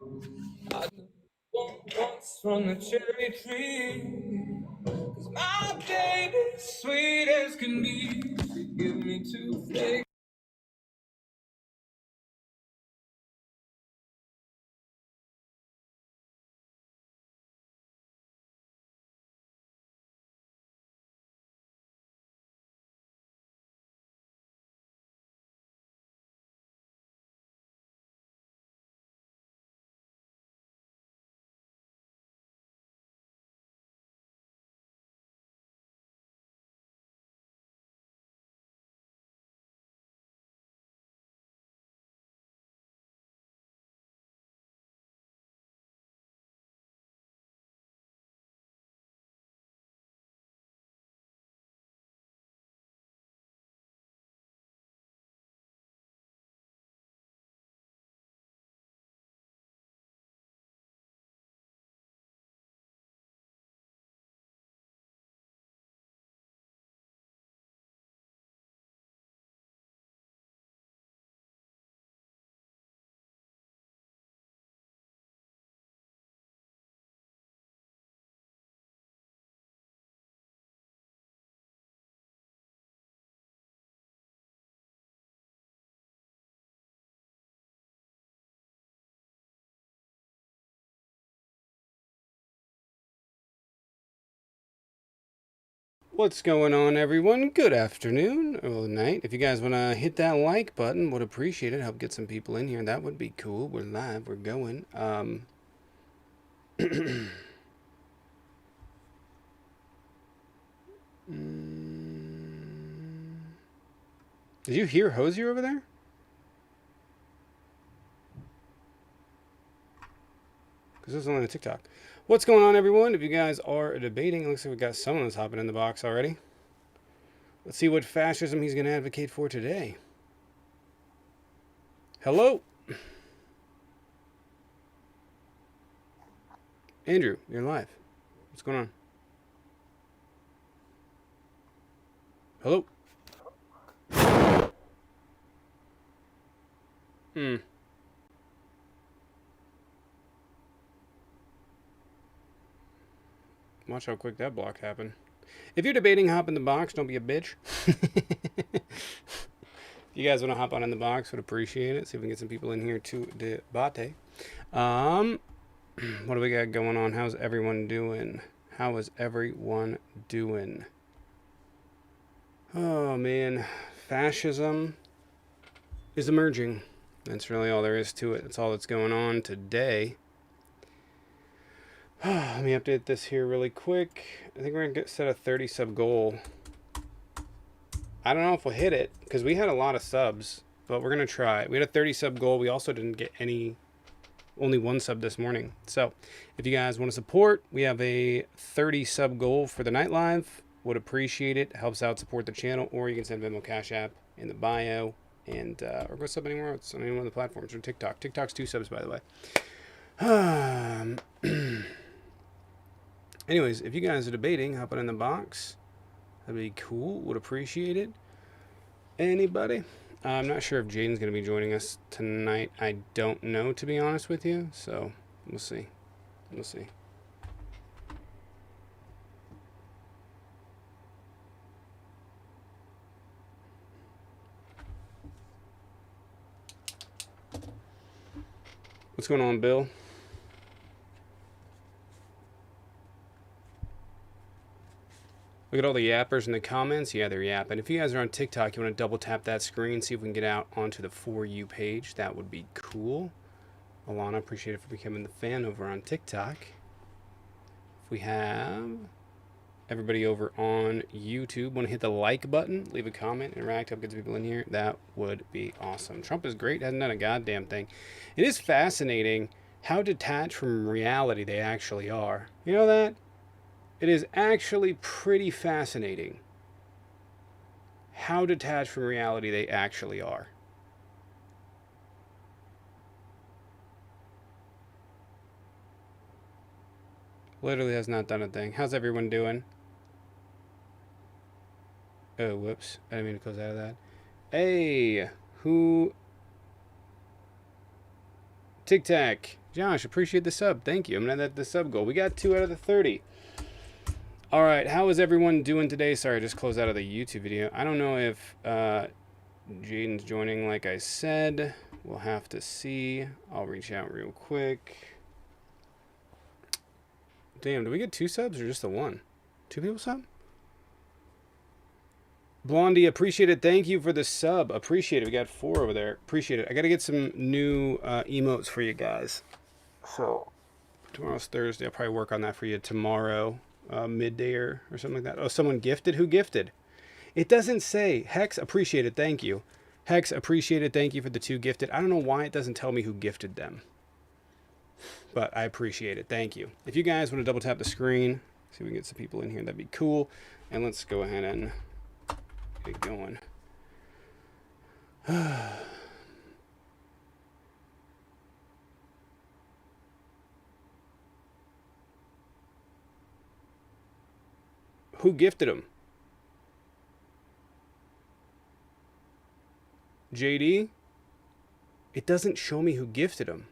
I want once from the cherry tree. 'Cause my baby's sweet as can be. She give me two flavors. What's going on, everyone? Good afternoon or night. If you guys want to hit that like button, would appreciate it. Help get some people in here. That would be cool. We're live. We're going. Did you hear Hosier over there? Because this is only a TikTok. What's going on, everyone? If you guys are debating, it looks like we got someone that's hopping in the box already. Let's see what fascism he's going to advocate for today. Hello? Andrew, you're live. What's going on? Hello? Hmm. Watch how quick that block happened. If you're debating, hop in the box. Don't be a bitch. If you guys want to hop on in the box, would appreciate it. See if we can get some people in here to debate. What do we got going on? How's everyone doing? How is everyone doing? Oh, man. Fascism is emerging. That's really all there is to it. That's all that's going on today. Let me update this here really quick. I think we're going to set a 30 sub goal. I don't know if we'll hit it because we had a lot of subs, but we're going to try. We had a 30 sub goal. We also didn't get only one sub this morning. So if you guys want to support, we have a 30 sub goal for the night live. Would appreciate it. Helps out support the channel, or you can send Venmo Cash App in the bio, and or go sub anywhere else on any one of the platforms, or TikTok. TikTok's 2 subs, by the way. Anyways, if you guys are debating, hop in the box. That'd be cool. Would appreciate it. Anybody? I'm not sure if Jaden's going to be joining us tonight. I don't know, to be honest with you. So we'll see. We'll see. What's going on, Bill? Look at all the yappers in the comments. Yeah, they're yapping. If you guys are on TikTok, you want to double tap that screen, see if we can get out onto the For You page. That would be cool. Alana, appreciate it for becoming the fan over on TikTok. If we have everybody over on YouTube, want to hit the like button, leave a comment, interact, help get people in here. That would be awesome. Trump is great. Hasn't done a goddamn thing. It is fascinating how detached from reality they actually are. You know that? It is actually pretty fascinating how detached from reality they actually are. Literally has not done a thing. How's everyone doing? Oh, whoops. I didn't mean to close out of that. Hey, who? Tic Tac. Josh, appreciate the sub. Thank you. I'm gonna add the sub goal. We got 2 out of the 30. All right, how is everyone doing today? Sorry, I just closed out of the YouTube video. I don't know if Jaden's joining like I said. We'll have to see. I'll reach out real quick. Damn, do we get 2 subs or just the 1? 2 people sub? Blondie, appreciate it. Thank you for the sub. Appreciate it. We got 4 over there. Appreciate it. I got to get some new emotes for you guys. So, tomorrow's Thursday. I'll probably work on that for you tomorrow, midday or something like that. Oh, someone gifted? Who gifted? It doesn't say. Hex, appreciate it. Thank you. Hex, appreciate it. Thank you for the 2 gifted. I don't know why it doesn't tell me who gifted them. But I appreciate it. Thank you. If you guys want to double tap the screen, see if we can get some people in here, that'd be cool. And let's go ahead and get going. Who gifted him? JD? It doesn't show me who gifted him.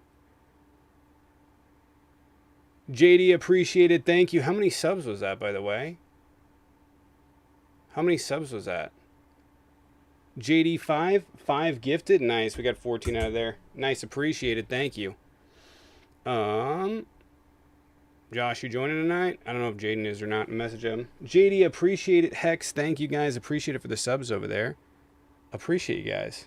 JD, appreciated. Thank you. How many subs was that, by the way? How many subs was that? JD, 5? 5 gifted? Nice. We got 14 out of there. Nice. Appreciated. Thank you. Josh, you joining tonight? I don't know if Jaden is or not. Message him. JD, appreciate it. Hex, thank you guys. Appreciate it for the subs over there. Appreciate you guys.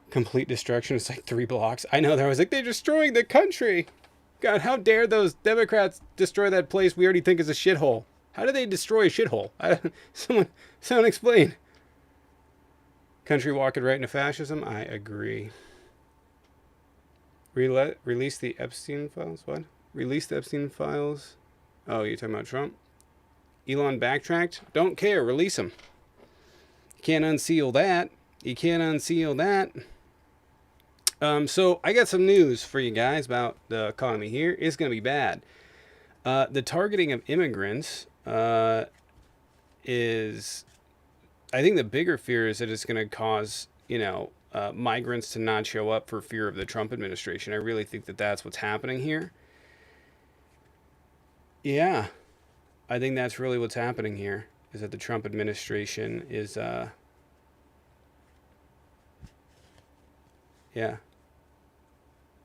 Complete destruction. It's like 3 blocks. I know. There was like, they're destroying the country. God, how dare those Democrats destroy that place we already think is a shithole? How do they destroy a shithole? Someone explain. Country walking right into fascism? I agree. Release the Epstein files? What? Release the Epstein files? Oh, you're talking about Trump? Elon backtracked? Don't care. Release him. You can't unseal that. You can't unseal that. So I got some news for you guys about the economy here. It's going to be bad. The targeting of immigrants is, I think the bigger fear is that it's going to cause, migrants to not show up for fear of the Trump administration. I really think that that's what's happening here. Yeah, I think that's really what's happening here, is that the Trump administration is, yeah.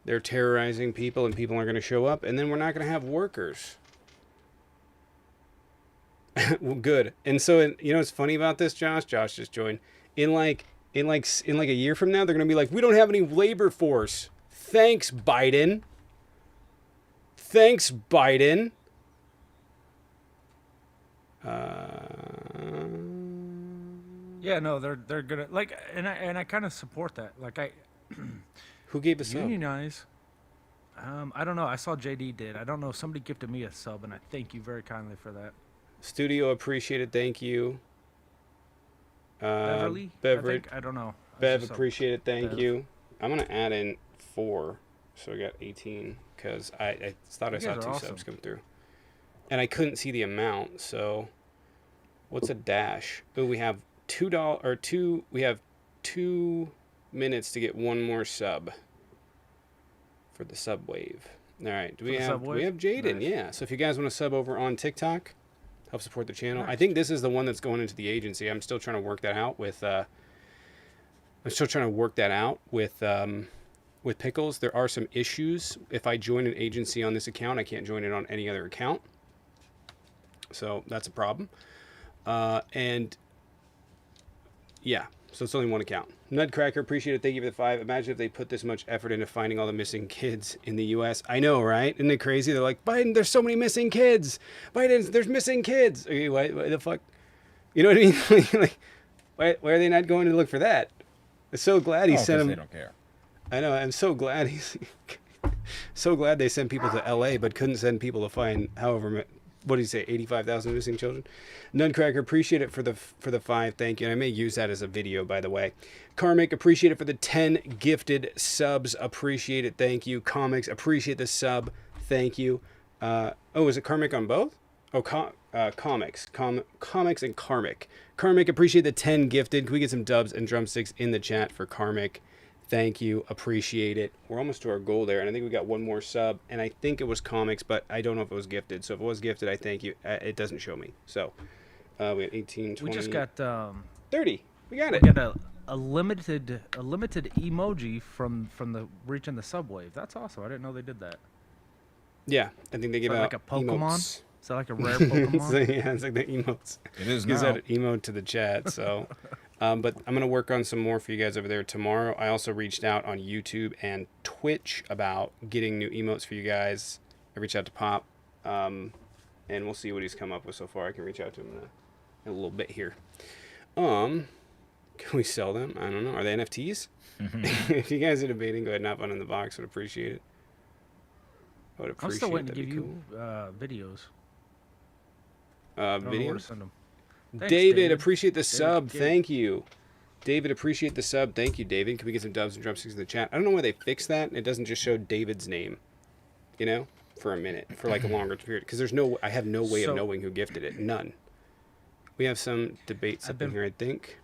They're terrorizing people and people aren't going to show up, and then we're not going to have workers. Well, good. And so, what's funny about this, Josh? Josh just joined. In like a year from now, they're going to be like, we don't have any labor force. Thanks, Biden. Thanks, Biden. Yeah, no, they're gonna like, and I kind of support that. Like Who gave a sub? Unionize. I don't know. I saw JD did. I don't know. Somebody gifted me a sub, and I thank you very kindly for that. Studio appreciated. Thank you. Beverly. Beverage. I don't know. Bev appreciated. Thank you. I'm gonna add in 4, so I got 18 because I thought I saw 2 subs come through, and I couldn't see the amount. So, what's a dash? Oh, we have $2 or 2. We have 2 minutes to get 1 more sub for the sub wave. All right, we have Jaden? Nice. Yeah. So if you guys want to sub over on TikTok, help support the channel. Nice. I think this is the one that's going into the agency. I'm still trying to work that out with. With Pickles. There are some issues. If I join an agency on this account, I can't join it on any other account. So that's a problem. And yeah, so it's only 1 account. Nutcracker, appreciate it. Thank you for the 5. Imagine if they put this much effort into finding all the missing kids in the U.S. I know, right? Isn't it crazy? They're like, Biden, there's so many missing kids. Biden, there's missing kids. Okay, why the fuck? You know what I mean? Like, why are they not going to look for that? I'm so glad he sent them. They don't care. I know. I'm so glad so glad they sent people to L.A. but couldn't send people to find however. What did he say? 85,000 missing children. Nutcracker, appreciate it for the 5. Thank you. And I may use that as a video, by the way. Karmic, appreciate it for the 10 gifted subs. Appreciate it. Thank you. Comics, appreciate the sub. Thank you. Is it Karmic on both? Oh, comics. Comics and Karmic. Karmic, appreciate the 10 gifted. Can we get some dubs and drumsticks in the chat for Karmic? Thank you. Appreciate it. We're almost to our goal there. And I think we got one more sub. And I think it was comics, but I don't know if it was gifted. So if it was gifted, I thank you. It doesn't show me. So we had 18, We 20, just got 30. We got we it. got a limited emoji from the reaching the subwave. That's awesome. I didn't know they did that. Yeah. I think they Is give that out like a Pokemon? emotes. Is that like a rare Pokemon? So, yeah, it's like the emotes. It is Gives now. out an emote to the chat. So, but I'm gonna work on some more for you guys over there tomorrow. I also reached out on YouTube and Twitch about getting new emotes for you guys. I reached out to Pop, and we'll see what he's come up with so far. I can reach out to him in a little bit here. Can we sell them? I don't know. Are they NFTs? If you guys are debating, go ahead and hop on in the box. Would appreciate it. I would appreciate I'm still waiting to That'd give be you videos. cool. I don't know where to Video. send 'em. Thanks, David, appreciate the David sub. Gate. Thank you. David, appreciate the sub. Thank you, David. Can we get some dubs and drumsticks in the chat? I don't know why they fixed that. It doesn't just show David's name, you know, for a minute, for like a longer period. Because I have no way of So- knowing who gifted it. None. We have some debates up in here, I think.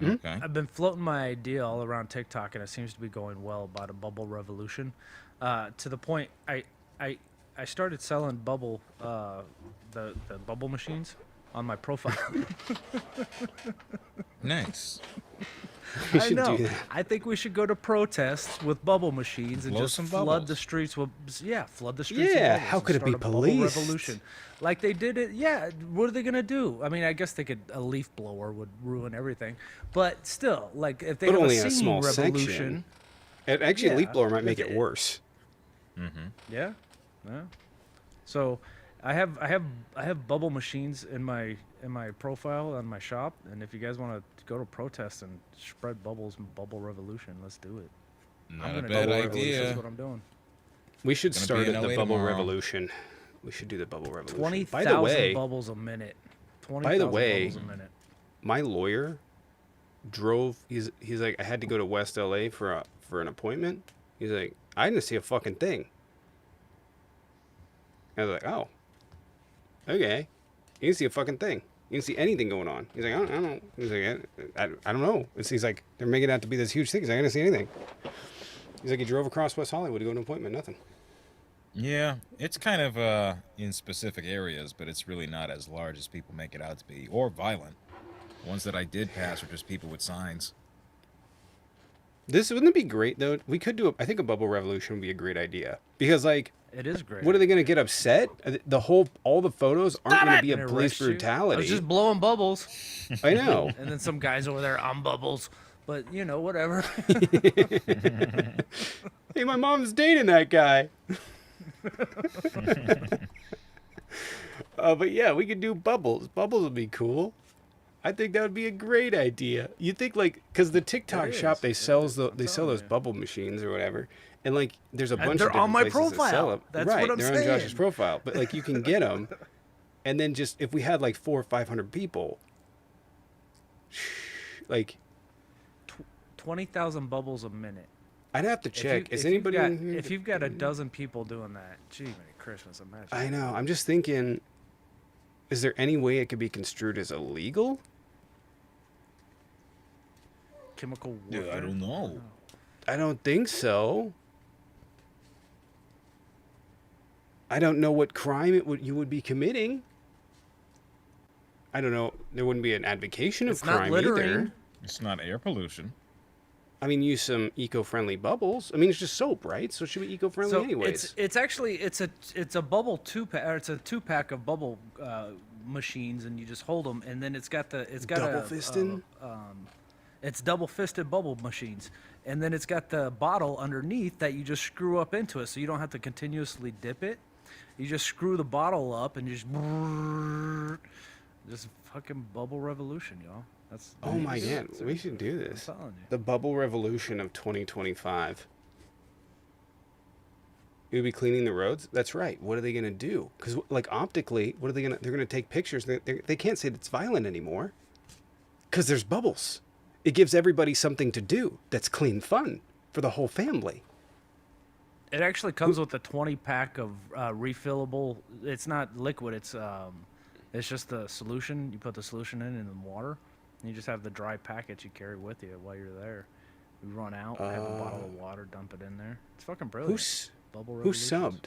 Okay. I've been floating my idea all around TikTok, and it seems to be going well about a bubble revolution. To the point, I started selling bubble the bubble machines on my profile. Nice. We I should know. do that. I think we should go to protests with bubble machines and Blow just some flood bubbles. the streets with flood the streets. Yeah, with bubbles how and could it be start a bubble policed? revolution, like they did it. Yeah, what are they gonna do? I mean, I guess they could. A leaf blower would ruin everything, but still, like if they But have only a in a singing small revolution. section. Actually, a leaf Yeah, blower might make if it it- worse. Yeah, yeah. So, I have bubble machines in my profile on my shop, and if you guys want to go to protest and spread bubbles and bubble revolution, let's do it. Not a gonna bad go revolution. idea. That's what I'm doing. We should Gonna be start in at the LA bubble tomorrow. revolution. We should do the bubble revolution. 20,000 By the way, bubbles a minute. By the way, bubbles a minute. my lawyer drove. He's like, I had to go to West LA for an appointment. He's like, I didn't see a fucking thing. I was like, oh, okay. You didn't see a fucking thing. You didn't see anything going on. He's like, I don't know. He's like, I don't know. He's like, they're making it out to be this huge thing. He's like, I didn't see anything. He's like, he drove across West Hollywood to go to an appointment. Nothing. Yeah, it's kind of in specific areas, but it's really not as large as people make it out to be, or violent. The ones that I did pass were just people with signs. This wouldn't it be great though? We could do. I think a bubble revolution would be a great idea because like. It is great. What are they going to get upset? All the photos aren't going to be And a it police arrests you. I brutality. was just blowing bubbles, I know. and then some guys over there on bubbles. But you know, whatever. Hey, my mom's dating that guy. But yeah, we could do bubbles. Bubbles would be cool. I think that would be a great idea. You think like, because the TikTok It shop is. they It sell is. I'm they sell telling those you. bubble machines or whatever, and like there's a And bunch they're of different on my places that sell profile. them. That's right, what I'm they're on Josh's saying. profile. But like you can get them, and then just if we had like 400 or 500 people, like 20,000 bubbles a minute. I'd have to If you- check. Is if you've anybody got- in here? If you've got a dozen people doing that, gee, Merry Christmas, imagine. I know. I'm just thinking, is there any way it could be construed as illegal? Chemical Dude, warfare. I don't know. I don't think so. I don't know what crime you would be committing. I don't know. There wouldn't be an advocation of It's not crime littering. either. It's not air pollution. I mean, use some eco-friendly bubbles. I mean, it's just soap, right? So it should be eco-friendly So anyways. it's actually it's a bubble it's a 2-pack of bubble machines, and you just hold them, and then it's got Double fisting? It's double fisted bubble machines, and then it's got the bottle underneath that you just screw up into it, so you don't have to continuously dip it. You just screw the bottle up and you just fucking bubble revolution, y'all. That's Oh my nice. god, we should do this. I'm telling you. The bubble revolution of 2025. We would be cleaning the roads. That's right. What are they going to do? Because like optically, what are they going to? They're going to take pictures. They can't say it's violent anymore. Because there's bubbles. It gives everybody something to do. That's clean fun for the whole family. It actually comes with a 20-pack of refillable. It's not liquid. It's just the solution. You put the solution in the water, and you just have the dry packets you carry with you while you're there. We run out, have a bottle of water, dump it in there. It's fucking brilliant. Bubble Who Revolutions. subbed?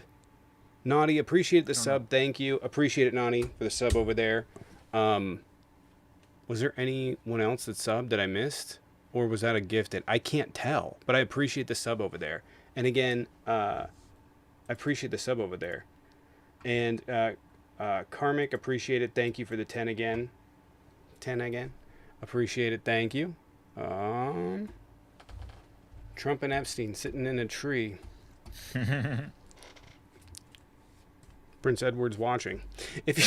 Naughty, appreciate the Don't sub. know. Thank you. Appreciate it, Naughty, for the sub over there. Was there anyone else that subbed that I missed? Or was that a gifted? I can't tell, but I appreciate the sub over there. And again, I appreciate the sub over there. And Karmic, appreciate it. Thank you for the 10 again. 10 again. Appreciate it. Thank you. Trump and Epstein sitting in a tree. Prince Edward's watching. If you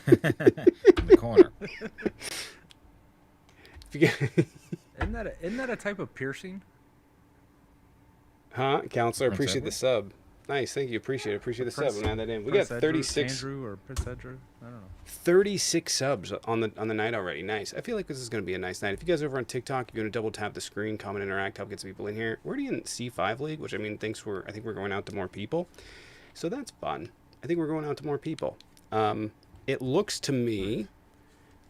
In the corner. if you get, Isn't that a type of piercing? huh, Counselor, Prince appreciate Edward? the sub. Nice, thank you. Appreciate it. Appreciate the sub. Prince- We'll add that in. We Prince got Edward, 36 Andrew or Prince Edward. I don't know. 36 subs on the night already. Nice. I feel like this is going to be a nice night. If you guys are over on TikTok, you're going to double tap the screen, comment, interact, help get some people in here. We're already in C5 League, which I mean, I think we're going out to more people. So that's fun. I think we're going out to more people. It looks to me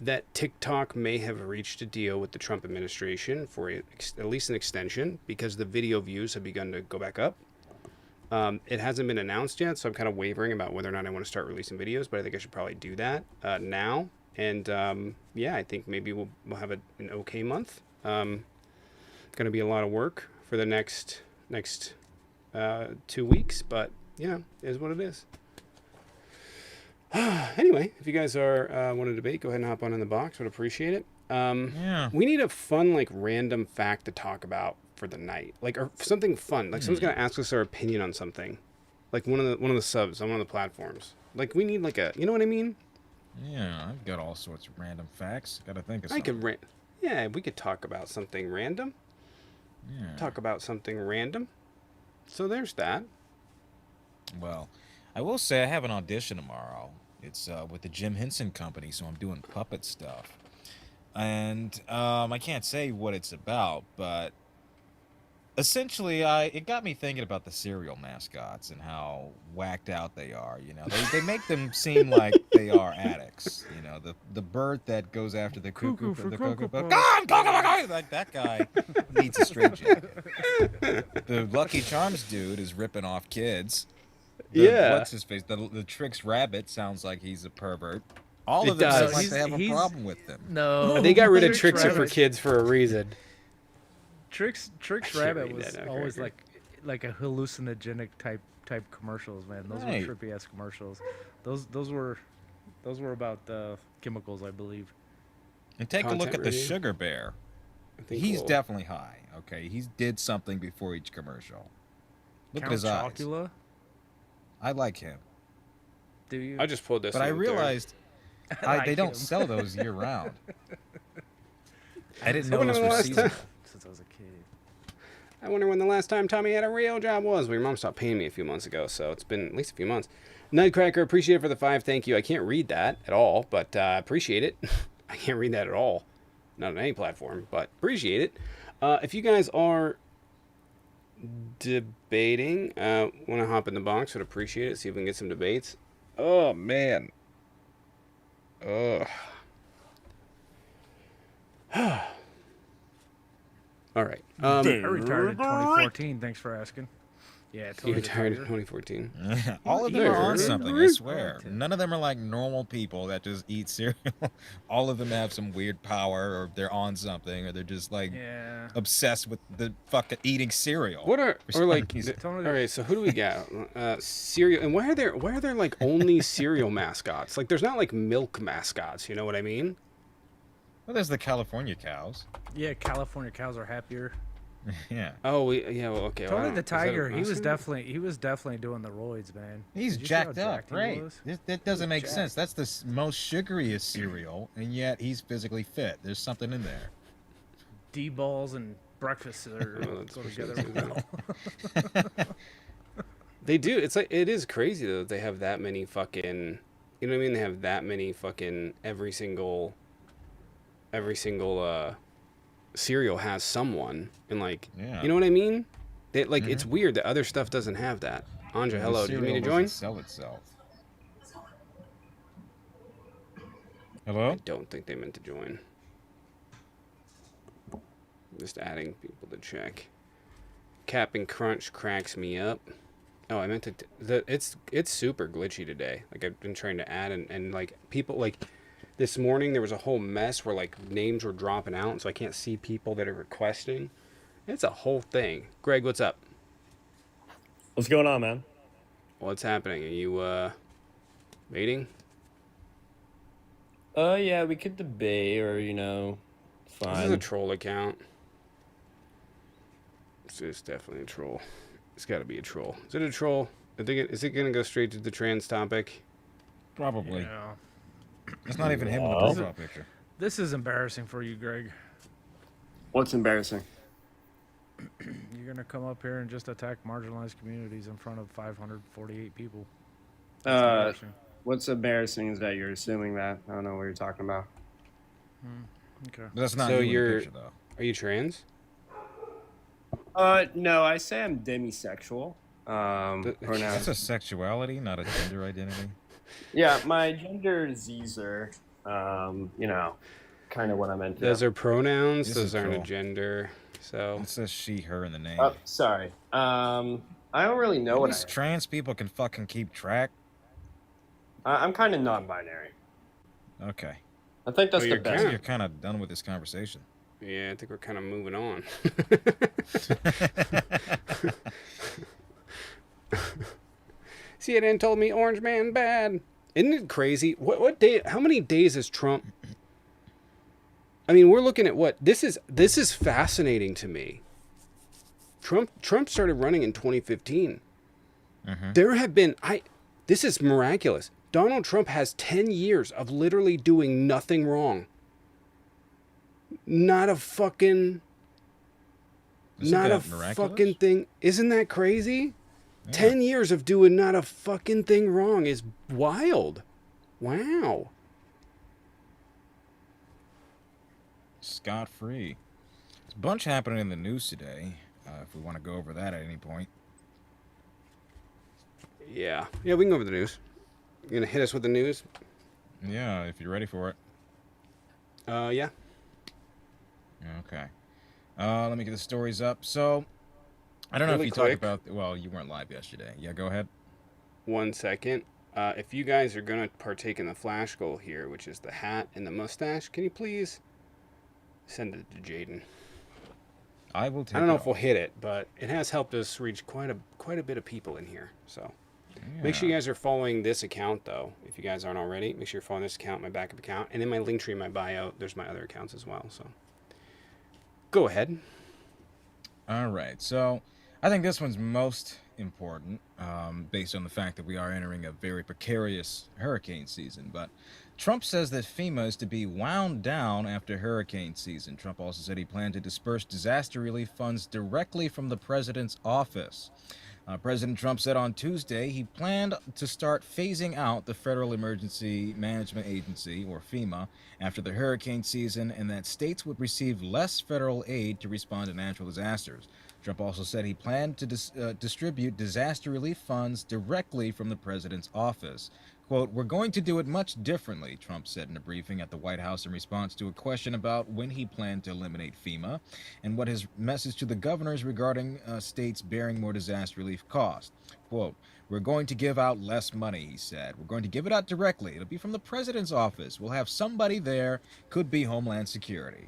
that TikTok may have reached a deal with the Trump administration for at least an extension because the video views have begun to go back up. It hasn't been announced yet, so I'm kind of wavering about whether or not I want to start releasing videos, but I think I should probably do that now. And yeah, I think maybe we'll have an okay month. Going to be a lot of work for the next 2 weeks, but yeah, it is what it is. Anyway, if you guys are want to debate, go ahead and hop on in the box. Would appreciate it. Yeah. We need a fun, like, random fact to talk about for the night, like, or something fun. Like, someone's gonna ask us our opinion on something, like one of the subs on one of the platforms. Like, we need like a, you know what I mean? Yeah, I've got all sorts of random facts. Gotta think of I something. could, yeah, we could talk about something random. Yeah. Talk about something random. So there's that. Well, I will say I have an audition tomorrow. It's with the Jim Henson Company, so I'm doing puppet stuff. And I can't say what it's about, but essentially, it got me thinking about the cereal mascots and how whacked out they are. You know, they make them seem like they are addicts. You know, the bird that goes after the cuckoo for the Cocoa cocoa, Puffs. like that guy needs a straitjacket. The Lucky Charms dude is ripping off kids. Yeah. What's his face? The Trix Rabbit sounds like he's a pervert. All It of them does. sound like they have a He's- problem with them. No. They got rid of Trix Trixer for Rabbit. kids for a reason. Trix can't Rabbit read was that now, always Cracker. like a hallucinogenic type commercials, man. Those Right. were trippy ass commercials. Those were about chemicals, I believe. And take a look Content at the review? Sugar Bear. I think He's we'll- definitely high. Okay, he did something before each commercial. Look Count at his eyes. Chocula. I like him, Do you? I just pulled this. but I one there. realized like they don't him. sell those year round. I didn't I know wonder those when the were last seasonal. time- Since I was a kid. I wonder when the last time Tommy had a real job was. Well, your mom stopped paying me a few months ago, so it's been at least a few months. Nutcracker, appreciate it for the 5. Thank you. I can't read that at all, but appreciate it. I can't read that at all. Not on any platform, but appreciate it. If you guys are debating, want to hop in the box, would appreciate it. See if we can get some debates. Oh, man. Ugh. All right. I retired in 2014. Thanks for asking. Yeah, You totally retired in retired. 2014. All of them are on There. something, I swear. None of them are like normal people that just eat cereal. All of them have some weird power, or they're on something, or they're just like Yeah. obsessed with the fucking eating cereal. What are For or like? some reason. Tell me All right, so who do we got? Cereal, and why are there like only cereal mascots? Like, there's not like milk mascots. You know what I mean? Well, there's the California cows. Yeah, California cows are happier. Yeah. Oh, yeah. Well, okay. Tony wow. the Is that a Tiger, he was mascot? definitely doing the roids, man. He's Did you see how jacked up, jacked he right? was? That doesn't make jacked. sense. That's the most sugariest cereal, and yet he's physically fit. There's something in there. D balls and breakfast are Oh, that's go for together sure. well. They do. It's like, it is crazy though that they have that many fucking. You know what I mean? They have that many fucking every single cereal has someone, and like, Yeah. you know what I mean? They like, it's weird that other stuff doesn't have that. Anja, hello. The Do you mean to cereal join? doesn't sell itself. Hello? I don't think they meant to join. just adding people to check. Cap'n Crunch cracks me up. Oh, I meant to. It's super glitchy today. Like I've been trying to add and like people like this morning there was a whole mess where like names were dropping out, so I can't see people that are requesting. It's a whole thing. Greg, what's up? What's going on, man? What's happening? Are you waiting? Yeah, we could debate or, This is a fine. troll account. This is definitely a troll. It's got to be a troll. Is it a troll? Is it going to go straight to the trans topic? Probably. Yeah. It's not even him in the No. profile picture. This is embarrassing for you, Greg. What's embarrassing? You're gonna come up here and just attack marginalized communities in front of 548 people. That's Uh, embarrassing. what's embarrassing is that you're assuming that. I don't know what you're talking about. Okay. But that's not So you in you're- the picture, though. Are you trans? No, I say I'm demisexual. That's That's Pronouns. a sexuality, not a gender identity. Yeah, my gender is Zer. Kind of what I'm into. Those are pronouns. This Those is aren't a troll. gender. So It says she, her in the name. Oh, sorry. I don't really know At what least trans people can fucking keep track. I'm kind of non-binary. Okay. I think that's Oh, the you're best. Yeah. You're kind of done with this conversation. yeah, I think we're kind of moving on. CNN told me Orange Man bad. Isn't it crazy? What day? How many days is Trump? I mean, we're looking at what this is fascinating to me. Trump started running in 2015. There have been this is miraculous. Donald Trump has 10 years of literally doing nothing wrong. Not a fucking Isn't not a that miraculous? fucking thing. Isn't that crazy? Yeah. 10 years of doing not a fucking thing wrong is wild. Wow. Scot-free. There's a bunch happening in the news today. If we want to go over that at any point. Yeah. Yeah, we can go over the news. You gonna hit us with the news? Yeah, if you're ready for it. Yeah. Okay. Let me get the stories up. So, I don't know Really if you talked quick. about. Well, you weren't live yesterday. Yeah, go ahead. 1 second. If you guys are gonna partake in the flash goal here, which is the hat and the mustache, can you please send it to Jaden? I will take. I don't know it if we'll hit it, but it has helped us reach quite a bit of people in here. So Yeah. make sure you guys are following this account, though. If you guys aren't already, make sure you're following this account, my backup account, and in my link tree, in my bio, there's my other accounts as well. So go ahead. All right. So, I think this one's most important, based on the fact that we are entering a very precarious hurricane season. But Trump says that FEMA is to be wound down after hurricane season. Trump also said he planned to disperse disaster relief funds directly from the president's office. President Trump said on Tuesday he planned to start phasing out the Federal Emergency Management Agency, or FEMA, after the hurricane season, and that states would receive less federal aid to respond to natural disasters. Trump also said he planned to distribute disaster relief funds directly from the president's office. Quote, "We're going to do it much differently," Trump said in a briefing at the White House in response to a question about when he planned to eliminate FEMA and what his message to the governors regarding states bearing more disaster relief costs. Quote, "We're going to give out less money," he said. "We're going to give it out directly. It'll be from the president's office. We'll have somebody there, could be Homeland Security."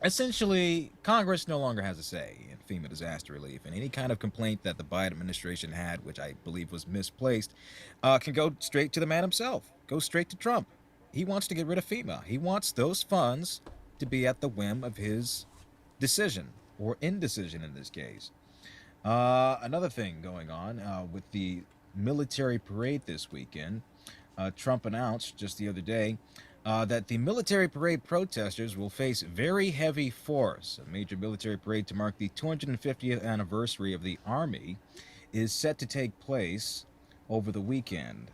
Essentially, Congress no longer has a say in FEMA disaster relief, and any kind of complaint that the Biden administration had, which I believe was misplaced, can go straight to the man himself, go straight to Trump. He wants to get rid of FEMA. He wants those funds to be at the whim of his decision, or indecision in this case. Another thing going on with the military parade this weekend, Trump announced just the other day that the military parade protesters will face very heavy force. A major military parade to mark the 250th anniversary of the Army is set to take place over the weekend.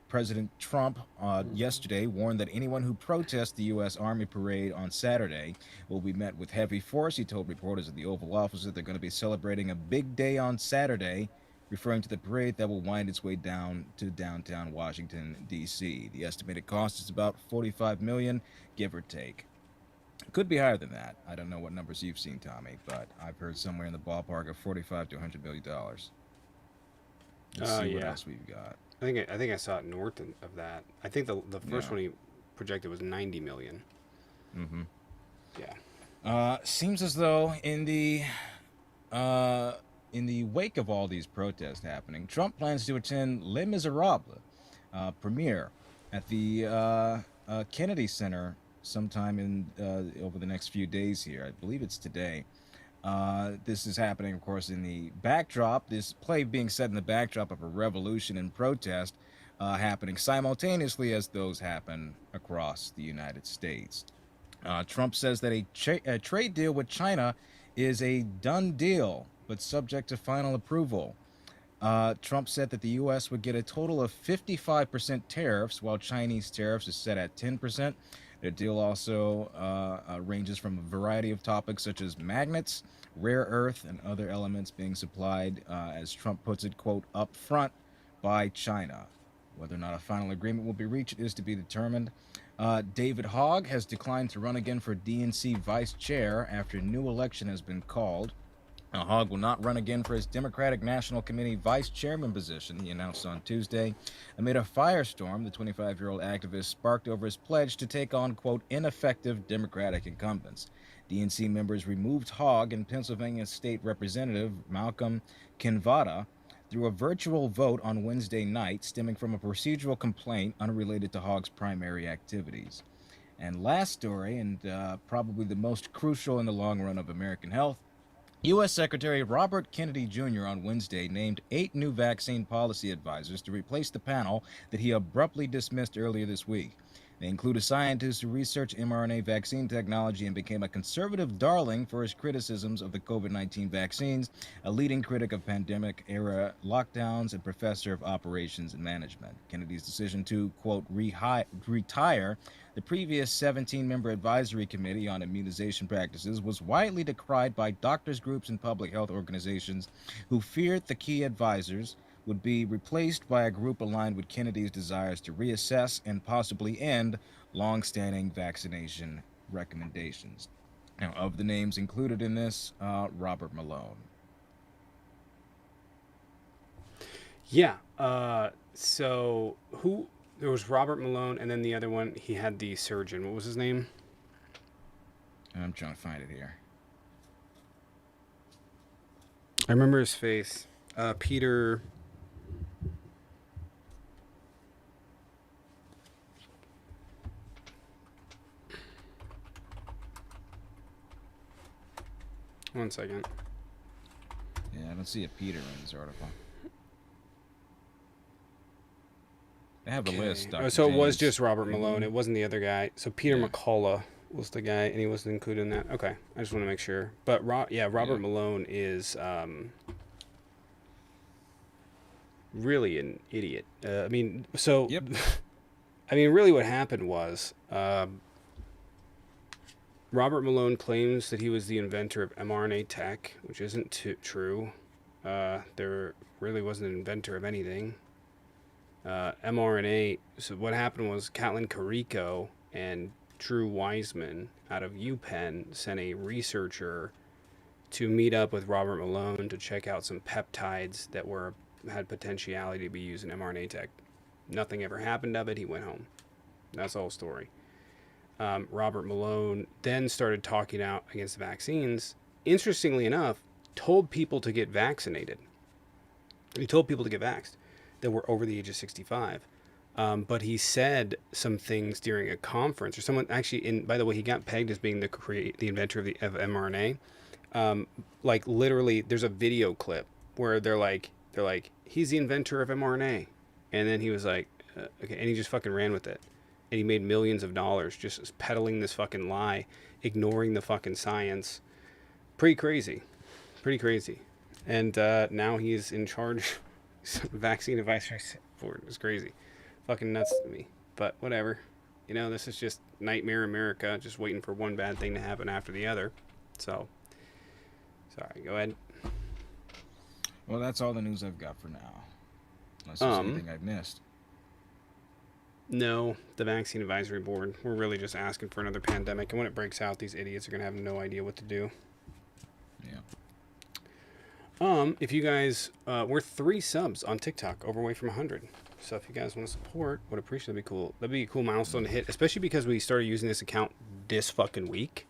President Trump yesterday warned that anyone who protests the U.S. Army parade on Saturday will be met with heavy force. He told reporters at the Oval Office that they're going to be celebrating a big day on Saturday, referring to the parade that will wind its way down to downtown Washington, D.C. The estimated cost is about $45 million, give or take. Could be higher than that. I don't know what numbers you've seen, Tommy, but I've heard somewhere in the ballpark of 45 to 100 million dollars. Let's see what Yeah. else we've got. I think I saw it north of that. I think the first Yeah. one he projected was 90 million. Mm-hmm. Yeah. Seems as though uh, in the wake of all these protests happening, Trump plans to attend Les Miserables premiere at the Kennedy Center sometime in over the next few days here. I believe it's today. This is happening, of course, in the backdrop. This play being set in the backdrop of a revolution and protest happening simultaneously as those happen across the United States. Trump says that a trade deal with China is a done deal, but subject to final approval. Trump said that the U.S. would get a total of 55% tariffs, while Chinese tariffs is set at 10%. The deal also ranges from a variety of topics such as magnets, rare earth, and other elements being supplied, as Trump puts it, quote, up front by China. Whether or not a final agreement will be reached is to be determined. David Hogg has declined to run again for DNC vice chair after a new election has been called. Hogg will not run again for his Democratic National Committee vice chairman position, he announced on Tuesday. Amid a firestorm, the 25-year-old activist sparked over his pledge to take on, quote, ineffective Democratic incumbents. DNC members removed Hogg and Pennsylvania State Representative Malcolm Kinvada through a virtual vote on Wednesday night, stemming from a procedural complaint unrelated to Hogg's primary activities. And last story, and probably the most crucial in the long run of American health, U.S. Secretary Robert Kennedy Jr. on Wednesday named 8 new vaccine policy advisors to replace the panel that he abruptly dismissed earlier this week. They include a scientist who researched mRNA vaccine technology and became a conservative darling for his criticisms of the COVID-19 vaccines, a leading critic of pandemic-era lockdowns, and professor of operations and management. Kennedy's decision to, quote, retire the previous 17-member advisory committee on immunization practices was widely decried by doctors' groups and public health organizations who feared the key advisors would be replaced by a group aligned with Kennedy's desires to reassess and possibly end long-standing vaccination recommendations. Now, of the names included in this, Robert Malone. Yeah. So who? There was Robert Malone, and then the other one, he had the surgeon. What was his name? I'm trying to find it here. I remember his face. Peter. One second. Yeah, I don't see a Peter in this article. They have a list. Dr. So it was James just Robert Greenland. Malone. It wasn't the other guy. So Peter Yeah. McCullough was the guy, and he wasn't included in that. Okay, I just want to make sure. But Robert Yeah. Malone is really an idiot. I mean, so Yep. I mean, really, what happened was Robert Malone claims that he was the inventor of mRNA tech, which isn't true. There really wasn't an inventor of anything. mRNA. So what happened was Catlin Carrico and Drew Wiseman out of UPenn sent a researcher to meet up with Robert Malone to check out some peptides that had potentiality to be used in mRNA tech. Nothing ever happened of it. He went home. That's the whole story. Robert Malone then started talking out against vaccines. Interestingly enough, told people to get vaccinated. He told people to get vaxxed that were over the age of 65. But he said some things during a conference, or someone actually, by the way, he got pegged as being the inventor of mRNA. Like literally, there's a video clip where they're like, he's the inventor of mRNA, and then he was like, okay, and he just fucking ran with it, and he made millions of dollars just peddling this fucking lie, ignoring the fucking science. Pretty crazy. And now he's in charge. Vaccine advisory board. It's crazy. Fucking nuts to me. But whatever. You know, this is just nightmare America, just waiting for one bad thing to happen after the other. So, sorry, go ahead. Well, that's all the news I've got for now. Unless there's anything I've missed. No, the Vaccine Advisory Board. We're really just asking for another pandemic, and when it breaks out, these idiots are gonna have no idea what to do. Yeah. If you guys, we're 3 subs on TikTok, overweight from 100. So if you guys want to support, would appreciate. That'd be cool. That'd be a cool milestone to hit, especially because we started using this account this fucking week.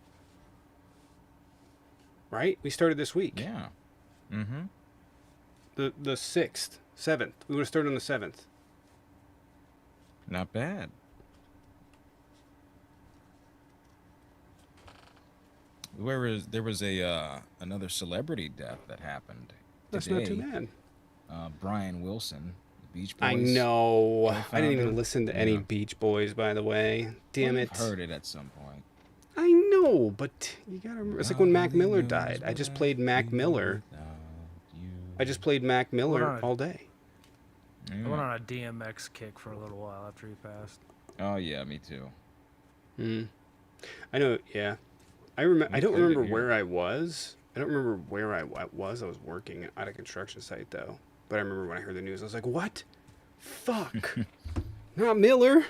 Right? We started this week. Yeah. Mm-hmm. The 6th, 7th. We would have started on the 7th. Not bad. There was a another celebrity death that happened That's today. not too bad. Brian Wilson, the Beach Boys. I know. I didn't even co-founder. listen to any Yeah. Beach Boys, by the way. Damn Well, it. you've heard it at some point. I know, but you gotta remember. It's like when Mac Miller died. I just played Mac Miller. I just played Mac Miller all day. I went on a DMX kick for a little while after he passed. Oh yeah, me too. I know, yeah. I remember. I don't played it remember here. where I was. I don't remember where I was. I was working at a construction site, though. But I remember when I heard the news, I was like, what? Fuck. Not Miller.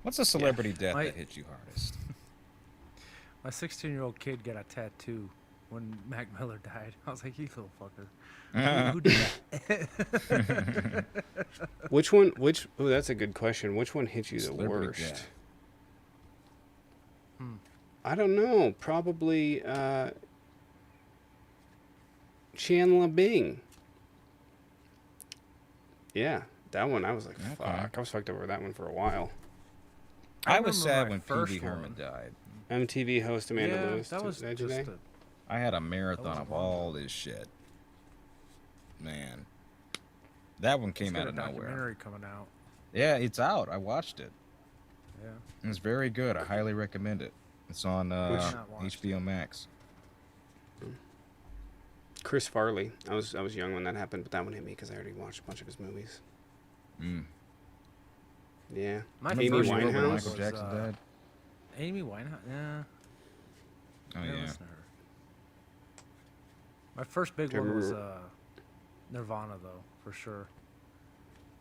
What's a celebrity death My- that hit you hardest? My 16-year-old kid got a tattoo when Mac Miller died. I was like, you little fucker. Who did that? Which one? Oh, that's a good question. Which one hit you the Celebrity worst? death. I don't know. Probably Chandler Bing. Yeah, that one. I was like, Okay. fuck. I was fucked over that one for a while. I remember was sad my when first Pee Wee Herman one. died. MTV host Amanda Yeah, Lewis. that was Did just you say? I had a marathon was of one. all this shit. Man, that one came He's got out a of nowhere. documentary coming out. Yeah, it's out. I watched it. Yeah. It's very good. I highly recommend it. It's on Not watched HBO Max. Chris Farley. I was young when that happened, but that one hit me because I already watched a bunch of his movies. Mm. Yeah. My Amy first Remember one when Winehouse? Michael was, Jackson died? Amy Winehouse? Yeah. Oh I didn't yeah. listen to her. My first big Do you one was remember- Nirvana, though, for sure.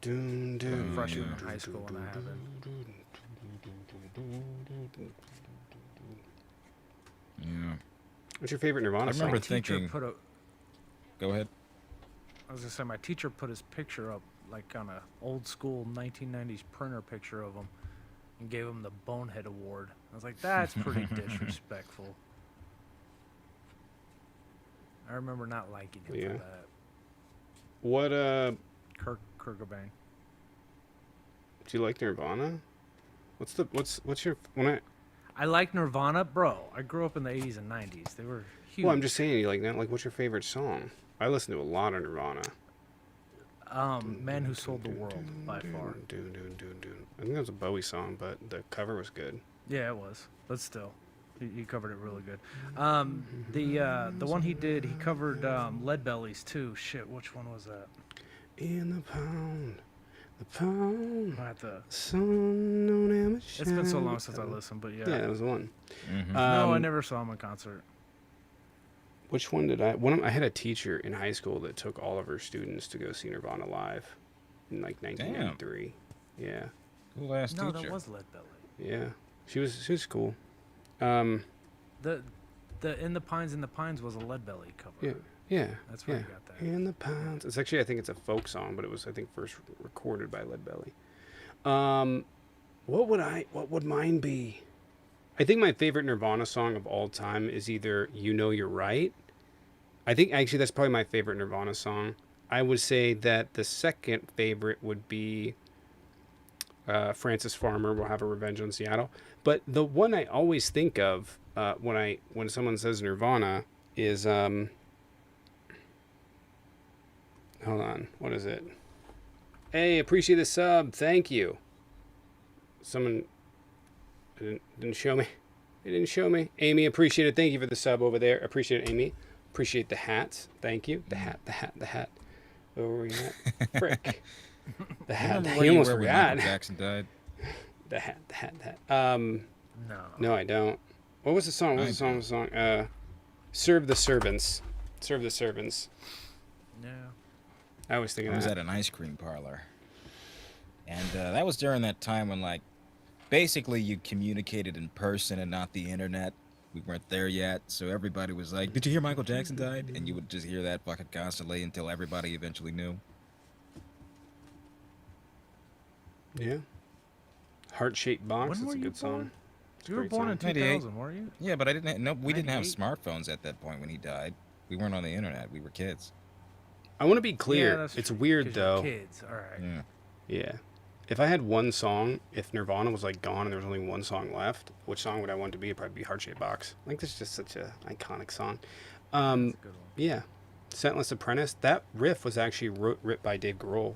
Dun, dun, Freshman yeah. in high school when that happened. Yeah. What's your favorite Nirvana I remember song? My teacher thinking- put a. Go ahead. I was gonna say my teacher put his picture up like on a old school 1990s printer picture of him, and gave him the Bonehead Award. I was like, that's pretty disrespectful. I remember not liking him Yeah. for that. What Kurt Cobain. do you like Nirvana? What's your I like Nirvana, bro. I grew up in the 80s and 90s. They were huge. Well, I'm just saying, you like that. Like, what's your favorite song? I listen to a lot of Nirvana. Man Who Sold the World, by far. I think that was a Bowie song, but the cover was good. Yeah, it was. But still, he covered it really good. The one he did, he covered Lead Bellies too. Shit, which one was that? In the pound, I have to. sun on amateur. It's been so long since I listened, but yeah. Yeah, that was the one. Mhm. No, I never saw him in concert. Which one did I? I had a teacher in high school that took all of her students to go see Nirvana live in like 1993. Yeah, Cool ass No, teacher. that was Lead Belly. yeah. She was cool. The In the Pines was a Lead Belly cover. Yeah. That's where yeah. you got that. In the pounds. It's actually, I think it's a folk song, but it was, I think, first recorded by Lead Belly. What would mine be? I think my favorite Nirvana song of all time is either "You Know You're Right." I think actually that's probably my favorite Nirvana song. I would say that the second favorite would be Francis Farmer, "We'll Have a Revenge on Seattle." But the one I always think of when someone says Nirvana is hold on, what is it? Hey, appreciate the sub, thank you. Someone didn't show me. It didn't show me. Amy, appreciate it. Thank you for the sub over there. Appreciate it, Amy. Appreciate the hats. Thank you. The hat. Where were we at? Frick. The hat. Remember He where you almost were when forgot. Michael Jackson died? The hat. No. No, I don't. What was the song? What was the song? Serve the Servants. Serve the Servants. Yeah. I was thinking I was that. at an ice cream parlor. And that was during that time when, like, basically you communicated in person and not the internet. We weren't there yet, so everybody was like, "Did you hear Michael Jackson died?" And you would just hear that fucking constantly until everybody eventually knew. Yeah. Heart-shaped box. When That's were a you good song. born? It's a You were great born in song. 2000, weren't you? Yeah, but I didn't. No, we didn't have 98? smartphones at that point when he died. We weren't on the internet. We were kids. I want to be Yeah, clear. that's It's true, weird 'cause you're though. kids, all right. Yeah. Yeah. If I had one song, if Nirvana was like gone and there was only one song left, which song would I want to be? It'd probably be Heart Shaped Box. Like this is just such a iconic song. That's a good one. Yeah. Scentless Apprentice. That riff was actually writ by Dave Grohl.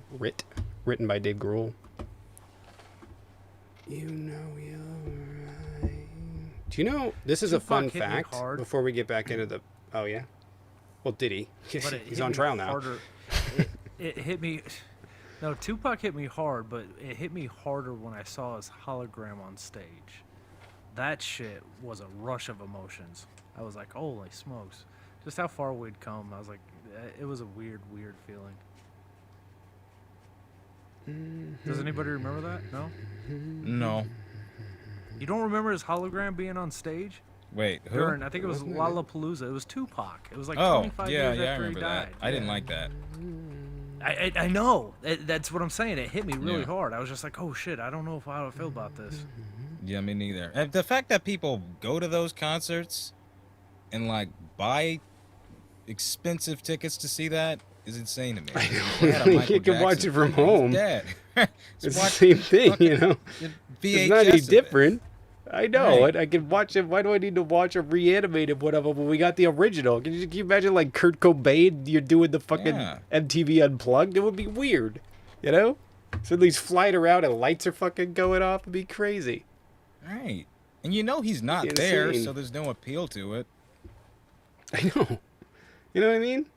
Written by Dave Grohl. You know you're right. Do you know this is a Tupac fun hit me fact hard. before we get back into the? Oh yeah. Well, did he? But it He's hit on me trial now. harder. It hit me. No, Tupac hit me hard, but it hit me harder when I saw his hologram on stage. That shit was a rush of emotions. I was like, holy smokes. Just how far we'd come. I was like, it was a weird feeling. Does anybody remember that? No? No. You don't remember his hologram being on stage? Wait. Who? During, I think it was Wasn't it? Lollapalooza. It was Tupac. It was like Oh, 25 yeah, years yeah. I after he remember died. that. I didn't like that. I know. That's what I'm saying. It hit me really Yeah. hard. I was just like, oh shit, I don't know how I feel about this. Yeah, me neither. And the fact that people go to those concerts and like buy expensive tickets to see that is insane to me. If you had a Michael You can watch Jackson it from thing, he's home. dead. It's Just the watch same thing, fucking you know. VHS It's not any of it. different. I know. Right. I can watch it. Why do I need to watch a reanimated one of them when we got the original? Can you imagine like Kurt Cobain? You're doing the fucking Yeah. MTV Unplugged. It would be weird, you know. So at least flying around and lights are fucking going off. It'd be crazy. Right. And you know he's not It's there, insane. so there's no appeal to it. I know. You know what I mean?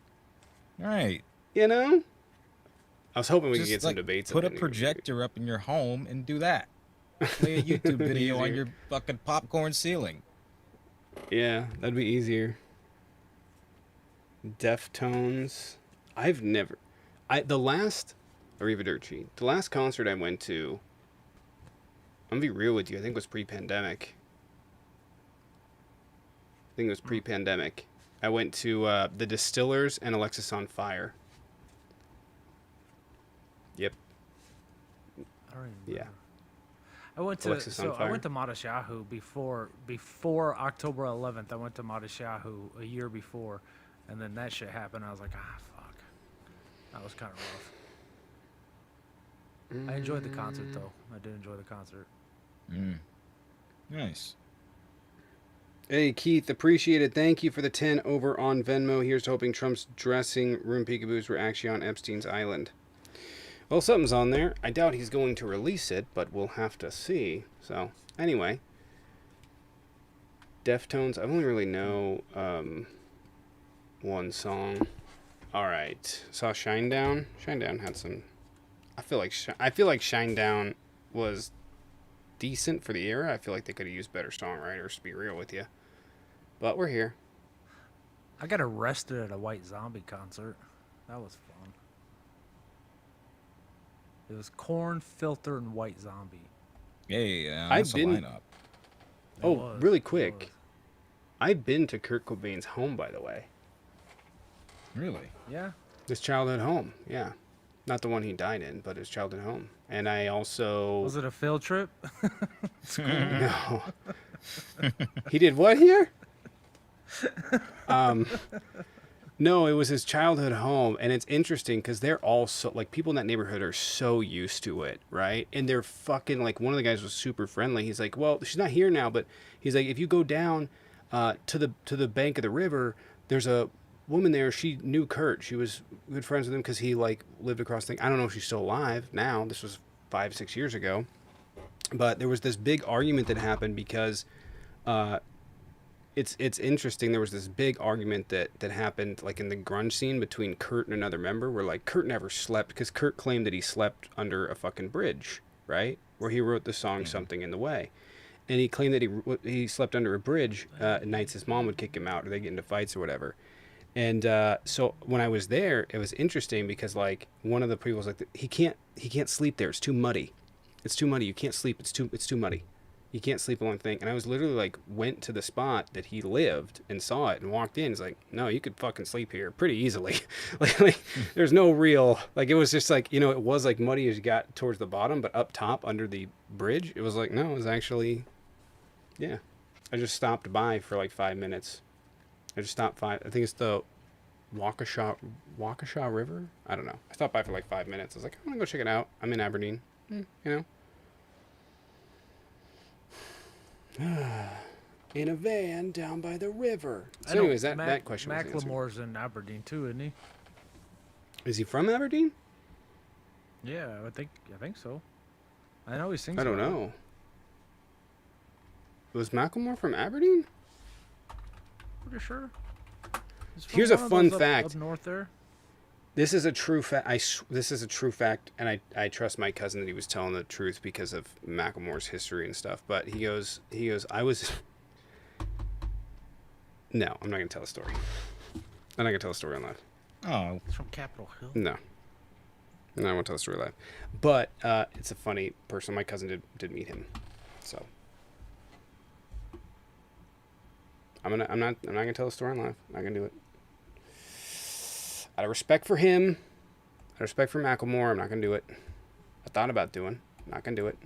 Right. You know. I was hoping we could Just get some like debates. put a up in here. projector up in your home and do that. Play a YouTube video on Easier. your fucking popcorn ceiling. Yeah, that'd be easier. Deftones. I've never. The last Arrivederci. The last concert I went to. I'm gonna be real with you. I think it was pre-pandemic. I went to the Distillers and Alexis on Fire. Yep. I don't even Yeah. remember. I went to Alexis on Fire. Madashahu before October 11th. I went to Madashahu a year before, and then that shit happened. I was like, fuck. That was kind of rough. I enjoyed the concert though. I did enjoy the concert. Nice. Hey Keith, appreciate it. Thank you for the 10 over on Venmo. Here's to hoping Trump's dressing room peekaboos were actually on Epstein's island. Well, something's on there. I doubt he's going to release it, but we'll have to see. So, anyway. Deftones, I only really know one song. Alright. Saw Shinedown. Shinedown had some... I feel like Shinedown was decent for the era. I feel like they could have used better songwriters, to be real with you. But we're here. I got arrested at a White Zombie concert. That was fun. It was Corn, Filter, and White Zombie. Hey, I've that's a been- lineup. It Oh, was, really it quick. was. I've been to Kurt Cobain's home, by the way. Really? Yeah. His childhood home, yeah. Not the one he died in, but his childhood home. And I also... Was it a field trip? No. He did what here? No, it was his childhood home, and it's interesting because they're all so like people in that neighborhood are so used to it, right? And they're fucking like one of the guys was super friendly. He's like, well, she's not here now, but he's like, if you go down to the bank of the river, there's a woman there. She knew Kurt. She was good friends with him because he like lived across the thing. I don't know if she's still alive now. This was 5-6 years ago, but there was this big argument that happened because. It's interesting. There was this big argument that happened like in the grunge scene between Kurt and another member where like Kurt never slept because Kurt claimed that he slept under a fucking bridge, right? Where he wrote the song Something in the Way. And he claimed that he slept under a bridge at nights his mom would kick him out or they get into fights or whatever. And so when I was there, it was interesting because like one of the people was like, he can't sleep there. It's too muddy. It's too muddy. You can't sleep. It's too muddy. You can't sleep along thing. And I was literally like, went to the spot that he lived and saw it and walked in. He's like, no, you could fucking sleep here pretty easily. like, there's no real, like, it was just like, you know, it was like muddy as you got towards the bottom, but up top under the bridge, it was like, no, it was actually, yeah. I just stopped by for like 5 minutes. I think it's the Waukesha River. I don't know. I stopped by for like 5 minutes. I was like, I'm gonna go check it out. I'm in Aberdeen, you know. In a van down by the river. So, anyways, that question was answered. Macklemore's in Aberdeen too, isn't he? Is he from Aberdeen? Yeah, I think so. I know he sings. I don't about know. Was Macklemore from Aberdeen? Pretty sure. Here's a fun fact. Up north there. This is a true fact. This is a true fact, and I trust my cousin that he was telling the truth because of Macklemore's history and stuff. But he goes, I was. No, I'm not gonna tell the story. I'm not gonna tell the story on live. Oh, It's from Capitol Hill. No, I won't tell the story live. But it's a funny person. My cousin did meet him, so I'm not gonna tell the story on live. I'm not gonna do it. Out of respect for him, out of respect for Macklemore, I'm not gonna do it. I thought about doing. Not gonna do it.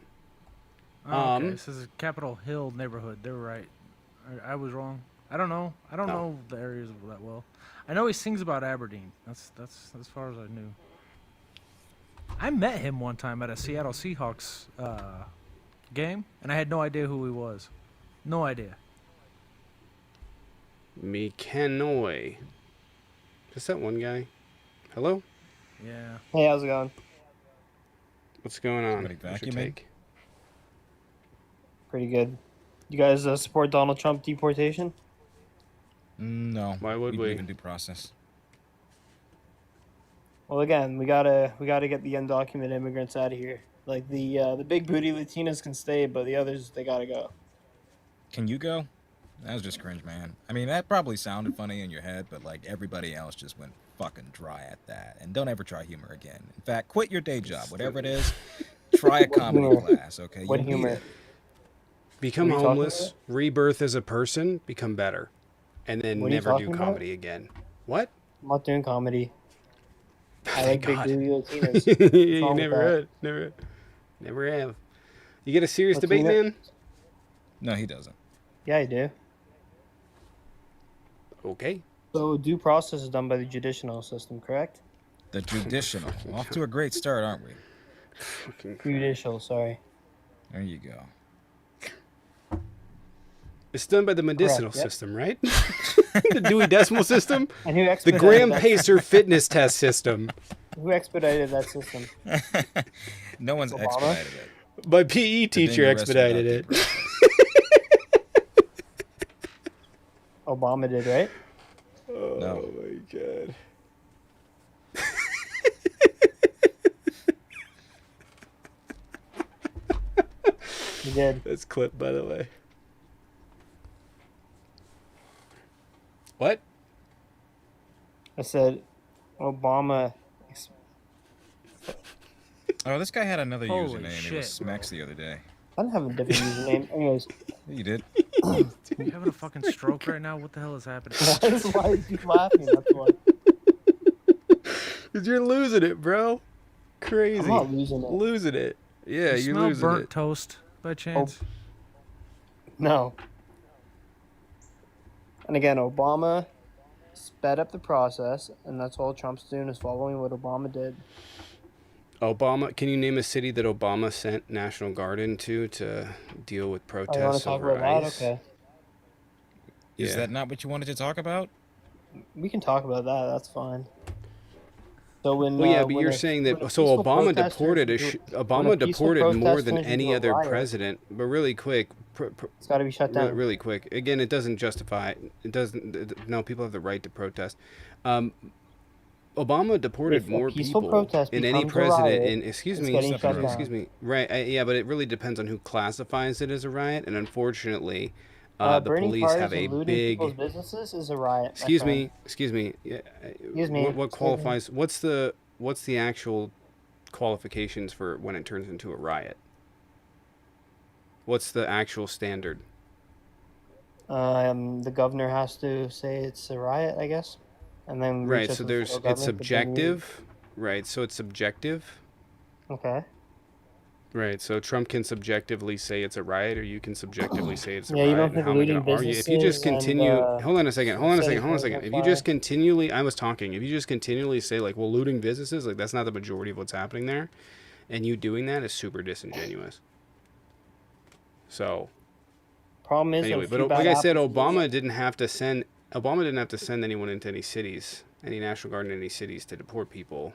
Oh, okay. This is a Capitol Hill neighborhood. They were right. I was wrong. I don't know. I don't know the areas that well. I know he sings about Aberdeen. That's as far as I knew. I met him one time at a Seattle Seahawks game, and I had no idea who he was. No idea. McKennoy. Just that one guy. Hello? Yeah. Hey, how's it going? What's going on? Somebody What's your vacuuming? take? Pretty good. You guys support Donald Trump deportation? No. Why would we? believe in due process. Well, again, we gotta get the undocumented immigrants out of here. Like the big booty Latinas can stay, but the others they gotta go. Can you go? That was just cringe, man. I mean, that probably sounded funny in your head, but like everybody else just went fucking dry at that. And don't ever try humor again. In fact, quit your day job, whatever it is. Try a comedy humor? class, okay? What You'll need humor? it. Become What are you talking homeless, rebirth as a person, become better, and then What are you never do talking about? comedy again. What? I'm not doing comedy. I Thank like big God. booty Latinas. You wrong with that? never have. You get a serious Latina- debate, man? No, he doesn't. Yeah, I do. Okay. So due process is done by the judicial system, correct? The judicial. Off to a great start, aren't we? Fucking crap. Judicial, sorry. There you go. It's done by the medicinal Correct, yep. system, right? The Dewey Decimal System? And who The expedited Graham that? Pacer fitness test system. Who expedited that system? No one's Obama? expedited it. My PE For being teacher arrested expedited without it. due process. Obama did, right? No. Oh my god. He did. That's clipped, by the way. What? I said Obama. Oh, this guy had another Holy username. It shit, was Smex the other day. I don't have a different username. Anyways, Yeah, you did. You having a fucking stroke right now? What the hell is happening? that's why you keep laughing. That's why. Because you're losing it, bro. Crazy. I'm not losing it. Losing it. Yeah, you you're smell losing burnt it. toast by chance? No. And again, Obama sped up the process, and that's all Trump's doing is following what Obama did. Obama, can you name a city that Obama sent National Guard into to deal with Oh, you want protests to talk over about that? ICE? Okay. Is Yeah. that not what you wanted to talk about? We can talk about that. That's fine. So when Well, yeah, but when you're a- saying when that. a So peaceful Obama protest deported turns a into- Obama when a peaceful deported more protest than turns any into a other riot, president. But really quick, It's got to be shut down. really quick. Again, it doesn't justify. It doesn't. No, people have the right to protest. Obama deported If a more peaceful people protest than any becomes a president. riot, In excuse it's me, getting shut excuse down. me. Right? Yeah, but it really depends on who classifies it as a riot, and unfortunately. The burning police cars have a and looting people's big. businesses is a riot. My Excuse friend. me. Excuse me. Yeah, Excuse me. what Excuse me. qualifies? What's the actual qualifications for when it turns into a riot? What's the actual standard? The governor has to say it's a riot, I guess, and then reach Right. out So to the there's federal it's government. But then you, subjective. Right. So it's subjective. okay. Right. So Trump can subjectively say it's a riot, or you can subjectively say it's a Yeah, you riot. don't And think how am I going looting to argue? If you just businesses and continue, hold on a second. Hold on a setting second. Hold on a cars second. on If you fire. just continually, I was talking. If you just continually say like, well, looting businesses, like that's not the majority of what's happening there, and you doing that is super disingenuous. So Problem is, when anyway, a few but like bad I said, apples do it. Obama didn't have to send anyone into any cities, any National Guard in any cities to deport people.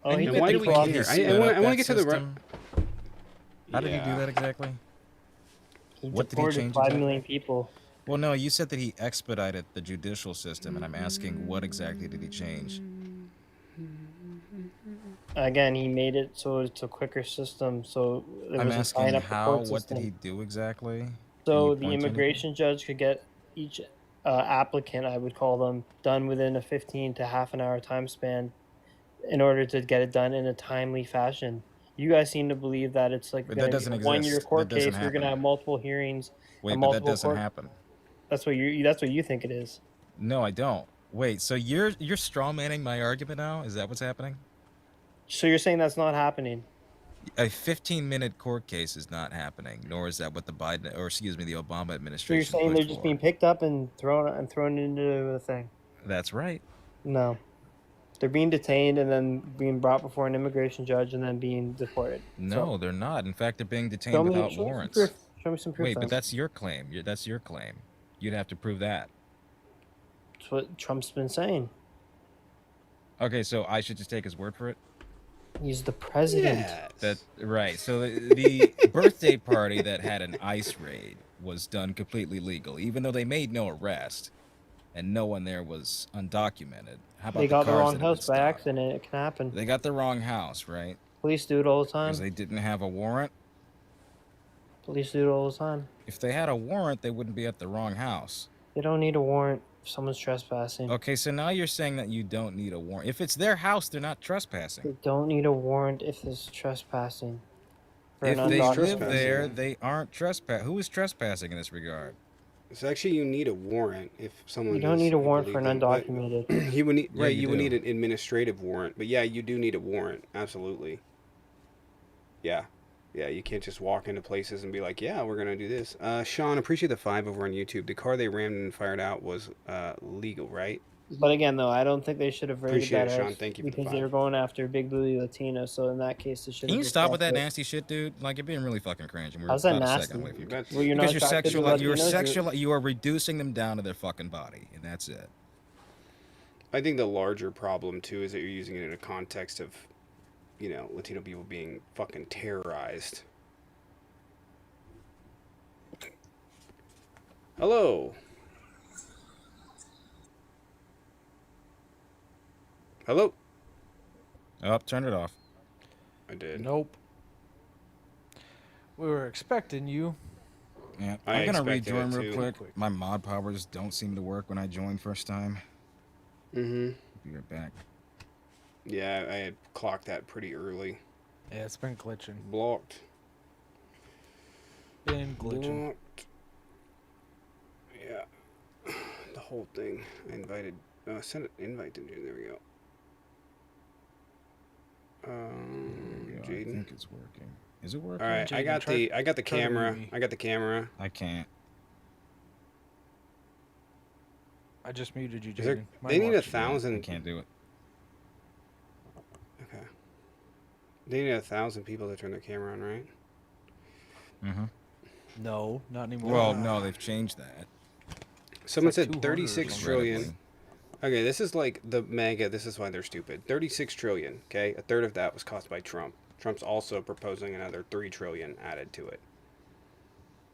Oh, And he you And did why think do the we that he care? process. I sped want up to that get to the system? How did he do Yeah. that exactly? He What did he deported change 5 exactly? million people. Well, no, you said that he expedited the judicial system, and I'm asking what exactly did he change? Again, he made it so it's a quicker system. So there I'm wasn't tying asking up the how, court what did system. he do exactly? Can you So the point to anything? immigration judge could get each applicant, I would call them, done within a 15 to half an hour time span in order to get it done in a timely fashion. You guys seem to believe that it's like But going that to be doesn't a 1 year exist. That court doesn't case. We're going to happen. have multiple hearings and Wait, but that multiple doesn't court. happen. That's what you. That's what you think it is. No, I don't. Wait, so you're strawmanning my argument now? Is that what's happening? So you're saying that's not happening? A 15-minute court case is not happening, nor is that what the Biden, or excuse me, the Obama So you're administration saying pushed they're just for. being picked up and thrown into the thing? That's right. No, they're being detained and then being brought before an immigration judge and then being deported. No, So they're not. In fact, they're being show detained me, without show me some warrants. proof. Show me some proof. Wait, but Then. that's your claim. That's your claim. You'd have to prove that. That's what Trump's been saying. Okay, so I should just take his word for it? He's the president. Yes. That right. So the birthday party that had an ICE raid was done completely legal, even though they made no arrest and no one there was undocumented. How about They got the cars wrong that have been house by stopped? accident. It can happen. They got the wrong house, right? Police do it all the Because time. they didn't have a warrant. Police do it all the time. If they had a warrant, they wouldn't be at the wrong house. They don't need a warrant if someone's trespassing. Okay, so now you're saying that you don't need a warrant. If it's their house, they're not trespassing. They don't need a warrant if there's trespassing. For If an they live undocumented. there, they aren't trespassing. Who is trespassing in this regard? So actually, you need a warrant if someone. You don't is, need a I warrant for believe an them, but undocumented. you would need Yeah, right. you You would do. need an administrative warrant, but yeah, you do need a warrant. Absolutely. Yeah, yeah. You can't just walk into places and be like, "Yeah, we're gonna do this." Sean, appreciate the 5 over on YouTube. The car they rammed and fired out was legal, right? But again, though, I don't think they should have raided Appreciate that it, Sean. house Thank you for the because they 5. were going after Big Booty Latino. So in that case, they should Can have. you just stop with left that it. nasty shit, dude? Like you're being really fucking cringe, and we're How's that about a nasty? second away from you. That's Well, you're not Because attracted to you're Latinos, sexual. You are reducing them down to their fucking body, and that's it. I think the larger problem too is that you're using it in a context of, Latino people being fucking terrorized. Hello. Hello. Oh, turn it off. I did. Nope. We were expecting you. Yeah, I I'm gonna expected rejoin it real too. quick. My mod powers don't seem to work when I join first time. Mm-hmm. Be right back. Yeah, I had clocked that pretty early. Yeah, it's been glitching. Blocked. Been glitching. Blocked. Yeah. The whole thing. I invited. Sent an invite to you. There we go. There we go. I Jaden. think it's working. Is it working? All right, I Jaden, got try- the try to camera. mute me. I got the camera. I can't. I just muted you, Is there, Jaden. they need I 1,000. can't do it. Okay. They need 1,000 people to turn their camera on, right? Mm-hmm. No, not anymore. Well, no, they've changed that. Someone like said 200 or 36 something. trillion. Incredibly. Okay, this is like the mega. This is why they're stupid. 36 trillion. Okay, a third of that was caused by Trump. Trump's also proposing another 3 trillion added to it.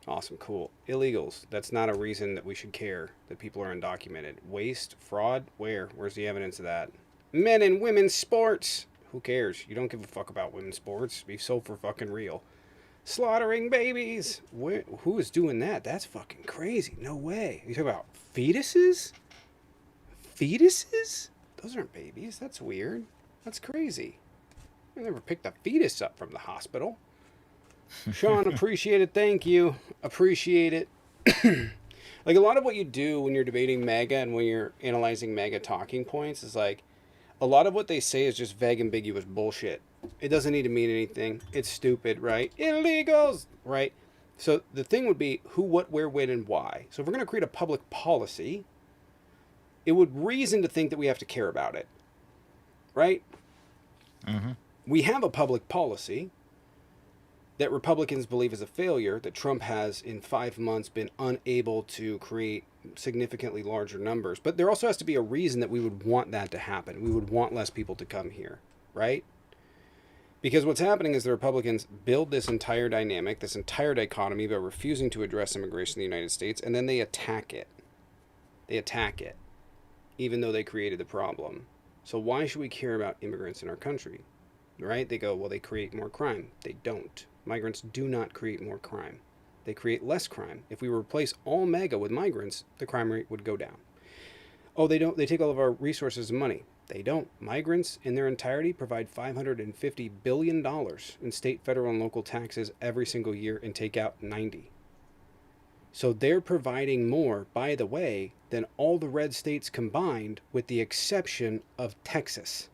Awesome, cool. Illegals. That's not a reason that we should care that people are undocumented. Waste, fraud. Where's the evidence of that? Men and women's sports. Who cares? You don't give a fuck about women's sports. Be so for fucking real. Slaughtering babies. Who is doing that? That's fucking crazy. No way. You talking about fetuses? Fetuses? Those aren't babies. That's weird. That's crazy. I never picked a fetus up from the hospital. Sean, appreciate it. Thank you. Appreciate it. Like a lot of what you do when you're debating MAGA and when you're analyzing MAGA talking points is like a lot of what they say is just vague, ambiguous bullshit. It doesn't need to mean anything. It's stupid, right? Illegals, right? So the thing would be who, what, where, when, and why. So if we're going to create a public policy, it would reason to think that we have to care about it, right? Mm-hmm. We have a public policy that Republicans believe is a failure, that Trump has in 5 months been unable to create significantly larger numbers. But there also has to be a reason that we would want that to happen. We would want less people to come here, right? Because what's happening is the Republicans build this entire dynamic, this entire dichotomy by refusing to address immigration in the United States, and then they attack it. They attack it, even though they created the problem. So why should we care about immigrants in our country? Right? They go, well, they create more crime. They don't. Migrants do not create more crime. They create less crime. If we replace all MAGA with migrants, the crime rate would go down. Oh, they don't. They take all of our resources and money. They don't. Migrants in their entirety provide $550 billion in state, federal, and local taxes every single year and take out 90. So they're providing more, by the way, than all the red states combined, with the exception of Texas.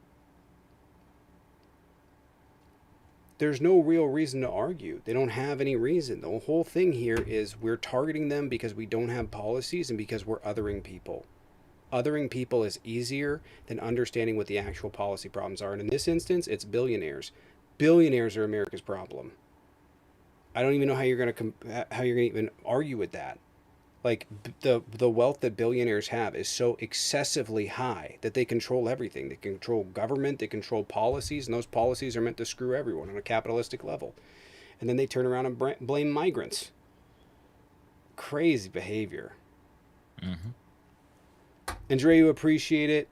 There's no real reason to argue. They don't have any reason. The whole thing here is we're targeting them because we don't have policies and because we're othering people. Othering people is easier than understanding what the actual policy problems are. And in this instance, it's billionaires. Billionaires are America's problem. I don't even know how you're going to even argue with that. Like the wealth that billionaires have is so excessively high that they control everything. They control government, they control policies, and those policies are meant to screw everyone on a capitalistic level. And then they turn around and blame migrants. Crazy behavior. Mm-hmm. Andreu, appreciate it.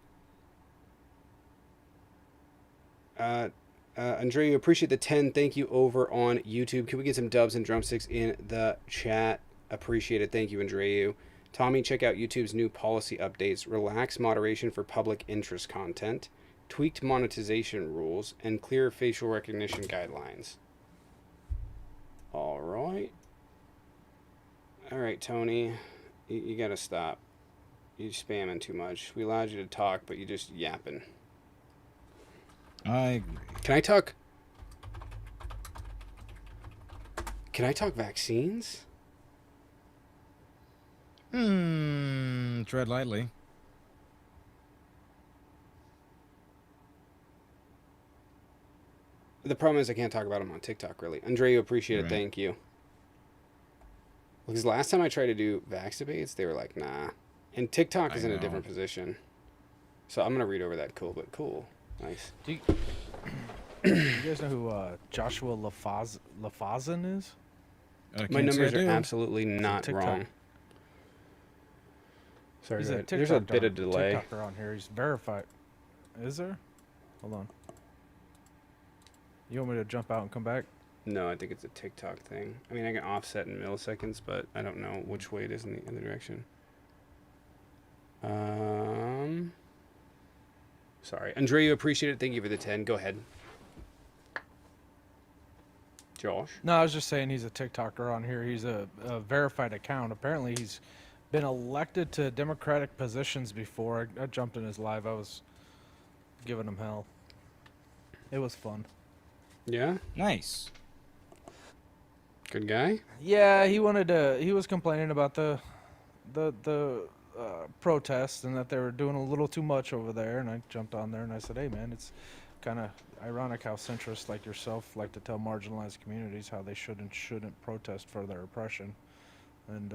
Andreu, appreciate the 10. Thank you over on YouTube. Can we get some dubs and drumsticks in the chat? Appreciate it. Thank you, Andreu. Tommy, check out YouTube's new policy updates. Relax moderation for public interest content, tweaked monetization rules, and clear facial recognition guidelines. All right. All right, Tony. You got to stop. You're spamming too much. We allowed you to talk, but you're just yapping. I agree. Can I talk? Can I talk vaccines? Tread lightly. The problem is I can't talk about them on TikTok, really. Andreu, appreciate it. Right. Thank you. Because last time I tried to do vax debates, they were like, nah. And TikTok is in a different position. So I'm going to read over that cool, but cool. Nice. Do you guys know who Joshua Lafazan is? My numbers are absolutely not wrong. Sorry, He's there's a bit of delay. TikToker on here. He's verified. Is there? Hold on. You want me to jump out and come back? No, I think it's a TikTok thing. I mean, I can offset in milliseconds, but I don't know which way it is in the other direction. Sorry. Andreu, appreciate it. Thank you for the 10. Go ahead. Josh? No, I was just saying he's a TikToker on here. He's a verified account. Apparently, he's been elected to Democratic positions before. I jumped in his live. I was giving him hell. It was fun. Yeah? Nice. Good guy? Yeah, he wanted to. He was complaining about the protests and that they were doing a little too much over there. And I jumped on there and I said, "Hey, man, it's kind of ironic how centrists like yourself like to tell marginalized communities how they should and shouldn't protest for their oppression." And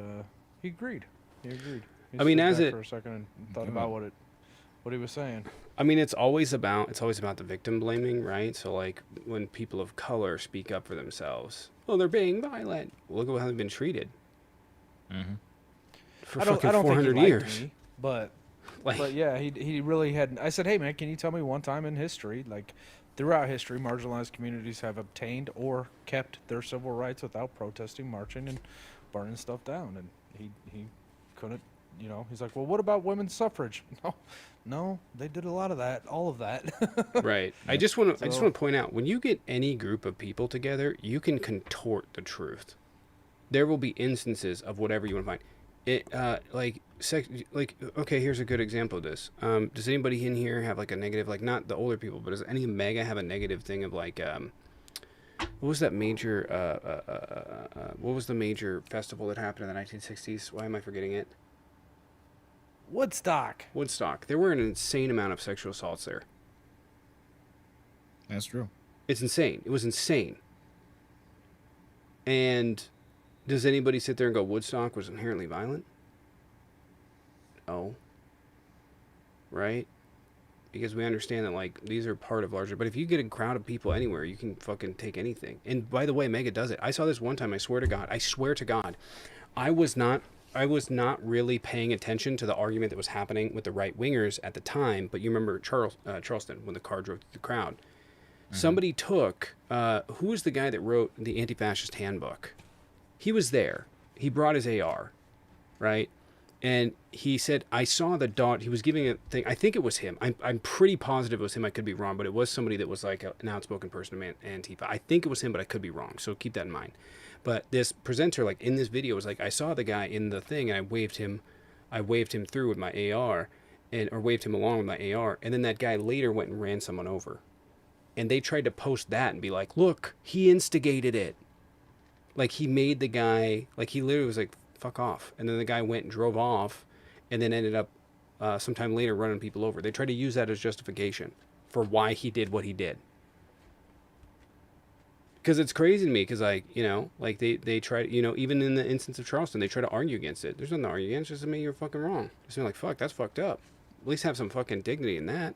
he agreed. He agreed. He I mean, stood as back it- for a second and thought about what he was saying. I mean, it's always about the victim blaming, right? So, like, when people of color speak up for themselves, well, they're being violent. Look at how they've been treated Mm-hmm. for I don't fucking think 400 he liked years. me, but Like, yeah, he really had. I said, "Hey, man, can you tell me one time in history, like Throughout history, marginalized communities have obtained or kept their civil rights without protesting, marching, and burning stuff down. And he couldn't, he's like, well, what about women's suffrage? No, they did a lot of that, all of that. Right. I just want to So- point out, when you get any group of people together, you can contort the truth. There will be instances of whatever you want to find. Okay, here's a good example of this. Does anybody in here have like a negative, like not the older people, but does any mega have a negative thing of like, what was that major, what was the major festival that happened in the 1960s? Why am I forgetting it? Woodstock. Woodstock. There were an insane amount of sexual assaults there. That's true. It's insane. It was insane. And does anybody sit there and go, Woodstock was inherently violent? No. Right? Because we understand that, like, these are part of larger. But if you get a crowd of people anywhere, you can fucking take anything. And by the way, Mega does it. I saw this one time. I swear to God. I was not really paying attention to the argument that was happening with the right wingers at the time. But you remember Charleston, when the car drove through the crowd. Somebody took, who was the guy that wrote the Anti-Fascist Handbook? He was there. He brought his AR, right? And he said, I saw the dot. He was giving a thing. I think it was him. I'm pretty positive it was him. I could be wrong, but it was somebody that was like an outspoken person of Antifa. I think it was him, but I could be wrong. So keep that in mind. But this presenter, like in this video, was like, I saw the guy in the thing, and I waved him through with my AR, or waved him along with my AR. And then that guy later went and ran someone over. And they tried to post that and be like, look, he instigated it. Like, he made the guy, like, he literally was like, fuck off. And then the guy went and drove off and then ended up sometime later running people over. They tried to use that as justification for why he did what he did. Because it's crazy to me, because, like, they try, even in the instance of Charleston, they try to argue against it. There's nothing to argue against. Just admit you're fucking wrong. Just be like, fuck, that's fucked up. At least have some fucking dignity in that.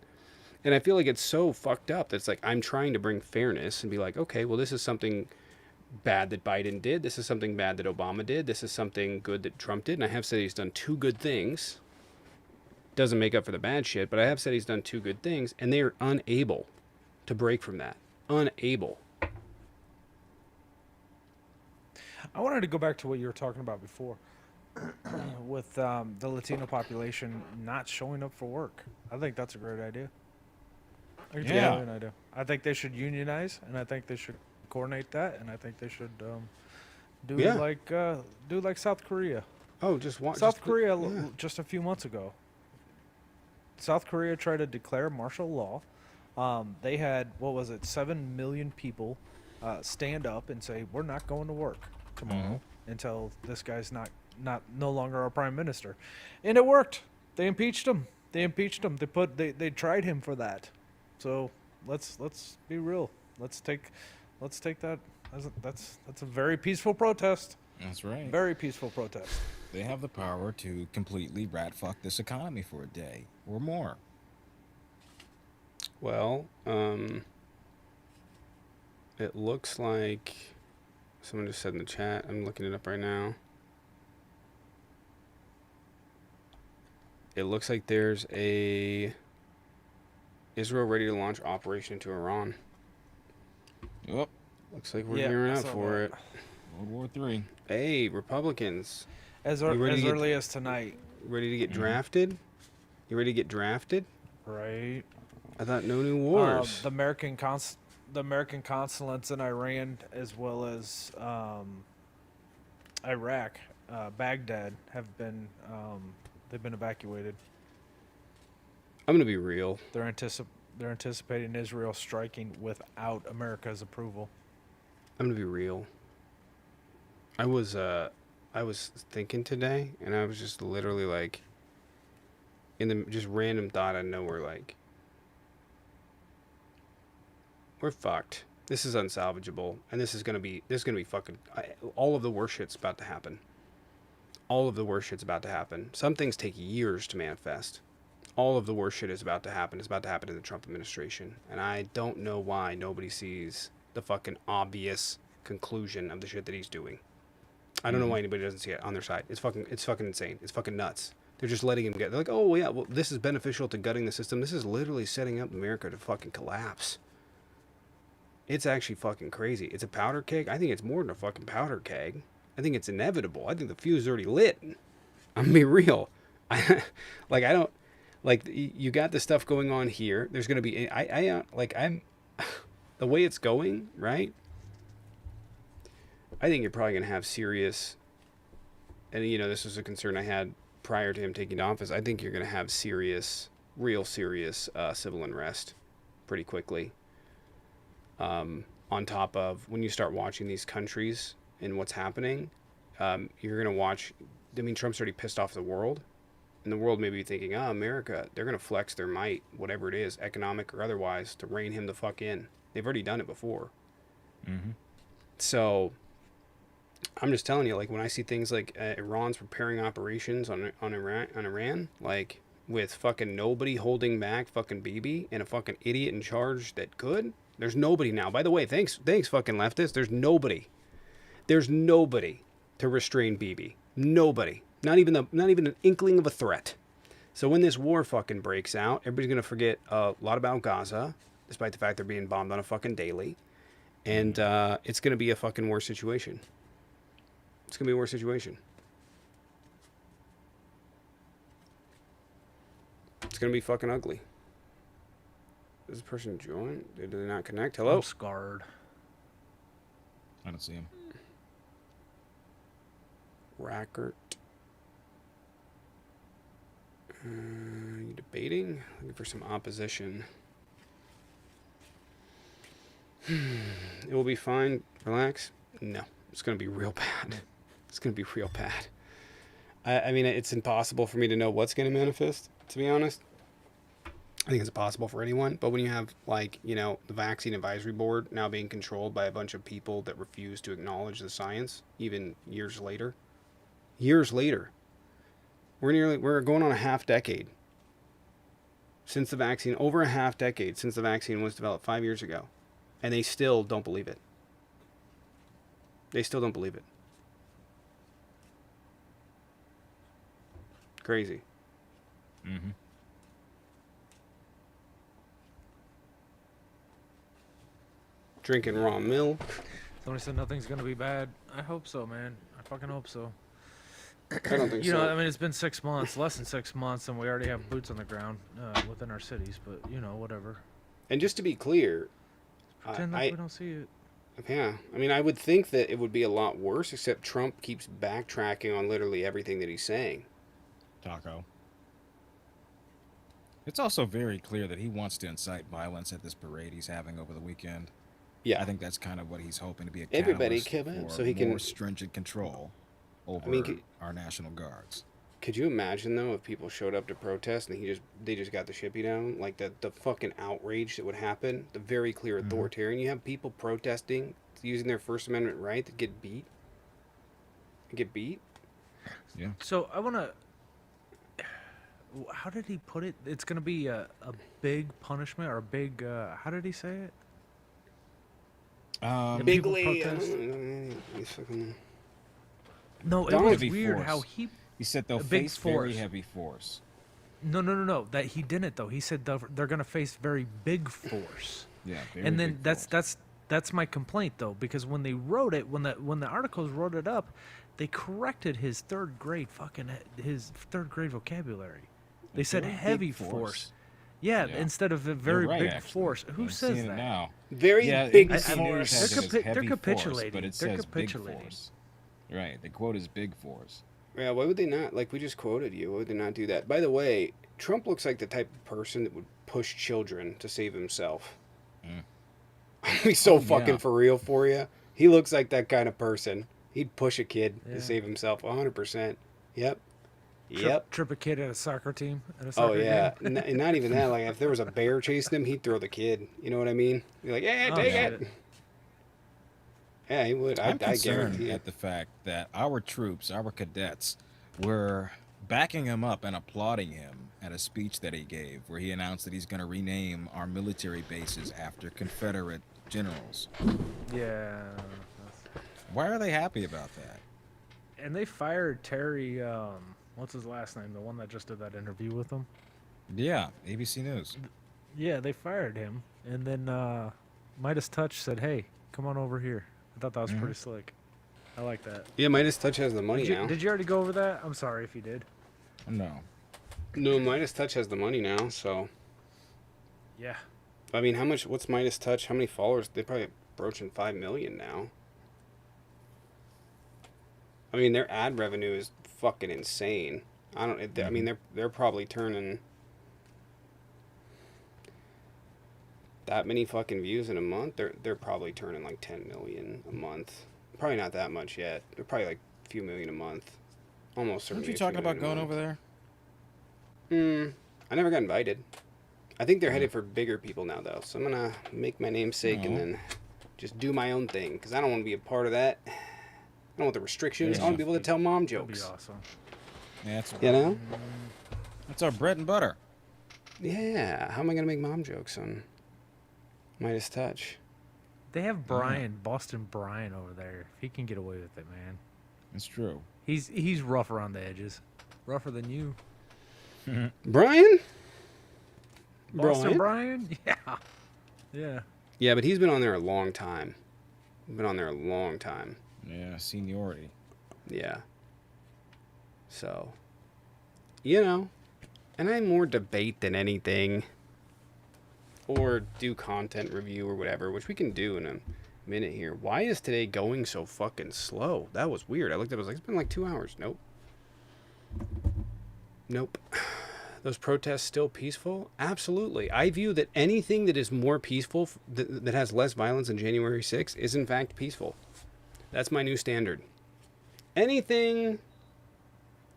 And I feel like it's so fucked up that it's like, I'm trying to bring fairness and be like, okay, well, this is something bad that Biden did. This is something bad that Obama did. This is something good that Trump did. And I have said he's done two good things. Doesn't make up for the bad shit, but I have said he's done two good things, and they are unable to break from that. Unable. I wanted to go back to what you were talking about before with the Latino population not showing up for work. I think that's a great idea. I think it's a great idea. I think they should unionize, and I think they should coordinate that, and I think they should do like South Korea. Oh, just watch. South Korea just a few months ago. South Korea tried to declare martial law. They had 7 million people stand up and say, we're not going to work tomorrow until this guy's no longer our prime minister. And it worked. They impeached him. They tried him for that. So let's be real. Let's take that that's a very peaceful protest. That's right. Very peaceful protest. They have the power to completely rat fuck this economy for a day or more. Well, it looks like someone just said in the chat. I'm looking it up right now. It looks like there's Israel ready to launch operation into Iran. Yep. Looks like we're gearing up for it. World War III. Hey, Republicans. As You ready to get- early as tonight. Ready to get drafted? You ready to get drafted? Right. I thought no new wars. The American consulates in Iran, as well as Iraq, Baghdad, have been they've been evacuated. I'm gonna be real. They're anticipating Israel striking without America's approval. I'm gonna be real. I was thinking today, and I was just literally like, in the just random thought out of nowhere, like, we're fucked. This is unsalvageable, and this is gonna be fucking. All of the worst shit's about to happen. All of the worst shit's about to happen. Some things take years to manifest. All of the worst shit is about to happen. It's about to happen in the Trump administration, and I don't know why nobody sees the fucking obvious conclusion of the shit that he's doing. I don't know why anybody doesn't see it on their side. It's fucking insane. It's fucking nuts. They're just letting him get. They're like, oh yeah, well this is beneficial to gutting the system. This is literally setting up America to fucking collapse. It's actually fucking crazy. It's a powder keg. I think it's more than a fucking powder keg. I think it's inevitable. I think the fuse is already lit. I'm gonna be real. Like I don't like you got the stuff going on here. There's gonna be I'm the way it's going, right? I think you're probably gonna have serious, and this was a concern I had prior to him taking office. I think you're gonna have serious, real serious civil unrest pretty quickly. On top of when you start watching these countries and what's happening, you're gonna watch. I mean, Trump's already pissed off the world, and the world may be thinking, "Oh, America, they're gonna flex their might, whatever it is, economic or otherwise, to rein him the fuck in." They've already done it before. Mm-hmm. So, I'm just telling you, like when I see things like Iran's preparing operations on Iran, like with fucking nobody holding back fucking Bibi and a fucking idiot in charge that could. There's nobody now. By the way, thanks fucking leftists. There's nobody. There's nobody to restrain Bibi. Nobody. Not even an inkling of a threat. So when this war fucking breaks out, everybody's gonna forget a lot about Gaza, despite the fact they're being bombed on a fucking daily, and it's gonna be a fucking worse situation. It's gonna be a worse situation. It's gonna be fucking ugly. Does this person join? Did they not connect? Hello? I'm scarred. I don't see him. Rackert. You debating? Looking for some opposition. It will be fine. Relax. No, it's gonna be real bad. It's gonna be real bad. I mean, it's impossible for me to know what's gonna manifest. To be honest, I think it's impossible for anyone. But when you have the vaccine advisory board now being controlled by a bunch of people that refuse to acknowledge the science, even years later, we're going on a half decade since the vaccine, over a half decade since the vaccine was developed 5 years ago, and they still don't believe it. They still don't believe it. Crazy. Mm-hmm. Drinking raw milk. Somebody said nothing's gonna be bad. I hope so, man. I fucking hope so. I don't think You so. know, I mean, it's been 6 months, less than 6 months, and we already have boots on the ground within our cities. But whatever. And just to be clear, Pretend like we don't see it. yeah, I mean, I would think that it would be a lot worse, except Trump keeps backtracking on literally everything that he's saying. Taco. It's also very clear that he wants to incite violence at this parade he's having over the weekend. Yeah, I think that's kind of what he's hoping to be a Everybody catalyst come out for so he more can- stringent control over our National Guards. Could you imagine though if people showed up to protest and they just got the shit beat down, like the fucking outrage that would happen, the very clear authoritarian. You have people protesting using their First Amendment right to get beat. Yeah. So I want to. How did he put it? It's gonna be a big punishment or a big. How did he say it? People Bigly. protest? No, it Don- was Heavy weird force. how he. He said they'll A big face very force. heavy force. No. That he didn't though. He said they're gonna face very big force. Yeah. Very And then big force. that's my complaint though, because when they wrote it, when the articles wrote it up, they corrected his third grade vocabulary. They said Very big heavy force. Yeah, Yeah. instead of a You're very right, big actually. force. Who I'm says seeing it that? now. Very Yeah, big ABC force. News has it as They're heavy capitulating. force, but it They're says capitulating. big force. Right. The quote is big force. Yeah, why would they not? Like, we just quoted you. Why would they not do that? By the way, Trump looks like the type of person that would push children to save himself. He's so fucking yeah. for real for you. He looks like that kind of person. He'd push a kid Yeah. to save himself 100%. Yep. Trip a kid at a soccer team. At a Oh, soccer yeah. game. And not even that. Like, if there was a bear chasing him, he'd throw the kid. You know what I mean? Be like, yeah, Oh, take shit. it. Yeah, he would. I'm I concerned guarantee it. at the fact that our troops, our cadets, were backing him up and applauding him at a speech that he gave, where he announced that he's going to rename our military bases after Confederate generals. Yeah. Why are they happy about that? And they fired Terry. What's his last name? The one that just did that interview with him. Yeah, ABC News. Yeah, they fired him, and then Midas Touch said, "Hey, come on over here." I thought that was pretty slick. I like that. Yeah, Midas Touch has the money Did now. you already go over that? I'm sorry if you did. No. No, Midas Touch has the money now, so. Yeah. I mean, how much? What's Midas Touch? How many followers? They probably approaching 5 million now. I mean, their ad revenue is fucking insane. I don't. I mean, they're probably turning that many fucking views in a month. They're probably turning like 10 million a month. Probably not that much yet. They're probably like a few million a month. Almost certainly. Aren't you talking about going over there? I never got invited. I think they're headed for bigger people now, though. So I'm gonna make my namesake and then just do my own thing because I don't want to be a part of that. I don't want the restrictions. I want to be able to tell mom That'd be jokes. awesome. Yeah, that's, You know? that's our bread and butter. Yeah. How am I gonna make mom jokes on Midas Touch? They have Brian, Boston Brian over there. If he can get away with it, man. It's true. He's rough around the edges. Rougher than you. Brian? Boston Brian? Yeah. Yeah. Yeah, but he's been on there a long time. Been on there a long time. Yeah, seniority. Yeah. So, you know, and I'm more debate than anything. Or do content review or whatever, which we can do in a minute here. Why is today going so fucking slow? That was weird. I looked at it, I was like, it's been like 2 hours. Nope. Nope. Those protests still peaceful? Absolutely. I view that anything that is more peaceful, that has less violence than January 6th, is in fact peaceful. That's my new standard. Anything...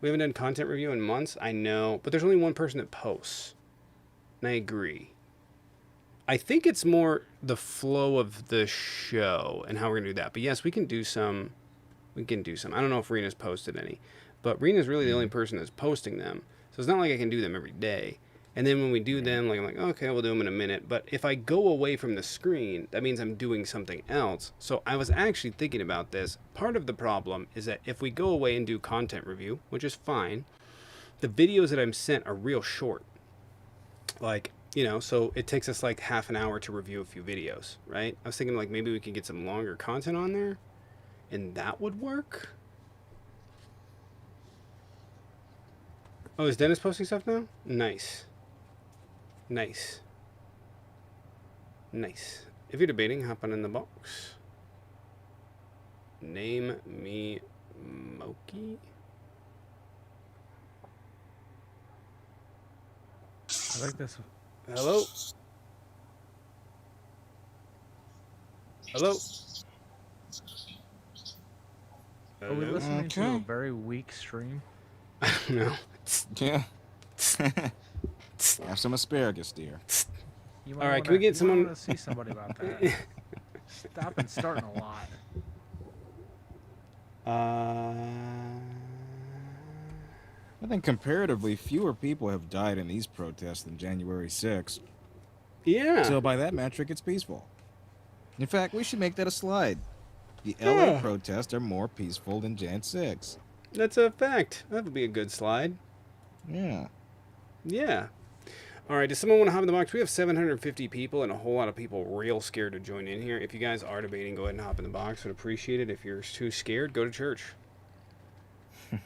We haven't done content review in months, I know, but there's only one person that posts. And I agree. I think it's more the flow of the show and how we're going to do that. But yes, we can do some. I don't know if Rena's posted any. But Rena's really the only person that's posting them. So it's not like I can do them every day. And then when we do them, like I'm like, okay, we'll do them in a minute. But if I go away from the screen, that means I'm doing something else. So I was actually thinking about this. Part of the problem is that if we go away and do content review, which is fine, the videos that I'm sent are real short. Like, you know, so it takes us like half an hour to review a few videos, right? I was thinking like maybe we could get some longer content on there and that would work. Oh, is Dennis posting stuff now? Nice. Nice. Nice. If you're debating, hop on in the box. Name me Moki. I like this. Hello? Hello? Are we Hello? listening to a Okay. very weak stream? No. Yeah. Have some asparagus, dear. You All right, can we get you might someone- wanna see somebody about that. Stop and starting a lot. I think comparatively fewer people have died in these protests than January 6th. Yeah. So by that metric, it's peaceful. In fact, we should make that a slide. The LA Yeah. protests are more peaceful than Jan 6. That's a fact. That would be a good slide. Yeah. Yeah. All right, does someone want to hop in the box? We have 750 people and a whole lot of people real scared to join in here. If you guys are debating, go ahead and hop in the box. Would appreciate it. If you're too scared, go to church. Take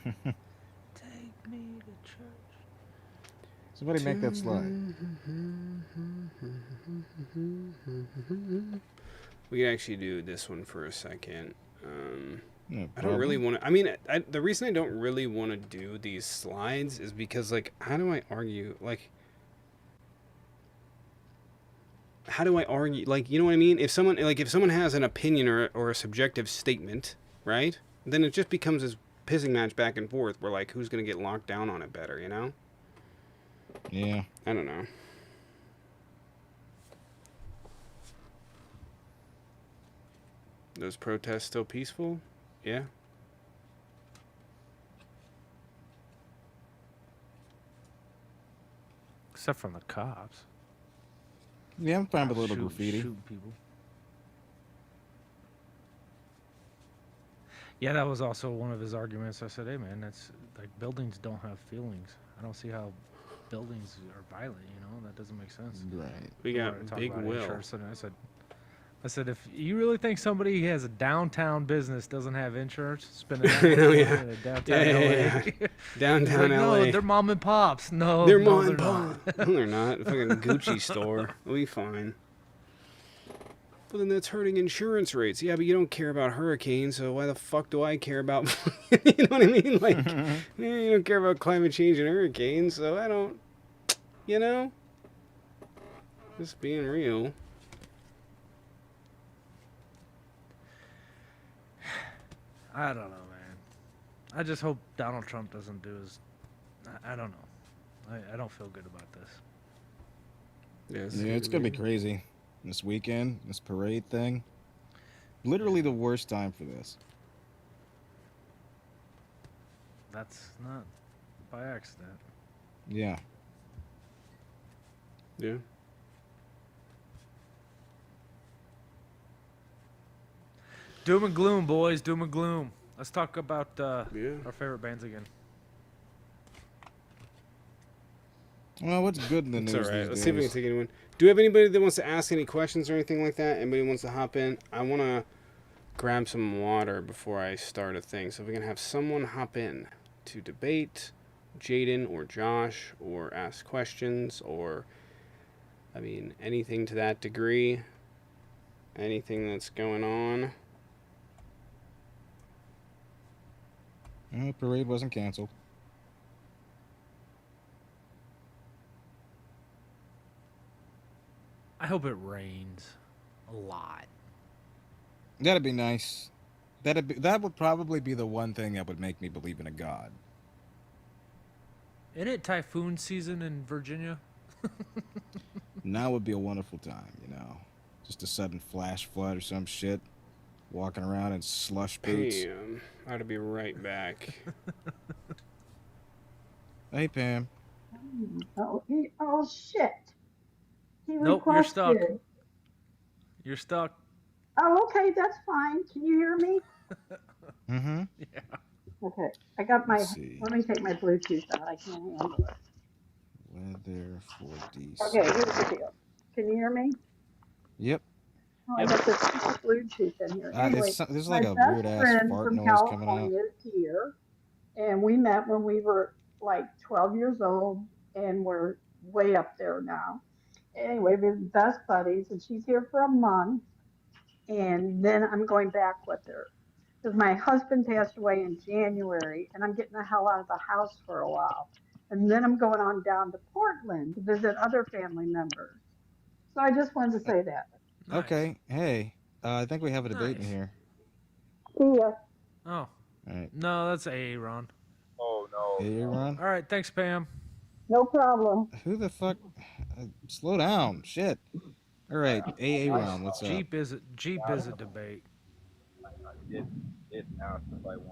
me to church. Somebody make that slide. We can actually do this one for a second. No I don't really problem. want to. I mean, the reason I don't really want to do these slides is because, like, how do I argue? Like, how do I argue? Like, you know what I mean? If someone has an opinion or a subjective statement, right? Then it just becomes this pissing match back and forth where, like, who's going to get locked down on it better, you know? Yeah. I don't know. Those protests still peaceful? Yeah. Except from the cops. Yeah, I'm fine with a little Shoot- graffiti. shooting people. Yeah, that was also one of his arguments. I said, "Hey, man, that's like buildings don't have feelings. I don't see how buildings are violent. You know, that doesn't make sense." Right. We We got wanted to talk Big about Will. insurance, and I said, I said, if you really think somebody who has a downtown business doesn't have insurance, spending that I much know, money yeah. in a downtown Yeah, LA. yeah. He's Downtown like, no, LA. they're mom and pops. No, They're no, mom they're and not. pop. No, they're not. Fucking Gucci store. We'll be fine. But then that's hurting insurance rates. Yeah, but you don't care about hurricanes, so why the fuck do I care about... you know what I mean? Like, you don't care about climate change and hurricanes, so I don't... You know? Just being real. I don't know, man. I just hope Donald Trump doesn't do his. I don't know. I don't feel good about this. Yes. Yeah, it's gonna be crazy. This weekend, this parade thing. Literally the worst time for this. That's not by accident. Yeah. Yeah. Doom and gloom, boys. Doom and gloom. Let's talk about Yeah. our favorite bands again. Well, what's good in the It's news alright. these Let's see if we days? can take anyone. Do we have anybody that wants to ask any questions or anything like that? Anybody wants to hop in? I want to grab some water before I start a thing. So if we can have someone hop in to debate, Jaden or Josh, or ask questions, or, I mean, anything to that degree. Anything that's going on. Parade wasn't canceled. I hope it rains a lot. That'd be nice. That would probably be the one thing that would make me believe in a god. Isn't it typhoon season in Virginia? Now would be a wonderful time, you know. Just a sudden flash flood or some shit. Walking around in slush boots. Hey, I ought to be right back. Hey, Pam. Oh, oh shit. He Nope, you're stuck. requested. You're stuck. Oh, okay, that's fine. Can you hear me? Mm-hmm. Yeah. Okay. I got my, Let's see. let me take my Bluetooth out. I can't handle it. Weather for DC. Okay, here's the deal. Can you hear me? Yep. Oh, I got this Bluetooth in here. Anyway, There's my like a best weird ass friend fart from noise coming out. California is here, and we met when we were like 12 years old, and we're way up there now. Anyway, we're best buddies, and she's here for a month, and then I'm going back with her because my husband passed away in January, and I'm getting the hell out of the house for a while, and then I'm going on down to Portland to visit other family members. So I just wanted to say that. Nice. Okay. Hey, I think we have a debate in Nice. here. See ya. Oh. All right. No, that's Aaron. Oh no. Hey, Ron. All right, thanks, Pam. No problem. Who the fuck? Slow down. Shit. All right. Ron, what's up? Jeep is a debate. It asked if I wanted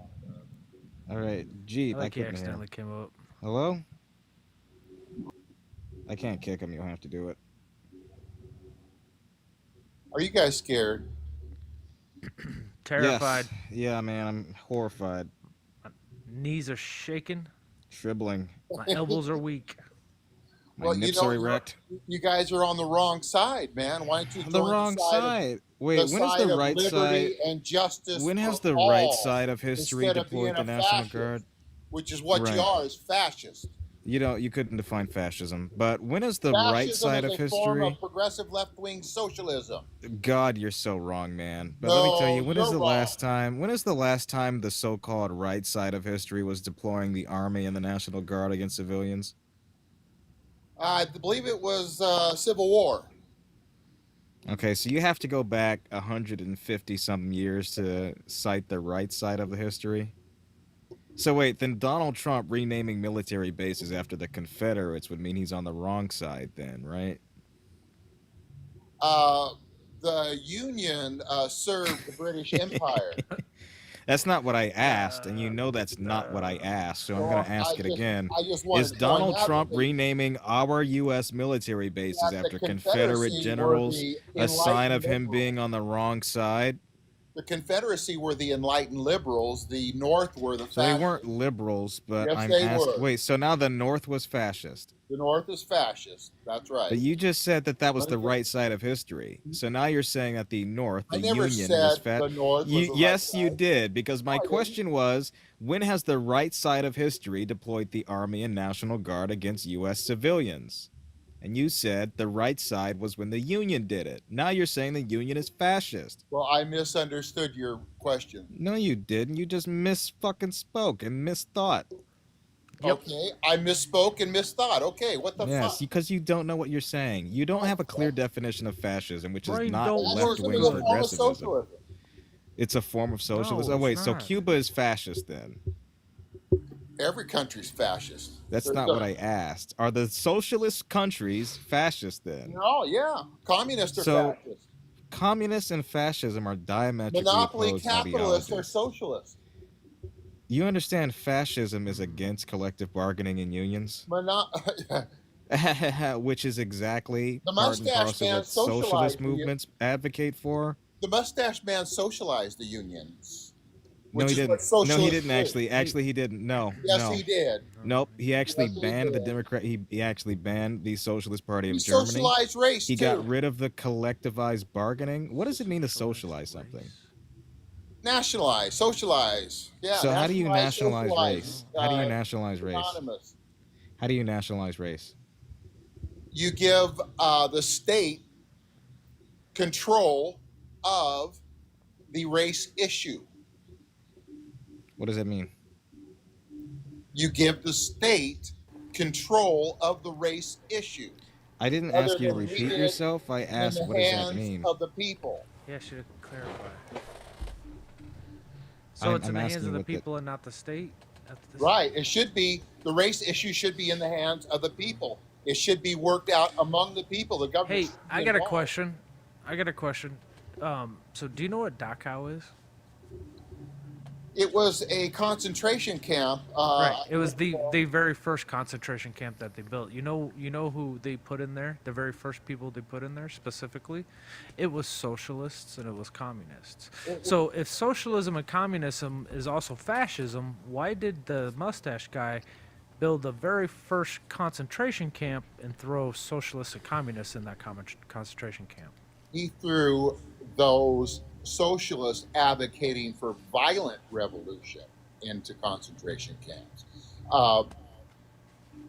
All right. I Jeep, I think he couldn't hear. accidentally came up. Hello? I can't kick him. You'll have to do it. Are you guys scared? Terrified. Yes. Yeah, man. I'm horrified. Knees are shaking. Shribbling. My elbows are weak. My Well, you nips know, are you're- erect. You guys are on the wrong side, man. Why don't you join The wrong side. Wait, the when is side the of right liberty side? and justice When has for the right all, side of history instead of deployed being the a National fascist, Guard? which is what Right. you are, is fascist. You couldn't define fascism. But when is the right Fascism side is of a form history? of progressive left-wing socialism. God, you're so wrong, man. But let me tell you, No, when is you're the wrong. last time? When is the last time the so-called right side of history was deploying the army and the National Guard against civilians? I believe it was Civil War. Okay, so you have to go back 150 something years to cite the right side of the history. So wait, then Donald Trump renaming military bases after the Confederates would mean he's on the wrong side, then, right? The Union served the British Empire. That's not what I asked, and you know that's not what I asked, so I'm Well, going to ask it again. I just wanted Is to point Donald out Trump that renaming our U.S. military bases that the after Confederate Confederacy were generals the a sign of enlightened him being on the wrong side? The Confederacy were the enlightened liberals. The North were the So they fascists. weren't liberals, but Yes, I'm they asking. were. Wait, so now the North was fascist. The North is fascist. That's right. But you just said that that was Let me the go- right side of history. So now you're saying that the North, I the never Union, was said fat. the North was the right Yes, you side. did, because No, my I didn't. question was, when has the right side of history deployed the Army and National Guard against U.S. civilians? And you said the right side was when the Union did it. Now you're saying the Union is fascist. Well, I misunderstood your question. No, you didn't. You just fucking spoke and misthought. Yep. Okay, I misspoke and misthought. Okay, what the Yes, fuck? because you don't know what you're saying. You don't have a clear definition of fascism, which is Brain not don't work Fascism left-wing is a form of progressivism. socialism. It's a form of socialism. No, Oh wait, it's so not. Cuba is fascist then? Every country's fascist. That's There's not a- what I asked. Are the socialist countries fascist then? No, yeah, communists are So- fascist. Communists and fascism are diametrically Monopoly opposed capitalists are ideologies. socialists. You understand fascism is against collective bargaining and unions? Which is exactly The part and mustache parcel man what socialist socialized the- movements advocate for. The mustache man socialized the unions. No, which he is what didn't. No, he socialists didn't do. actually. Actually, he didn't. No. Yes, no. he did. Nope. He actually Yes, he banned the did. Democrat. He actually banned the Socialist Party of He Germany. socialized race He too. got rid of the collectivized bargaining. What does it mean to socialize something? Nationalize, socialize. Yeah. So how do you nationalize socialize, race? How do you nationalize race? Anonymous. How do you nationalize race? You give the state control of the race issue. What does that mean? You give the state control of the race issue. I didn't Rather ask you to than repeat leaving it yourself. I in asked, the what does that hands mean? of the people. Yeah, I should have clarified. So I'm- it's in I'm the hands asking of the what the- people and not the state? Right. It should be, the race issue should be in the hands of the people. It should be worked out among the people. The government. Hey, shouldn't be I got a involved. question. So do you know what Dachau is? It was a concentration camp. Right. It was the very first concentration camp that they built. You know who they put in there? The very first people they put in there specifically? It was socialists and it was communists. So if socialism and communism is also fascism, why did the mustache guy build the very first concentration camp and throw socialists and communists in that concentration camp? He threw those socialists advocating for violent revolution into concentration camps.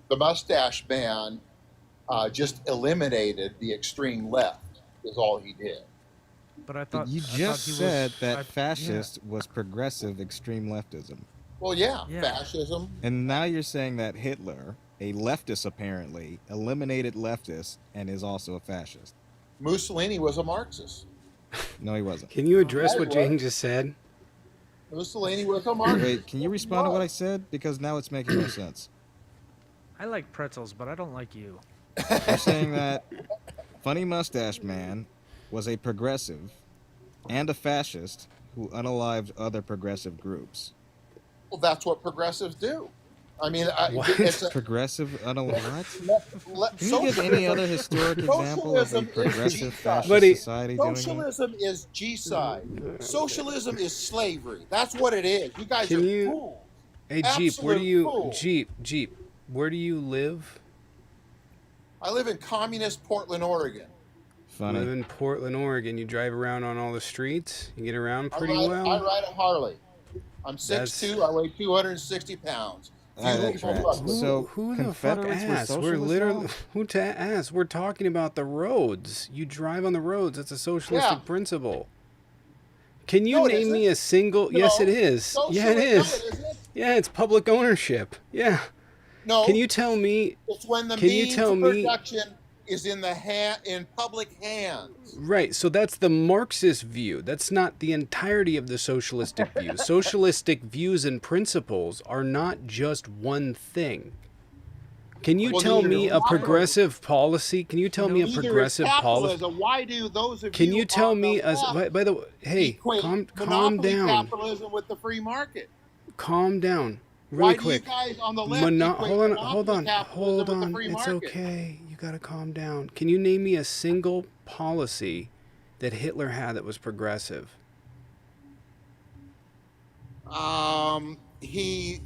The mustache man just eliminated the extreme left, is all he did. But I But thought you I thought just he was- said I- that fascist was progressive extreme leftism. Well, yeah, Yeah. fascism. And now you're saying that Hitler, a leftist apparently, eliminated leftists and is also a fascist. Mussolini was a Marxist. No, he wasn't. Can you address Yeah, what he Jane was. just said? Mussolini was a Marxist. Wait, can you respond to what I said? Because now it's making no sense. I like pretzels, but I don't like you. You're saying that Funny Mustache Man was a progressive and a fascist who unalived other progressive groups. Well, that's what progressives do. I mean, What? it's a, Progressive unalived? let, Can you give any other historic example of a Socialism is progressive G-side. fascist Buddy, society doing that? Socialism is G-side. Socialism is slavery. That's what it is. You guys Can are you- fools. Hey Jeep, where do Absolute you fool. Jeep, where do you live? I live in communist Portland, Oregon. I live Funny. in Portland, Oregon. You drive around on all the streets. You get around pretty I well. ride a Harley. I'm That's- 6'2". I weigh 260 pounds. That Beautiful tracks. fucker. So, who the fuck Confederates were asked? We're socialists literally now? who to ask? We're talking about the roads. You drive on the roads. That's a socialistic Yeah. principle. Can you No, it name me isn't. a single? Yes, No. it is. Yeah, it Socialism- is. No, it isn't. Yeah, it's public ownership. Yeah. No, Can you tell me? it's when the can you means tell of me- production is in public hands. Right. So that's the Marxist view. That's not the entirety of the socialistic view. Socialistic views and principles are not just one thing. Can you Well, tell neither me is a capitalism. progressive policy? Can you tell me a Neither is progressive policy? capitalism. Why do those of Can you on tell the me left by the way, hey, equate calm monopoly down. capitalism with the free market? Calm down. Why Really quick. do you guys on the left Mono- equate hold on, monopoly hold on, capitalism hold with the on. free It's market? okay. You gotta calm down. Can you name me a single policy that Hitler had that was progressive? He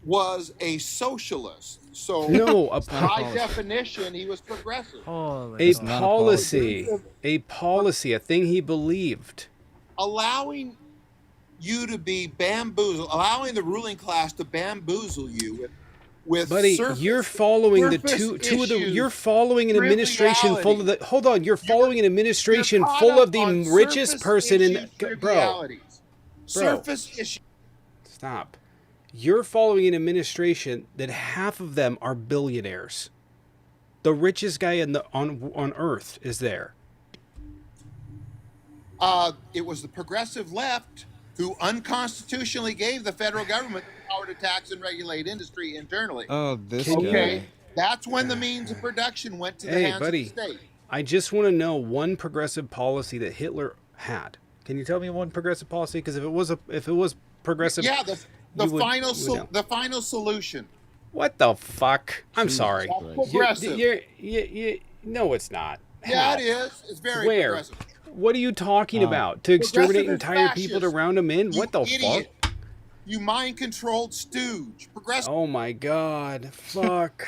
was a socialist. So No, It's not a by policy. definition, he was progressive. Holy a fuck. not a policy. policy, a thing he believed. Allowing you to be bamboozled, allowing the ruling class to bamboozle you with Buddy, surface, you're following the surface two of the. issues, You're following an administration full of triviality. the. Hold on, you're following an administration You're caught full up of the on richest surface person in issue the. Bro, trivialities. Surface issues. stop. You're following an administration that half of them are billionaires. The richest guy on earth is there. It was the progressive left who unconstitutionally gave the federal government the power to tax and regulate industry internally. Oh, this Can guy. Okay, that's when the means of production went to the Hey, hands buddy. of the state. I just want to know one progressive policy that Hitler had. Can you tell me one progressive policy? Because if it was progressive, Yeah, the you would- final you would know. the final solution. What the fuck? I'm sorry. That's Christ. progressive. No, it's not. Yeah, How? it is. It's very Where? progressive. What are you talking about? To exterminate Progressive entire and people to fascist. round them in? You What the idiot. fuck? You mind-controlled stooge. Progressive. Oh my god. Fuck.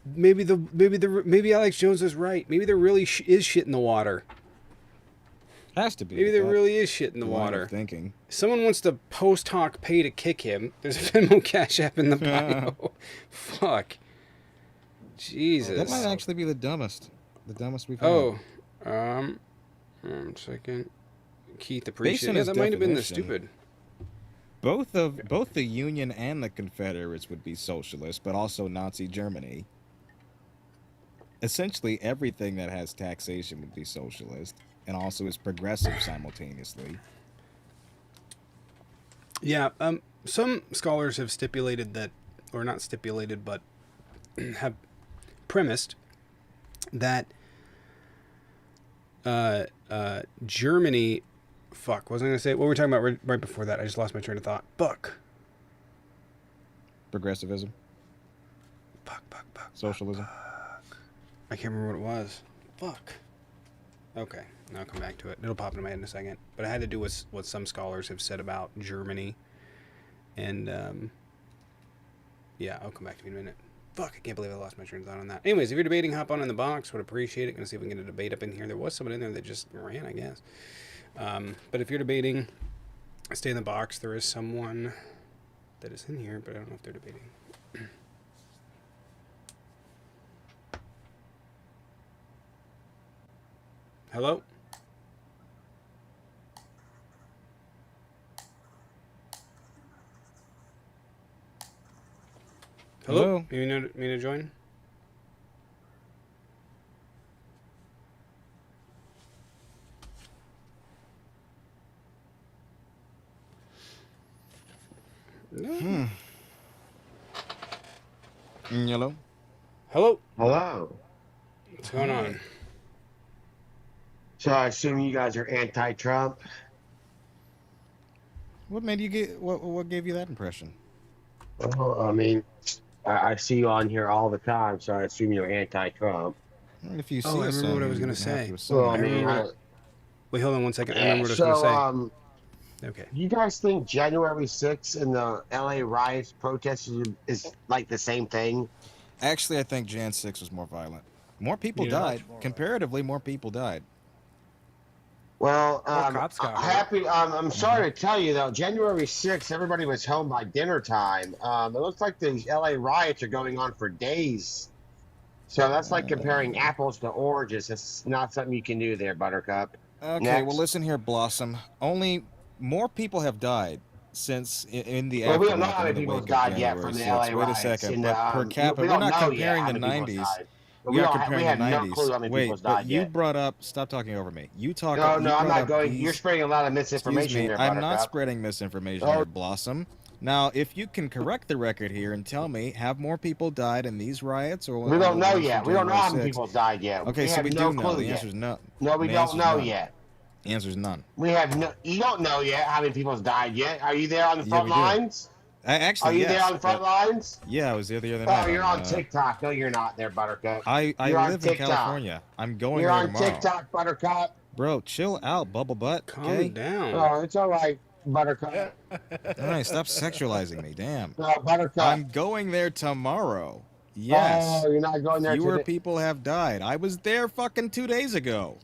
Maybe Alex Jones is right. Maybe there really is shit in the water. Has to be. Maybe there That really is shit in the line of water. Thinking. Someone wants to post hoc pay to kick him. There's a Venmo Cash App in the bio. Fuck. Jesus. That might actually be the dumbest. The dumbest we've had. Oh, 1 second. Keith Based appreciate. on Yeah, his that might have been the definition. stupid. Both the Union and the Confederates would be socialist, but also Nazi Germany. Essentially, everything that has taxation would be socialist, and also is progressive simultaneously. Yeah, some scholars have stipulated that, or not stipulated, but have premised that Germany. Fuck, what was I going to say? What were we talking about right before that? I just lost my train of thought. Fuck. Progressivism, Fuck. socialism. I can't remember what it was. Fuck. Okay, I'll come back to it. It'll pop into my head in a second. But it had to do with what some scholars have said about Germany. And, yeah, I'll come back to you in a minute. Fuck, I can't believe I lost my train of thought on that. Anyways, if you're debating, hop on in the box. Would appreciate it. Gonna see if we can get a debate up in here. There was someone in there that just ran, I guess. But if you're debating, stay in the box. There is someone that is in here, but I don't know if they're debating. Hello? Hello? You need me to join? No. Hello. Hello? Hello. What's going on? So I assume you guys are anti-Trump. What made you get? What gave you that impression? Well, I mean, I see you on here all the time, so I assume you're anti-Trump. Well, if you see Oh, I us remember what I on, was you gonna wouldn't have say. to assume Well, I that. mean, remember- Wait, hold on 1 second. I remember what I was so, going to say. Okay. you guys think January 6th and the LA riots protests is like the same thing? Actually, I think Jan 6 was more violent. More people Yeah. died. Much more Comparatively, more people died. Well, cops got hurt. happy. I'm sorry to tell you though, January 6th, everybody was home by dinner time. It looks like the LA riots are going on for days. So that's like comparing apples to oranges. It's not something you can do there, Buttercup. Okay, Next. well, listen here, Blossom. Only more people have died since in the Well, we don't know aftermath how and in many the people wake of died yet January from the 6th. LA Wait a riots. second, And, but per capita, we we're don't not know comparing yet the how many people 90s. died. But We are we comparing have the 90s. no clue how many people Wait, died but you yet. brought up. Stop talking over me. You talk. No, you no, I'm brought not up going. these- You're spreading a lot of Excuse misinformation me. there, I'm Buttercup. not spreading misinformation Oh. here, Blossom. Now, if you can correct the record here and tell me, have more people died in these riots, or We are don't the know ones yet. from We don't know January how many 6th? people died yet. Okay, so have we no do know. clue The yet. answer's no. No, we The don't answer's know none. yet. The answer's none. We have no. You don't know yet how many people's died yet. Are you there on the Yeah, front we do. lines? Actually, Are you yes, there on the front but- lines? Yeah, I was there the other night. Oh, you're on TikTok. No, you're not there, Buttercup. I You're on live in TikTok. California. I'm going You're there on tomorrow. TikTok, Buttercup. Bro, chill out, bubble butt. Calm Okay. down. Oh, it's all right. Buttercup. All right, stop sexualizing me. Damn. No, Buttercup. I'm going there tomorrow. Yes. Oh, you're not going there Fewer today. people have died. I was there fucking 2 days ago.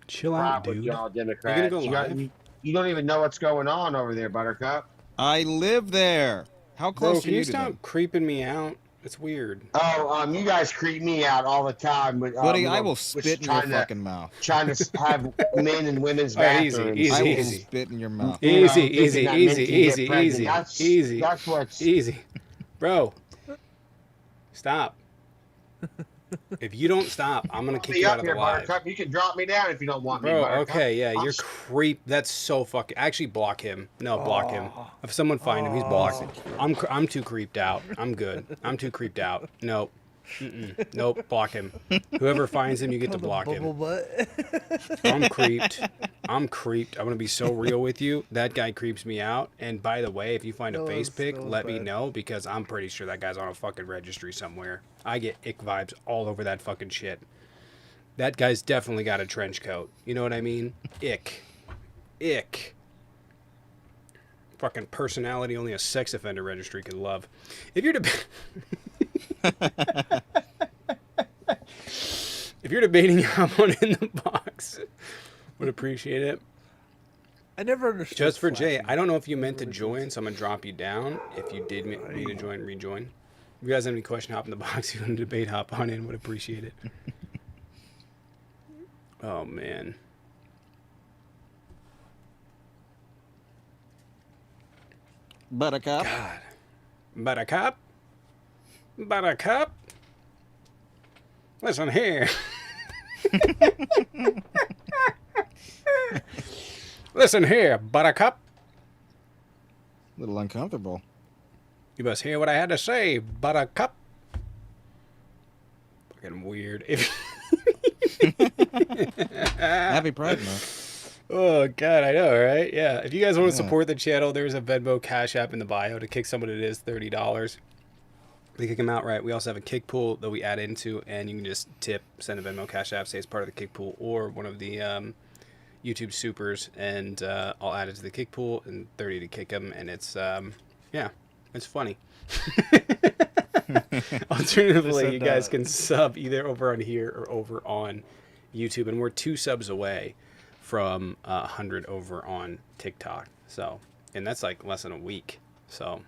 Chill out, Crap with dude. y'all You're Democrats. gonna go You, got, live? you don't even know what's going on over there, Buttercup. I live there. How Bro, close can are you you to stop them? creeping me out? It's weird. Oh, you guys creep me out all the time. With, Buddy, I with- will with spit in your trying fucking mouth. Trying to have men and women's All right, easy, bathrooms. easy, I will easy. spit in your mouth. You know, Easy, thinking easy, that men easy, can get easy, pregnant. easy, That's, easy, That's what's. easy. Bro, stop. If you don't stop, I'm gonna kick Me you out up of here, the live. Buttercup. You can drop me down if you don't want me, Bro, Buttercup. okay, yeah, I'm you're s- creep. That's so fucking. Actually, block him. No, block him. If someone find him, he's blocked. I'm too creeped out. I'm good. I'm too creeped out. Nope. Nope. Block him. Whoever finds him, you get to block him. I'm creeped. I'm creeped. I'm gonna be so real with you. That guy creeps me out. And by the way, if you find a face pic, let me know because I'm pretty sure that guy's on a fucking registry somewhere. I get ick vibes all over that fucking shit. That guy's definitely got a trench coat. You know what I mean? Ick. Ick. Fucking personality only a sex offender registry could love. If you're if you're debating how one in the box, would appreciate it. I never understood. Just for Jay, flashing. I don't know if you meant to join, so I'm gonna drop you down. If you did mean to join, rejoin. If you guys have any question, hop in the box. If you want to debate, hop on in. Would appreciate it. Oh man. Buttercup. God. Buttercup? Buttercup? Listen here. Listen here, Buttercup. A little uncomfortable. You must hear what I had to say, Buttercup. Fucking weird. Happy Pride Month. Oh, God, I know, right? Yeah. If you guys want to support the channel, there's a Venmo Cash App in the bio. To kick someone, it is $30. We kick them outright. We also have a kick pool that we add into, and you can just tip, send a Venmo Cash App, say it's part of the kick pool, or one of the YouTube supers, and I'll add it to the kick pool, and 30 to kick them, and it's, yeah, it's funny. Alternatively, you guys can sub either over on here or over on YouTube, and we're 2 subs away from 100 over on TikTok. So, and that's like less than a week. So,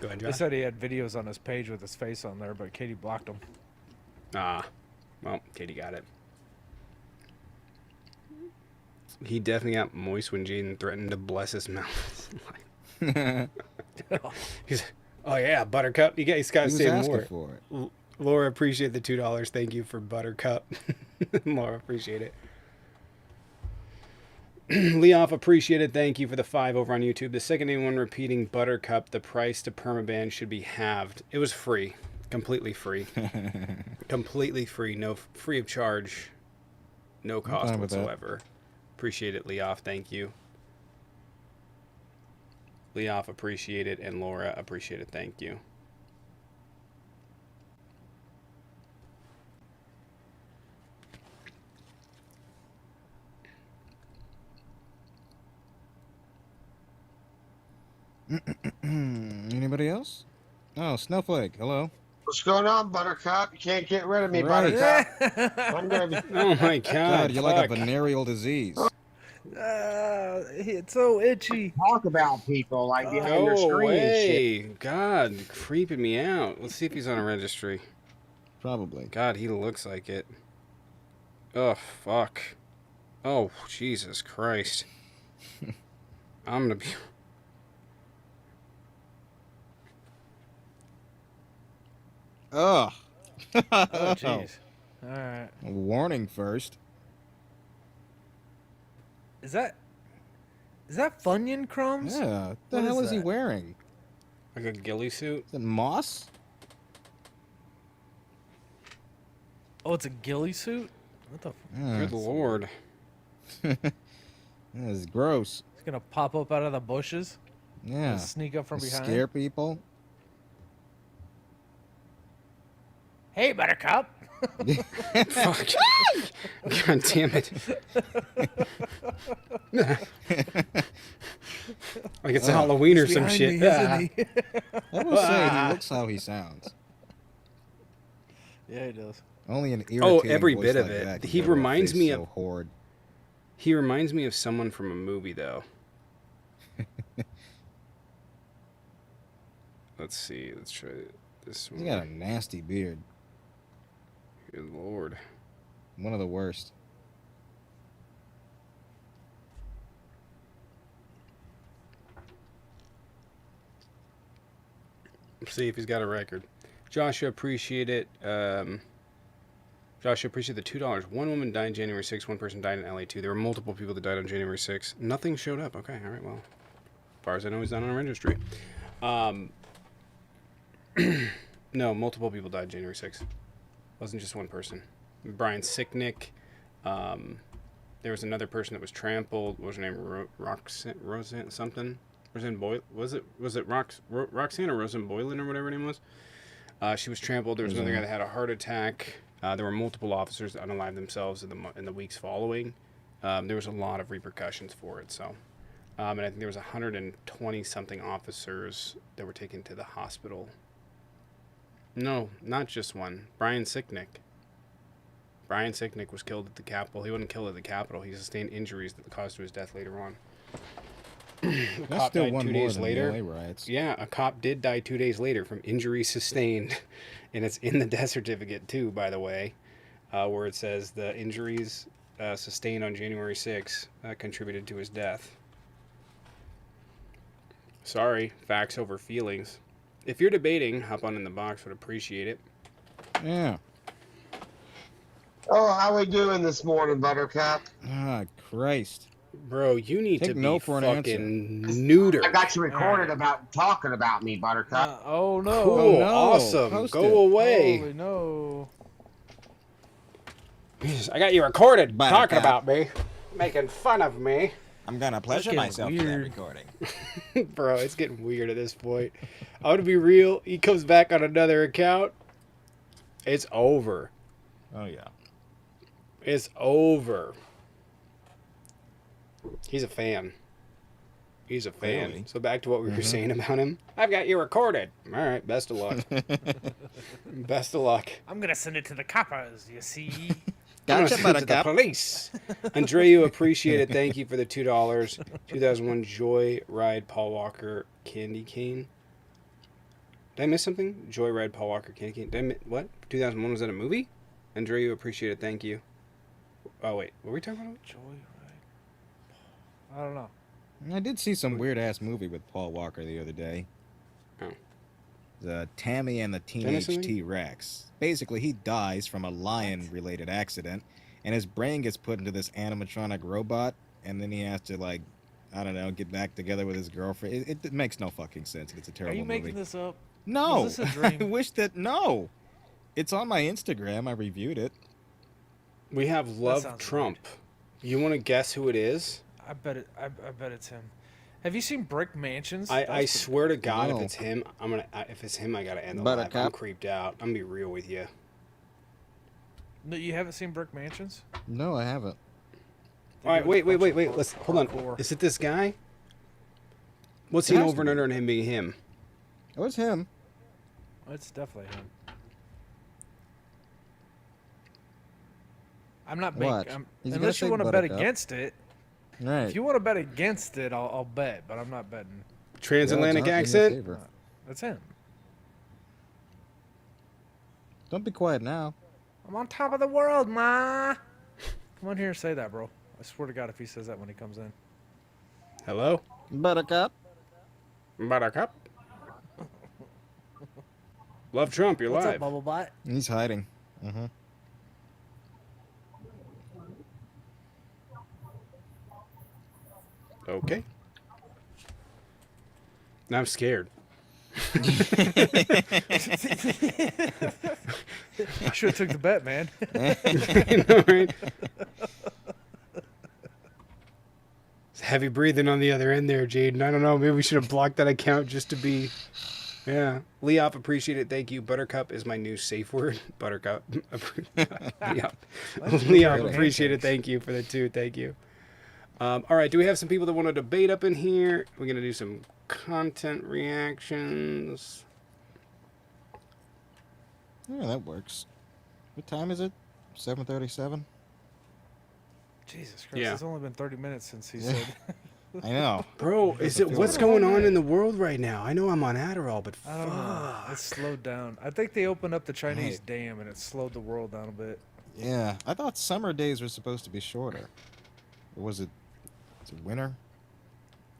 go ahead, They Josh. said he had videos on his page with his face on there, but Katie blocked him. Ah, well, Katie got it. He definitely got moist when Jaden threatened to bless his mouth. He's, oh yeah, Buttercup. You guys got to He was say asking more. for it. Laura, appreciate the $2. Thank you for Buttercup. Laura, appreciate it. Leoff, appreciate it. Thank you for the 5 over on YouTube. The second anyone repeating Buttercup, the price to permaban should be halved. It was free. Completely free. Completely free. No, free of charge. No cost fine with that. whatsoever. Appreciate it, Leoff. Thank you. Leoff, appreciate it. And Laura, appreciate it. Thank you. Anybody else? Oh, Snowflake. Hello. What's going on, Buttercup? You can't get rid of me, Right. Buttercup. I'm gonna be. Oh my God. God, you're like a fuck. venereal disease. It's so itchy. Talk about people like behind their Go screen and shit. away. God, creeping me out. Let's see if he's on a registry. Probably. God, he looks like it. Oh, fuck. Oh, Jesus Christ. I'm gonna be... Ugh. Oh, jeez. All right. Warning first. Is that Funyun crumbs? Yeah. What the What hell is is he that? wearing? Like a ghillie suit? Is it moss? Oh, it's a ghillie suit. What the? Good lord. This is gross. It's gonna pop up out of the bushes. Yeah. And sneak up from behind. Scare people. Hey, Buttercup. Fuck. God damn it. Like it's Halloween or He's some behind shit. me, isn't he? I will say he looks how he sounds. Yeah, he does. Only an irritating Oh, every voice bit of like it. that can He go to a reminds face me so of- horrid. He reminds me of someone from a movie, though. Let's see. Let's try this He's one. got a nasty beard. Good lord. One of the worst. Let's see if he's got a record. Joshua, appreciate it. Joshua, appreciate the $2. One woman died January 6th. One person died in LA too. There were multiple people that died on January 6th. Nothing showed up. Okay, all right. Well, as far as I know, he's not on a registry. No, multiple people died January 6th. Wasn't just one person. Brian Sicknick. There was another person that was trampled. What was her name? Roseanne something. Roseanne Boyle. Was it Roxanne or Roseanne Boylan or whatever her name was? She was trampled. There was another guy that had a heart attack. There were multiple officers that unalived themselves in the weeks following. There was a lot of repercussions for it. So, and I think there was 120 something officers that were taken to the hospital. No, not just one. Brian Sicknick. Brian Sicknick was killed at the Capitol. He wasn't killed at the Capitol. He sustained injuries that caused to his death later on. The That's cop still died one 2 more days than later. the LA riots. Yeah, a cop did die 2 days later from injuries sustained, and it's in the death certificate too, by the way, where it says the injuries sustained on January 6th contributed to his death. Sorry, facts over feelings. If you're debating, hop on in the box. Would appreciate it. Yeah. Oh, how we doing this morning, Buttercup? Ah, Christ. Bro, you need Take to be no for an fucking neutered. I got you recorded about talking about me, Buttercup. Oh no! Cool, Oh, no. awesome. Post Go it. away. Holy no! Jesus, I got you recorded Buttercup. talking about me, making fun of me. I'm gonna pleasure getting myself for that weird. recording. Bro, it's getting weird at this point. I want to be real. He comes back on another account. It's over. Oh, yeah. It's over. He's a fan. He's a fan. Really? So back to what we were saying about him. I've got you recorded. All right, best of luck. Best of luck. I'm gonna send it to the coppers. You see? I'm Gotcha, gonna send it to the Buttercup. police. Andreu, appreciate it. Thank you for the $2. 2001 Joy Ride Paul Walker Candy Cane. Did I miss something? Joy Ride Paul Walker Candy Cane. Did I what? 2001, was that a movie? Andreu, appreciate it. Thank you. Oh, wait. What were we talking about? Joy, right? I don't know. I did see some weird ass movie with Paul Walker the other day. Oh. The Tammy and the Teenage Tennessee? T-Rex. Basically, he dies from a lion-related accident, and his brain gets put into this animatronic robot, and then he has to, like, I don't know, get back together with his girlfriend. It makes no fucking sense. It's a Are terrible you making movie. this up? No. Was this a I dream? wish that no. It's on my Instagram. I reviewed it. We have Love sounds Trump. You want to guess who it is? I bet it. I bet it's him. Have you seen Brick Mansions? I That's swear to God, No. if it's him, if it's him, I gotta end the live. I'm Buttercup. creeped out. I'm gonna be real with you. No, you haven't seen Brick Mansions? No, I haven't. All right, wait. Bunch of Let's hold on. hardcore. Is it this guy? What's It seen has over to and be. under and him being him? It was him. It's definitely him. I'm not Watch. making. He's gonna Unless you say want to bet Buttercup. against it. Right. If you want to bet against it, I'll bet, but I'm not betting. Transatlantic accent? That's him. Don't be quiet now. I'm on top of the world, ma. Come on here and say that, bro. I swear to God, if he says that when he comes in. Hello? Buttercup. Buttercup? Love Trump, you're What's live. up, Bubble Butt? He's hiding. Okay. Now I'm scared. I should have took the bet, man. I know, right? It's heavy breathing on the other end there, Jaden. I don't know. Maybe we should have blocked that account just to be Yeah. Leop, appreciate it. Thank you. Buttercup is my new safe word. Buttercup. Leop. Leop, appreciate it. Thank you for the 2. Thank you. All right. Do we have some people that want to debate up in here? We're going to do some content reactions. Yeah, that works. What time is it? 7:37. Jesus Christ! Yeah. It's only been 30 minutes since he said. I know. Bro, what's going on in the world right now? I know I'm on Adderall, but I don't know. It's slowed down. I think they opened up the Chinese dam and it slowed the world down a bit. Yeah, I thought summer days were supposed to be shorter. Or was it winter?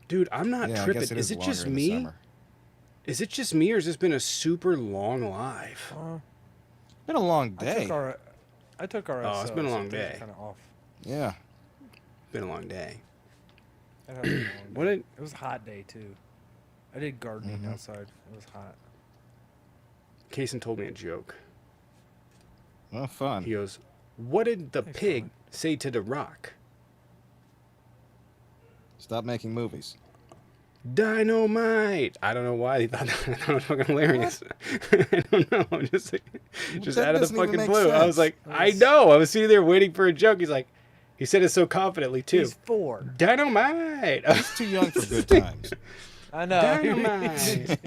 Dude, I'm not Yeah, I tripping. guess it Is it longer just in the me? summer. Is it just me, or has this been a super long life? Been a long day. I took our. Oh, it's been a long day. Kind of off. Yeah. Been a long day. It has been a long What day. did? It was a hot day too. I did gardening outside. It was hot. Kaysen told me a joke. Well, fun. He goes, "What did the Thanks, pig Colin. say to the rock?" Stop making movies. Dynamite. I don't know why he thought that. I thought it was fucking hilarious. I don't know. Just That out of the doesn't even fucking make blue. I was sense. like, I know. I was sitting there waiting for a joke. He's like, he said it so confidently too. He's 4. Dynamite. He's too young for good times. I know. Dynamite.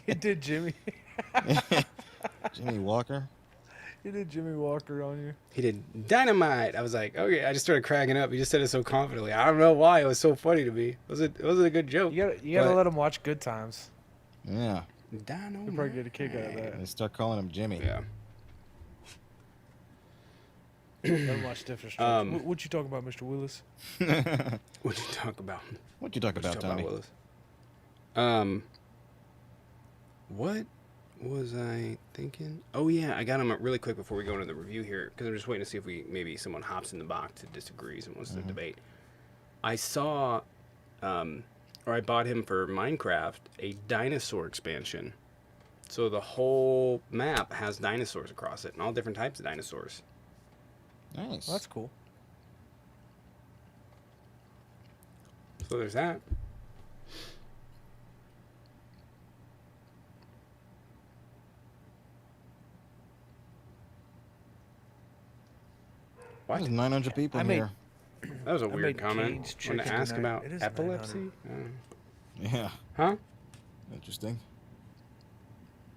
He did Jimmy. Jimmy Walker. He did Jimmy Walker on you. He did dynamite. I was like, okay. I just started cracking up. He just said it so confidently. I don't know why. It was so funny to me. It wasn't a good joke. You gotta But- let him watch Good Times. Yeah. Dynamite. He'll probably get a kick out of that. They start calling him Jimmy. Yeah. Let him watch different stuff. What you talking about, Mr. Willis? What you talk about? What you talk about, Tommy? Willis? What was I thinking? Oh yeah, I got him really quick before we go into the review here, because I'm just waiting to see if maybe someone hops in the box and disagrees and wants to debate. I saw, or I bought him for Minecraft a dinosaur expansion. So the whole map has dinosaurs across it, and all different types of dinosaurs. Nice. Well, that's cool. So there's that. There's 900 people I in made- here. That was a I weird made comment. Cane's Want chicken to ask tonight. about It is epilepsy? Yeah. Huh? Interesting.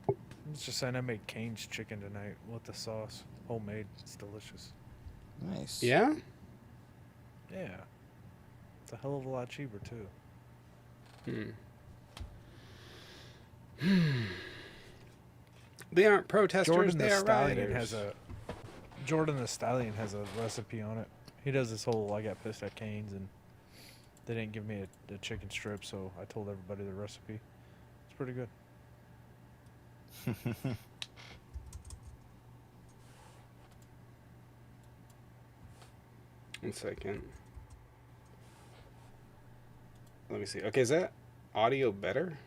I'm just saying I made Cane's chicken tonight with the sauce. Homemade. It's delicious. Nice. Yeah? Yeah. It's a hell of a lot cheaper, too. They aren't protesters, Jordan they the are Stallion rioters. Jordan the Stallion has a recipe on it. He does this whole I got pissed at Cane's and they didn't give me a chicken strip, so I told everybody the recipe. It's pretty good. One second. Let me see. Okay, is that audio better?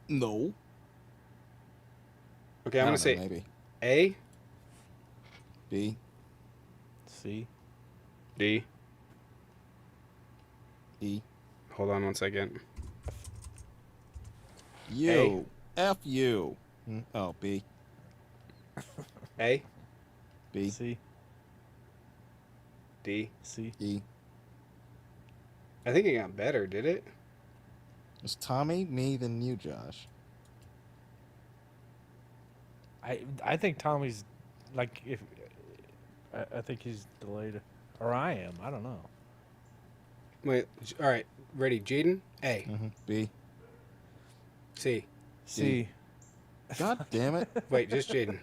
No. Okay, I'm I gonna don't say know, maybe. A, B. See? D. E. Hold on one second. U. F U. Oh, B. A, B. See? D. See? E. I think it got better, did it? It's Tommy, me, then you, Josh. I think Tommy's like if I think he's delayed, or I am. I don't know. Wait, all right, ready. Jaden? A. B. C. See? God damn it. Wait, just Jaden.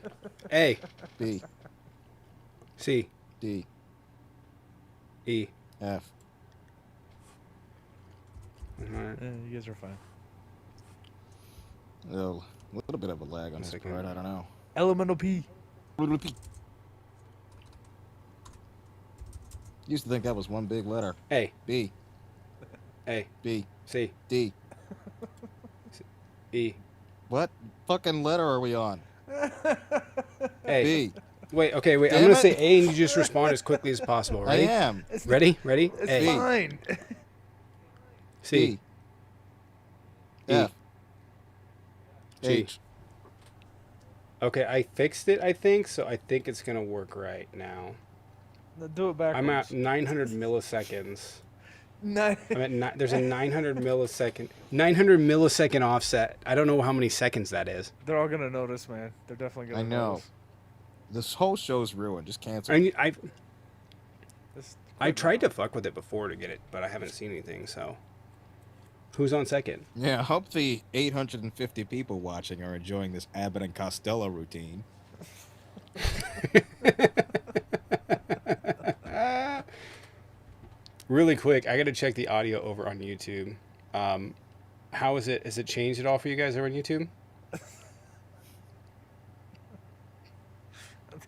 A. B. C. D. E. F. Alright. You guys are fine. Oh, a little bit of a lag on his second. part. I don't know. Elemental P. Used to think that was one big letter. A. B. A. B. C. D. E. What fucking letter are we on? A. B. Wait, okay, wait. I'm Damn gonna it. say A and you just respond as quickly as possible. I Ready? am. Ready? Ready? It's A. fine. C. F. G. H. Okay, I fixed it, I think, so I think it's going to work right now. Do it backwards. I'm at 900 milliseconds. No. There's a 900 millisecond offset. I don't know how many seconds that is. They're all gonna notice, man. They're definitely gonna I know. notice. This whole show's ruined. Just cancel. I tried to fuck with it before to get it, but I haven't seen anything, so. Who's on second? Yeah, I hope the 850 people watching are enjoying this Abbott and Costello routine. Really quick, I got to check the audio over on YouTube. How is it? Has it changed at all for you guys over on YouTube? I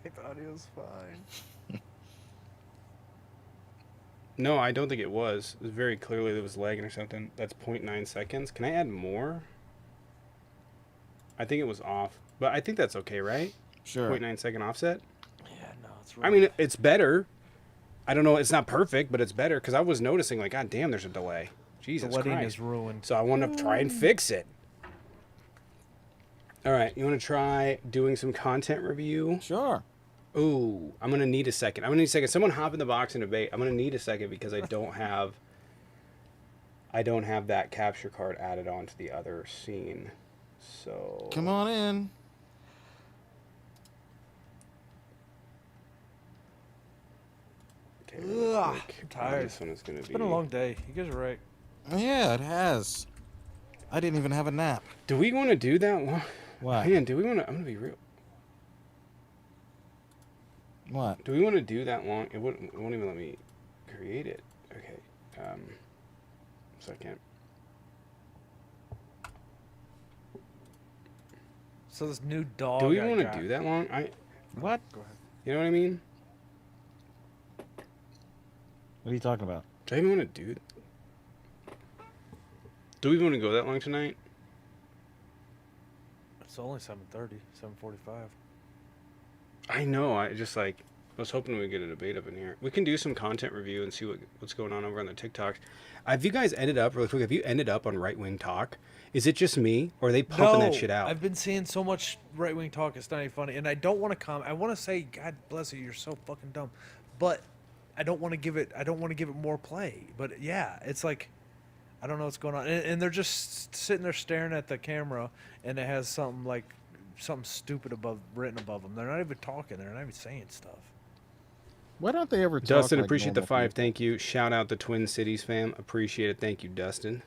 think the audio's fine. No, I don't think it was. It was very clearly there was lagging or something. That's 0.9 seconds. Can I add more? I think it was off, but I think that's okay, right? Sure. 0.9 second offset. Yeah, no, it's. I mean, it's better. I don't know. It's not perfect, but it's better because I was noticing, like, God damn, there's a delay. Jesus the wedding Christ. is ruined. So I want to try and fix it. All right, you want to try doing some content review? Sure. Ooh, I'm gonna need a second. Someone hop in the box and debate. I'm gonna need a second because I don't have that capture card added onto the other scene. So Come on in. Okay, real Ugh, quick. I'm tired. This one is gonna It's be. been a long day. You guys are right. Yeah, it has. I didn't even have a nap. Do we want to do that one? What? Man, do we want to? I'm gonna be real. What? Do we want to do that long? It won't even let me create it. Okay. Second. So this new dog. Do we I want got- to do that long? What? Go ahead. You know what I mean? What are you talking about? Do I even want to do it? Do we want to go that long tonight? It's only 7:30, 7:45. I know. I was hoping we'd get a debate up in here. We can do some content review and see what's going on over on the TikToks. Have you guys ended up, really quick, on Right Wing Talk? Is it just me, or are they pumping that shit out? I've been seeing so much right wing talk. It's not even funny, and I don't want to comment. I want to say, God bless you, you're so fucking dumb, but I don't want to give it. I don't want to give it more play. But yeah, it's like I don't know what's going on, and they're just sitting there staring at the camera, and it has something stupid written above them. They're not even talking. They're not even saying stuff. Why don't they ever talk Dustin, like appreciate the normal 5. people? Thank you. Shout out the Twin Cities fam. Appreciate it. Thank you, Dustin.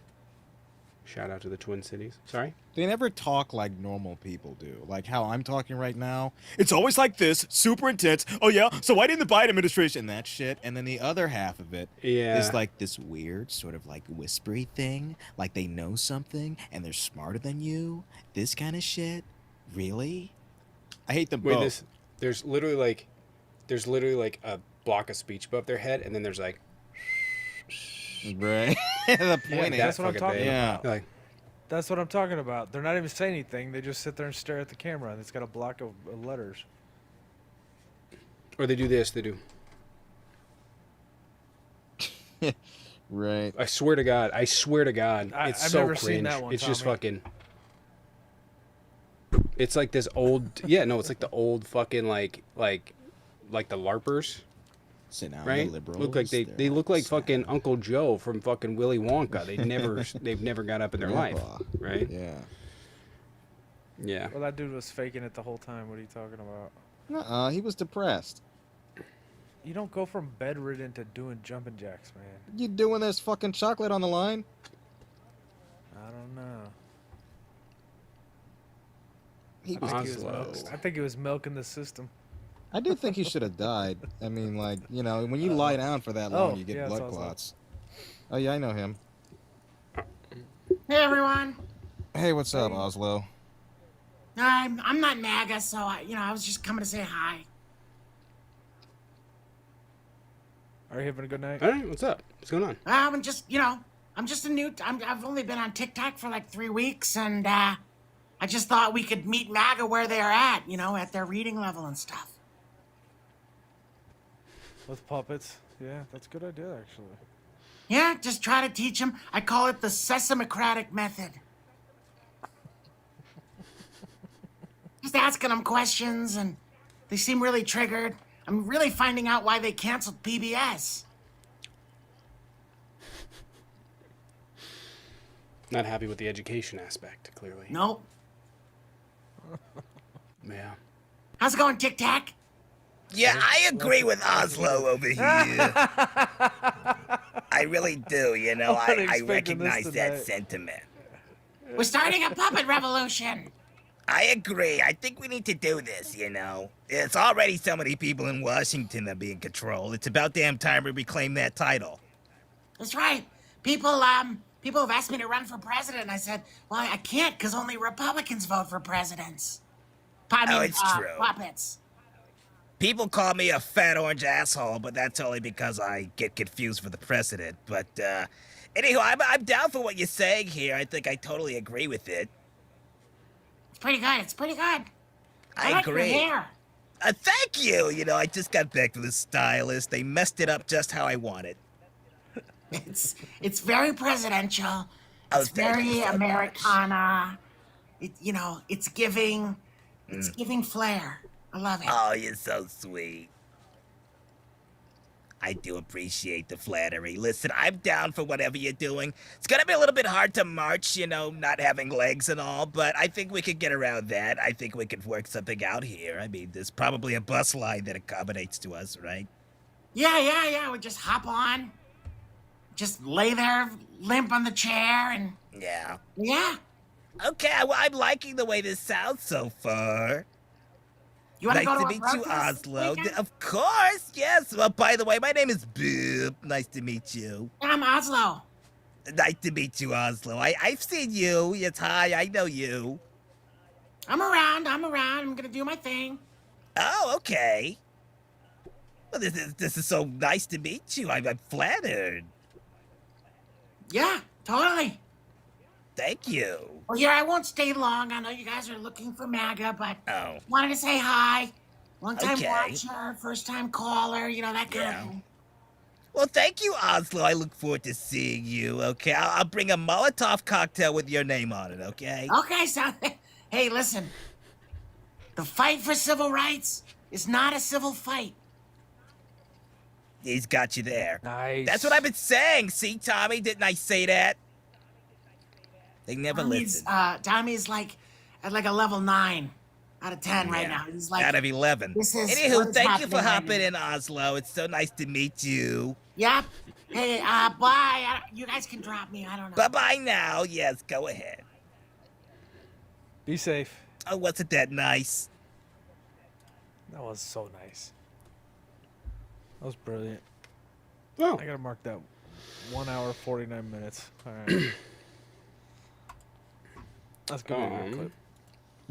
Shout out to the Twin Cities. Sorry? They never talk like normal people do. Like how I'm talking right now. It's always like this, super intense. Oh yeah, so why didn't the Biden administration that shit? And then the other half of it Yeah. is like this weird sort of like whispery thing, like they know something and they're smarter than you. This kind of shit. Really? I hate them Wait, both. there's literally like a block of speech above their head, and then there's like. Right. The point that's is, what I'm talking yeah. about. Like, That's what I'm talking about. They're not even saying anything. They just sit there and stare at the camera, and it's got a block of letters. or they do this. They do. Right. I swear to God. It's I've so never cringe. seen that one, It's just Tommy. fucking. It's like this old. Yeah, no, it's like the old fucking like the LARPers. So now Right? the liberals, Look like they they're look all like sad. fucking Uncle Joe from fucking Willy Wonka. They've never got up in their life, Grandpa. right? Yeah. Yeah. Well, that dude was faking it the whole time. What are you talking about? He was depressed. You don't go from bedridden to doing jumping jacks, man. You doing this fucking chocolate on the line? I don't know. He I was think, he was Oslo. I think he was milking the system. I do think he should have died. I mean, like, you know, when you lie down for that long, Oh, you get yeah, blood it's Oslo. clots. Oh, yeah, I know him. Hey everyone. Hey, what's up, Oslo? I'm not MAGA, so I was just coming to say hi. Are you having a good night? All right, what's up? What's going on? I'm just I've only been on TikTok for like 3 weeks, and I just thought we could meet MAGA where they're at, at their reading level and stuff. With puppets? Yeah, that's a good idea, actually. Yeah, just try to teach them. I call it the Sesamocratic method. just asking them questions, and they seem really triggered. I'm really finding out why they canceled PBS. Not happy with the education aspect, clearly. Nope. Yeah. How's it going, Tic Tac? Yeah, I agree with Oslo over here. I really do, you know. I recognize that sentiment. We're starting a puppet revolution. I agree. I think we need to do this, you know. It's already so many people in Washington that be in control. It's about damn time we reclaim that title. That's right. People have asked me to run for president. I said, well, I can't because only Republicans vote for presidents. It's true. Puppets. People call me a fat orange asshole, but that's only because I get confused for the president. But, anyhow, I'm down for what you're saying here. I think I totally agree with it. It's pretty good. It's pretty good. I like agree. Your hair. Thank you. You know, I just got back from the stylist. They messed it up just how I wanted. It's very presidential. Oh, It's very thank you so Americana. It's giving flair. I love it. Oh, you're so sweet. I do appreciate the flattery. Listen, I'm down for whatever you're doing. It's gonna be a little bit hard to march, you know, not having legs and all, but I think we could get around that. I think we could work something out here. I mean, there's probably a bus line that accommodates to us, right? Yeah. We just hop on. Just lay there limp on the chair and... Yeah. Yeah. Okay, well, I'm liking the way this sounds so far. You want nice to go to to meet a you, protest Oslo. weekend? Of course, yes. Well, by the way, my name is Boop. Nice to meet you. I'm Oslo. Nice to meet you, Oslo. I've seen you. Yes, hi, I know you. I'm around. I'm gonna do my thing. Oh, okay. Well, this is so nice to meet you. I'm flattered. Yeah, totally. Thank you. Well, here, I won't stay long. I know you guys are looking for MAGA, but Oh. wanted to say hi. Long-time Okay. watcher, first-time caller, you know, that kind of thing. Well, thank you, Oslo. I look forward to seeing you, okay? I'll bring a Molotov cocktail with your name on it, okay? Okay, so, hey, listen. The fight for civil rights is not a civil fight. He's got you there. Nice. That's what I've been saying. See, Tommy, didn't I say that? They never listen. Tommy's like at like a level 9 out of 10 right now. He's like out of 11. This is Anywho, what is thank you for happening right hopping now. in, Oslo. It's so nice to meet you. Yep. Hey, bye. You guys can drop me. I don't know. Bye-bye now. Yes, go ahead. Be safe. Oh, wasn't that nice? That was so nice. That was brilliant. Well, I gotta mark that 1 hour 49 minutes. All right. That's good.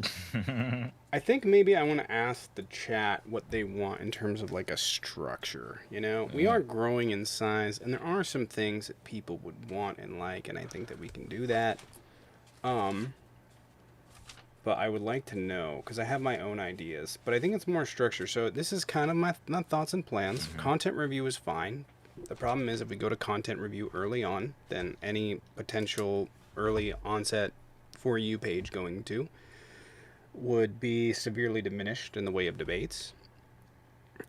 Clip. I think maybe I want to ask the chat what they want in terms of like a structure. You know, we are growing in size, and there are some things that people would want and like, and I think that we can do that. But I would like to know, because I have my own ideas, but I think it's more structure. So this is kind of my thoughts and plans. Content review is fine. The problem is if we go to content review early on, then any potential early onset For You page going to would be severely diminished in the way of debates.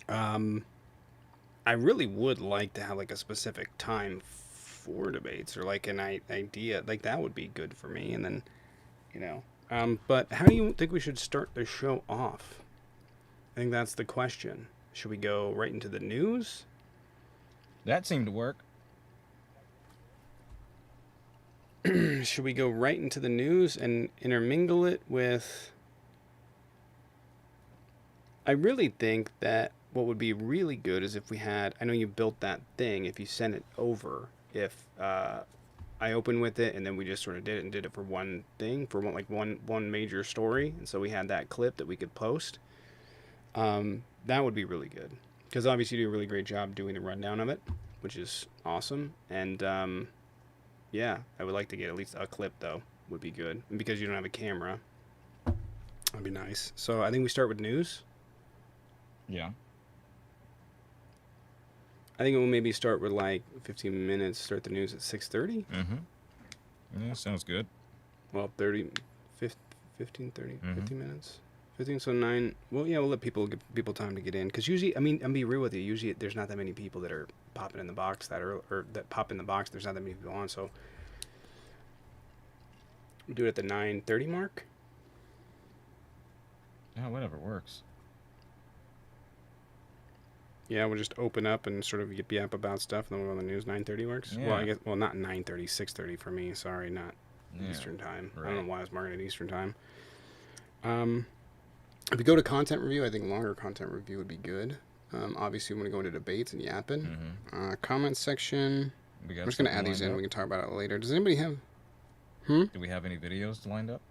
I really would like to have like a specific time for debates, or like an idea like that would be good for me. And then, you know, but how do you think we should start the show off? I think that's the question. Should we go right into the news? That seemed to work. Should we go right into the news and intermingle it with... I really think that what would be really good is if we had... I know you built that thing. If you sent it over, if I opened with it and then we just sort of did it for one thing, for one major story, and so we had that clip that we could post, that would be really good. Because obviously you do a really great job doing the rundown of it, which is awesome. And yeah, I would like to get at least a clip, though, would be good. And because you don't have a camera, that'd be nice. So I think we start with news. Yeah. I think we'll maybe start with like 15 minutes, start the news at 6:30. Yeah, sounds good. Well, 30, 15, 30, 15 minutes. 15, so 9. Well, yeah, we'll let give people time to get in. Because usually, I mean, I'm be real with you. Usually, there's not that many people that are popping in the box or that pop in the box. There's not that many people on, so we'll do it at the 9:30 mark. Yeah, whatever works. Yeah, we'll just open up and sort of yap about stuff, and then we'll go on the news. 9:30 works. Yeah. Well, I guess. Well, not 9:30, 6:30 for me. Sorry, not Eastern time. Right. I don't know why I was marking it Eastern time. If we go to content review, I think longer content review would be good. Obviously, we want to go into debates and yapping. Comment section. We're just going to add these in. We can talk about it later. Does anybody have... Do we have any videos lined up?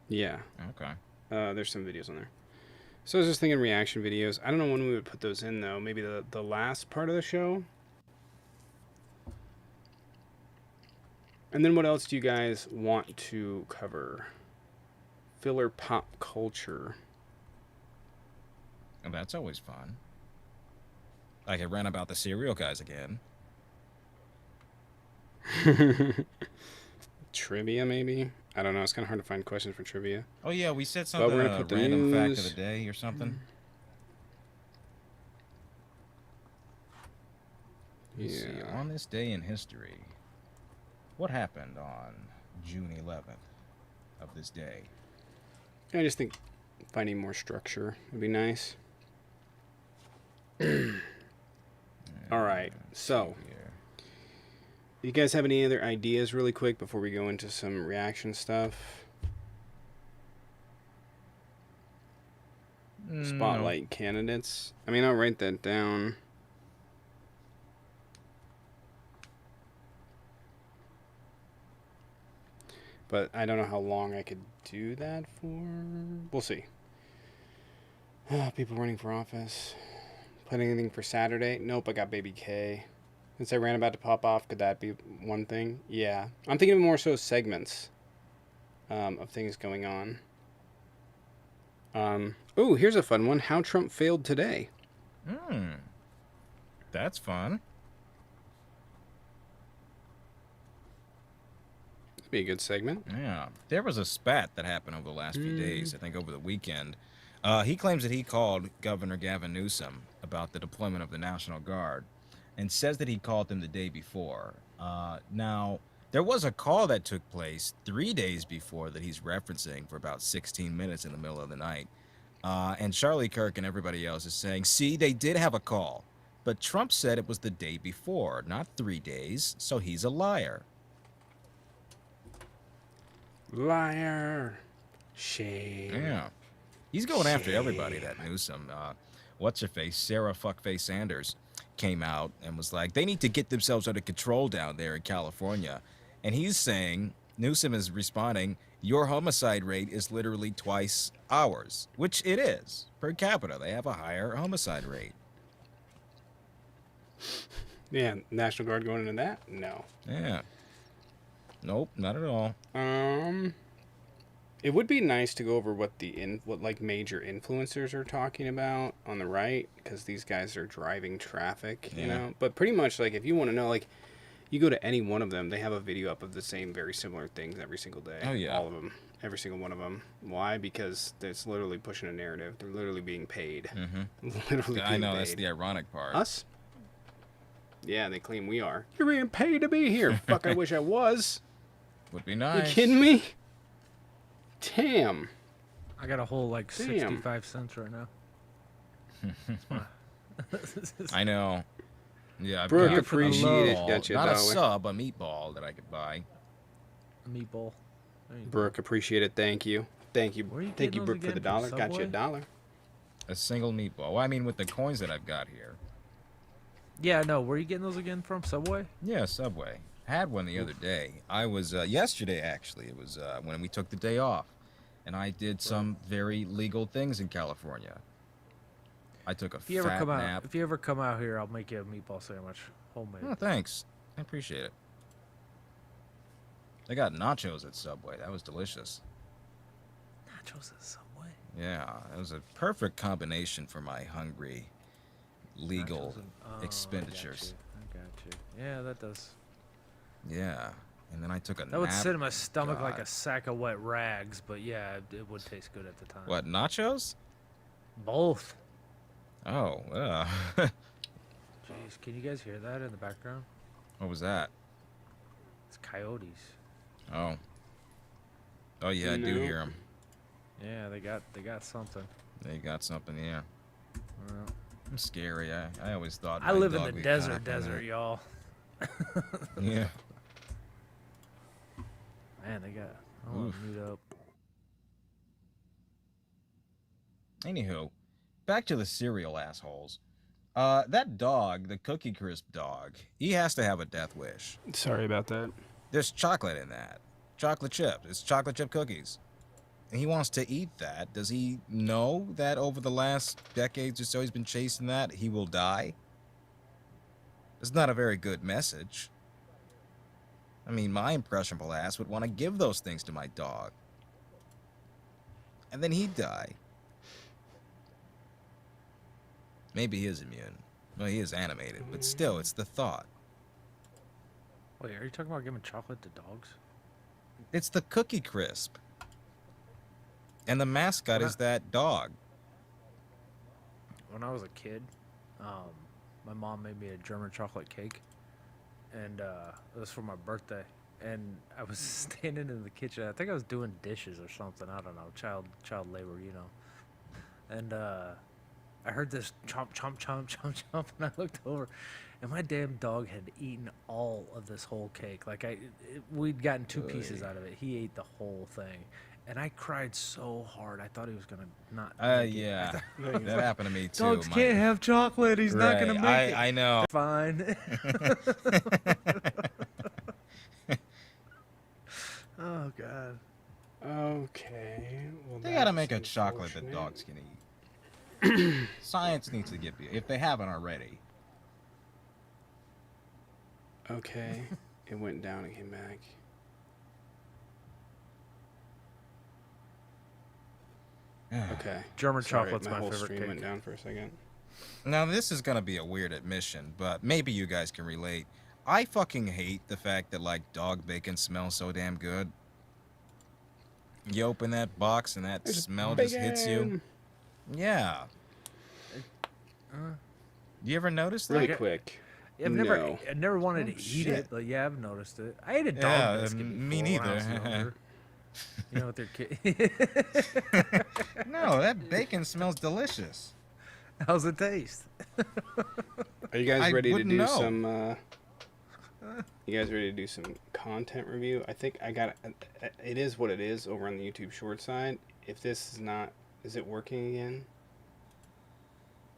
Yeah. Okay. There's some videos on there. So I was just thinking reaction videos. I don't know when we would put those in, though. Maybe the last part of the show? And then what else do you guys want to cover? Filler pop culture. And that's always fun. Like I ran about the cereal guys again. Trivia, maybe? I don't know. It's kind of hard to find questions for trivia. Oh yeah, we said something. But we're gonna put the random fact news. of the day or something. Let's see. On this day in history, what happened on June 11th of this day? I just think finding more structure would be nice. All right, so you guys have any other ideas really quick before we go into some reaction stuff? Spotlight candidates. I mean, I'll write that down. But I don't know how long I could do that for. We'll see. People running for office. Plan anything for Saturday? Nope, I got Baby K. Since I ran about to pop off, could that be one thing? Yeah. I'm thinking of more so segments of things going on. Oh, here's a fun one. How Trump failed today. That's fun. That'd be a good segment. Yeah. There was a spat that happened over the last few days, I think over the weekend. He claims that he called Governor Gavin Newsom about the deployment of the National Guard and says that he called them the day before. Now, there was a call that took place 3 days before that he's referencing for about 16 minutes in the middle of the night. And Charlie Kirk and everybody else is saying, see, they did have a call. But Trump said it was the day before, not 3 days, so he's a liar. Liar. Shame. Yeah. He's going after everybody, that Newsom. What's-her-face, Sarah Fuckface Sanders, came out and was like, they need to get themselves under control down there in California. And he's saying, Newsom is responding, your homicide rate is literally twice ours, which it is. Per capita, they have a higher homicide rate. Yeah, National Guard going into that? No. Yeah. Nope, not at all. It would be nice to go over what like major influencers are talking about on the right, because these guys are driving traffic, you know. But pretty much, like, if you want to know, like, you go to any one of them, they have a video up of the same very similar things every single day. Oh yeah, all of them, every single one of them. Why? Because it's literally pushing a narrative. They're literally being paid. Literally. I know, that's the ironic part. Us? Yeah, they claim we are. You're being paid to be here. Fuck, I wish I was. Would be nice. You kidding me? Damn. I got a whole like 65 cents right now. I know. Yeah, I've Brooke, got appreciate it. Got you not $1. A sub, a meatball that I could buy. A meatball. Brooke, appreciate it. Thank you. Thank you. Thank you, Brooke, for the $1. Got you $1. A single meatball. Well, I mean, with the coins that I've got here. Yeah, no. Where are you getting those again from? Subway? Yeah, Subway. Had one the other day. I was yesterday actually. It was when we took the day off, and I did some very legal things in California. I took a fat nap. If you ever come out here, I'll make you a meatball sandwich, homemade. Oh, thanks. I appreciate it. They got nachos at Subway. That was delicious. Nachos at Subway? Yeah, it was a perfect combination for my hungry legal expenditures. I got you. Yeah, that does. Yeah. And then I took a That would nap. sit in my stomach like God. a sack of wet rags, but yeah, it would taste good at the time. What, nachos? Both. Oh, Jeez, can you guys hear that in the background? what was that? It's coyotes. Oh. Oh, yeah, I do No. hear them. Yeah, they got something. They got something, yeah. Well, I'm scary. I always thought I my live in dog the would desert, kinda- y'all. Yeah. Man, they got. I want Oof. to meet up. Anywho, back to the cereal assholes. That dog, the Cookie Crisp dog, he has to have a death wish. Sorry about that. There's chocolate in that. Chocolate chip. It's chocolate chip cookies. And he wants to eat that. Does he know that over the last decades or so he's been chasing that, he will die? It's not a very good message. I mean, my impressionable ass would want to give those things to my dog. And then he'd die. Maybe he is immune. Well, he is animated, but still, it's the thought. Wait, are you talking about giving chocolate to dogs? It's the Cookie Crisp. And the mascot is that dog. When I was a kid, my mom made me a German chocolate cake, and it was for my birthday. And I was standing in the kitchen. I think I was doing dishes or something. I don't know, child labor, you know. And I heard this chomp, chomp, chomp, chomp, chomp, and I looked over, and my damn dog had eaten all of this whole cake. Like we'd gotten 2 pieces out of it. He ate the whole thing, and I cried so hard. I thought he was gonna not. make it. Yeah, that happened to me too. Dogs can't have chocolate. He's not gonna make it. I know. Fine. Oh God. Okay. Well, They gotta that's make a chocolate that unfortunate. dogs can eat. Science needs to get, if they haven't already. Okay. It went down and came back. Okay. German Sorry, chocolate's my whole favorite stream cake. went down for a second. Now, this is gonna be a weird admission, but maybe you guys can relate. I fucking hate the fact that, like, dog bacon smells so damn good. You open that box and that There's smell just hits you. bacon. Yeah. You ever notice that? Really quick. I've No. never wanted Oh, to eat shit. it, but yeah, I've noticed it. I ate a dog Yeah, biscuit me before when I was neither. younger. You know, with their kid. No, that bacon smells delicious. How's it taste? Are you guys I ready to wouldn't do know. some? You guys ready to do some content review? I think I got. It is what it is over on the YouTube short side. If this is not, is it working again?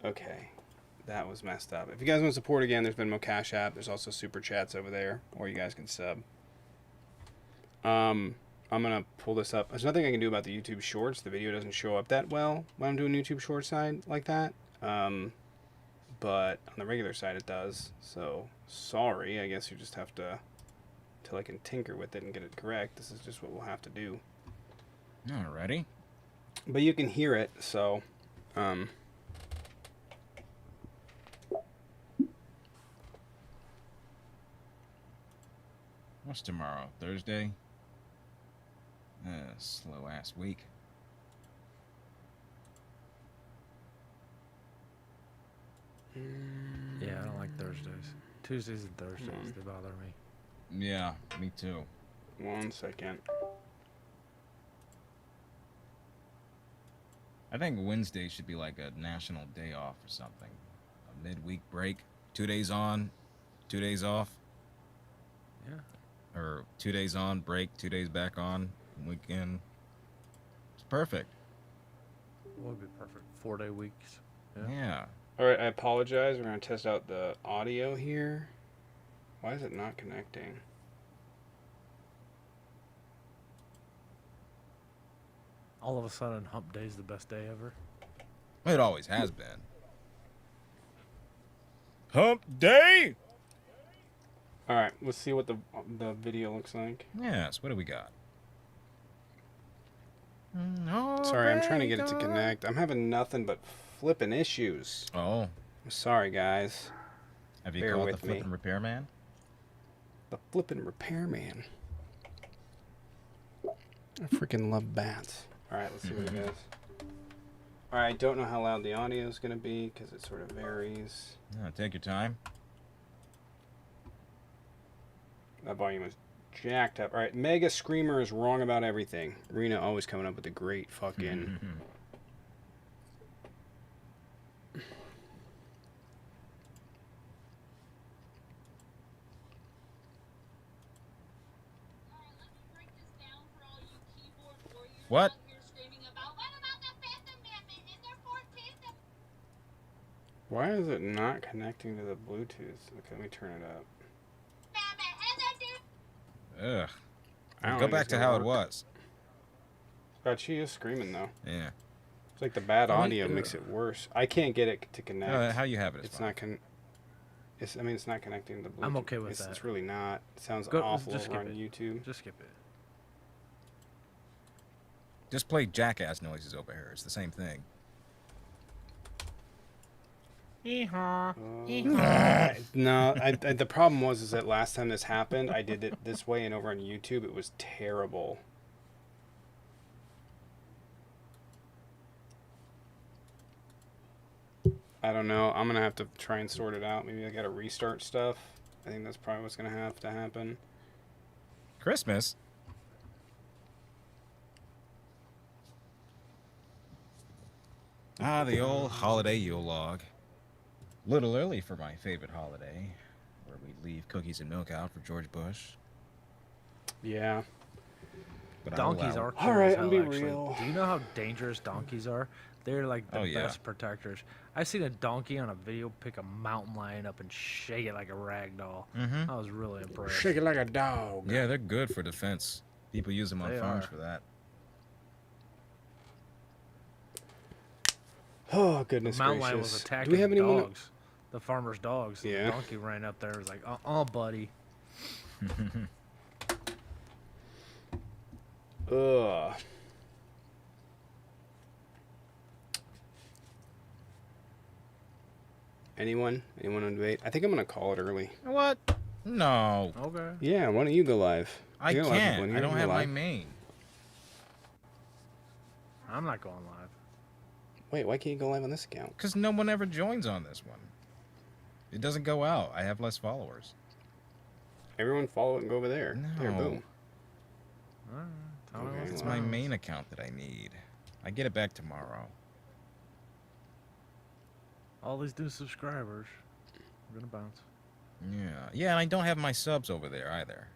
Okay, that was messed up. If you guys want to support again, there's Venmo Cash App. There's also super chats over there, or you guys can sub. I'm gonna pull this up. There's nothing I can do about the YouTube Shorts. The video doesn't show up that well when I'm doing YouTube Short side like that. But on the regular side it does. So sorry. I guess you just have to, till I can tinker with it and get it correct. This is just what we'll have to do. Alrighty. But you can hear it. So, What's tomorrow? Thursday? Slow ass week. Yeah, I don't like Thursdays. Tuesdays and Thursdays, they bother me. Yeah, me too. 1 second. I think Wednesday should be like a national day off or something. A midweek break. 2 days on, 2 days off. Yeah. Or 2 days on, break, 2 days back on, weekend. It's perfect. Would be perfect. 4-day weeks. Yeah. Alright, I apologize. We're going to test out the audio here. Why is it not connecting? All of a sudden, hump day's the best day ever. It always has been. Hump day! Alright, let's see what the video looks like. Yes, what do we got? Sorry, I'm trying to get it to connect. I'm having nothing but flipping issues. Oh. I'm sorry, guys. Have you Bear called the with me. flippin' repairman? The flippin' repairman. I freaking love bats. Alright, let's see what it is. Alright, I don't know how loud the audio is going to be because it sort of varies. Take your time. That volume is jacked up. Alright, Mega Screamer is wrong about everything. Rena always coming up with a great fucking... What? Why is it not connecting to the Bluetooth? Okay, let me turn it up. Ugh. I don't Go think back it's to gonna how work. it was. God, she is screaming though. Yeah. It's like the bad audio makes it worse. I can't get it to connect. How you have it? It's not It's not connecting to the Bluetooth. I'm okay with that. It's really not. It sounds Go- awful just over skip on it. YouTube. Just skip it. Just play jackass noises over here. It's the same thing. No, the problem was that last time this happened, I did it this way, and over on YouTube, it was terrible. I don't know. I'm gonna have to try and sort it out. Maybe I gotta restart stuff. I think that's probably what's gonna have to happen. Christmas? Ah, the old holiday Yule log. Little early for my favorite holiday, where we leave cookies and milk out for George Bush. Yeah. But Donkeys are cool All right, as hell, I'll be actually. real. Do you know how dangerous donkeys are? They're like the Oh, yeah. best protectors. I seen a donkey on a video pick a mountain lion up and shake it like a rag doll. Mm-hmm. I was really impressed. Shake it like a dog. Yeah, they're good for defense. People use them on They farms are. for that. Oh The goodness mountain gracious! lion was attacking Do we have the anyone? dogs, the farmer's dogs. And Yeah. The donkey ran up there and was like, buddy. Ugh. Anyone? Anyone on debate? I think I'm gonna call it early. What? No. Okay. Yeah, why don't you go live? I You got a lot of people can't. in I here. don't You have go my live. main. I'm not going live. Wait, why can't you go live on this account? Because no one ever joins on this one. It doesn't go out. I have less followers. Everyone follow it and go over there. There, No. boom. All right. Tell me Okay, what's It's well. my going on. main account that I need. I get it back tomorrow. All these new subscribers. We're gonna bounce. Yeah. Yeah, and I don't have my subs over there either.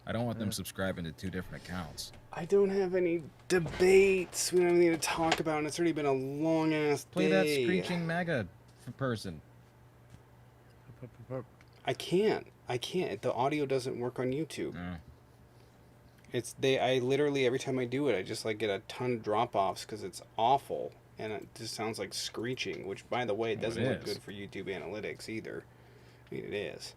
I don't want them Yeah. subscribing to 2 different accounts. I don't have any debates. We don't have anything to talk about, and it's already been a long ass Play day. that screeching MAGA person. I can't. The audio doesn't work on YouTube. No. I literally every time I do it, I just like get a ton of drop-offs because it's awful, and it just sounds like screeching. Which, by the way, Well, doesn't it look is. good for YouTube analytics either. I mean, it is.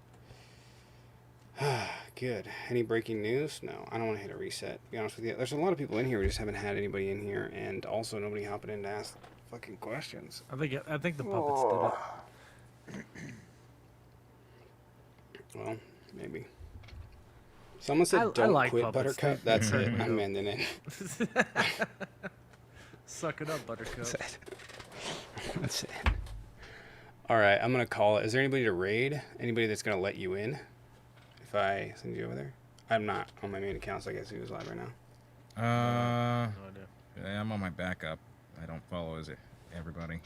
Good. Any breaking news? No, I don't want to hit a reset. To be honest with you, there's a lot of people in here. We just haven't had anybody in here, and also nobody hopping in to ask fucking questions. I think the puppets did it. Well, maybe. Someone said, I "Don't like quit, puppets. Buttercup." They That's it. certainly I'm do. ending it. Suck it up, Buttercup. That's it. All right, I'm gonna call it. Is there anybody to raid? Anybody that's gonna let you in? If I send you over there, I'm not on my main account, so I guess he was live right now. No idea. Yeah, I'm on my backup. I don't follow everybody.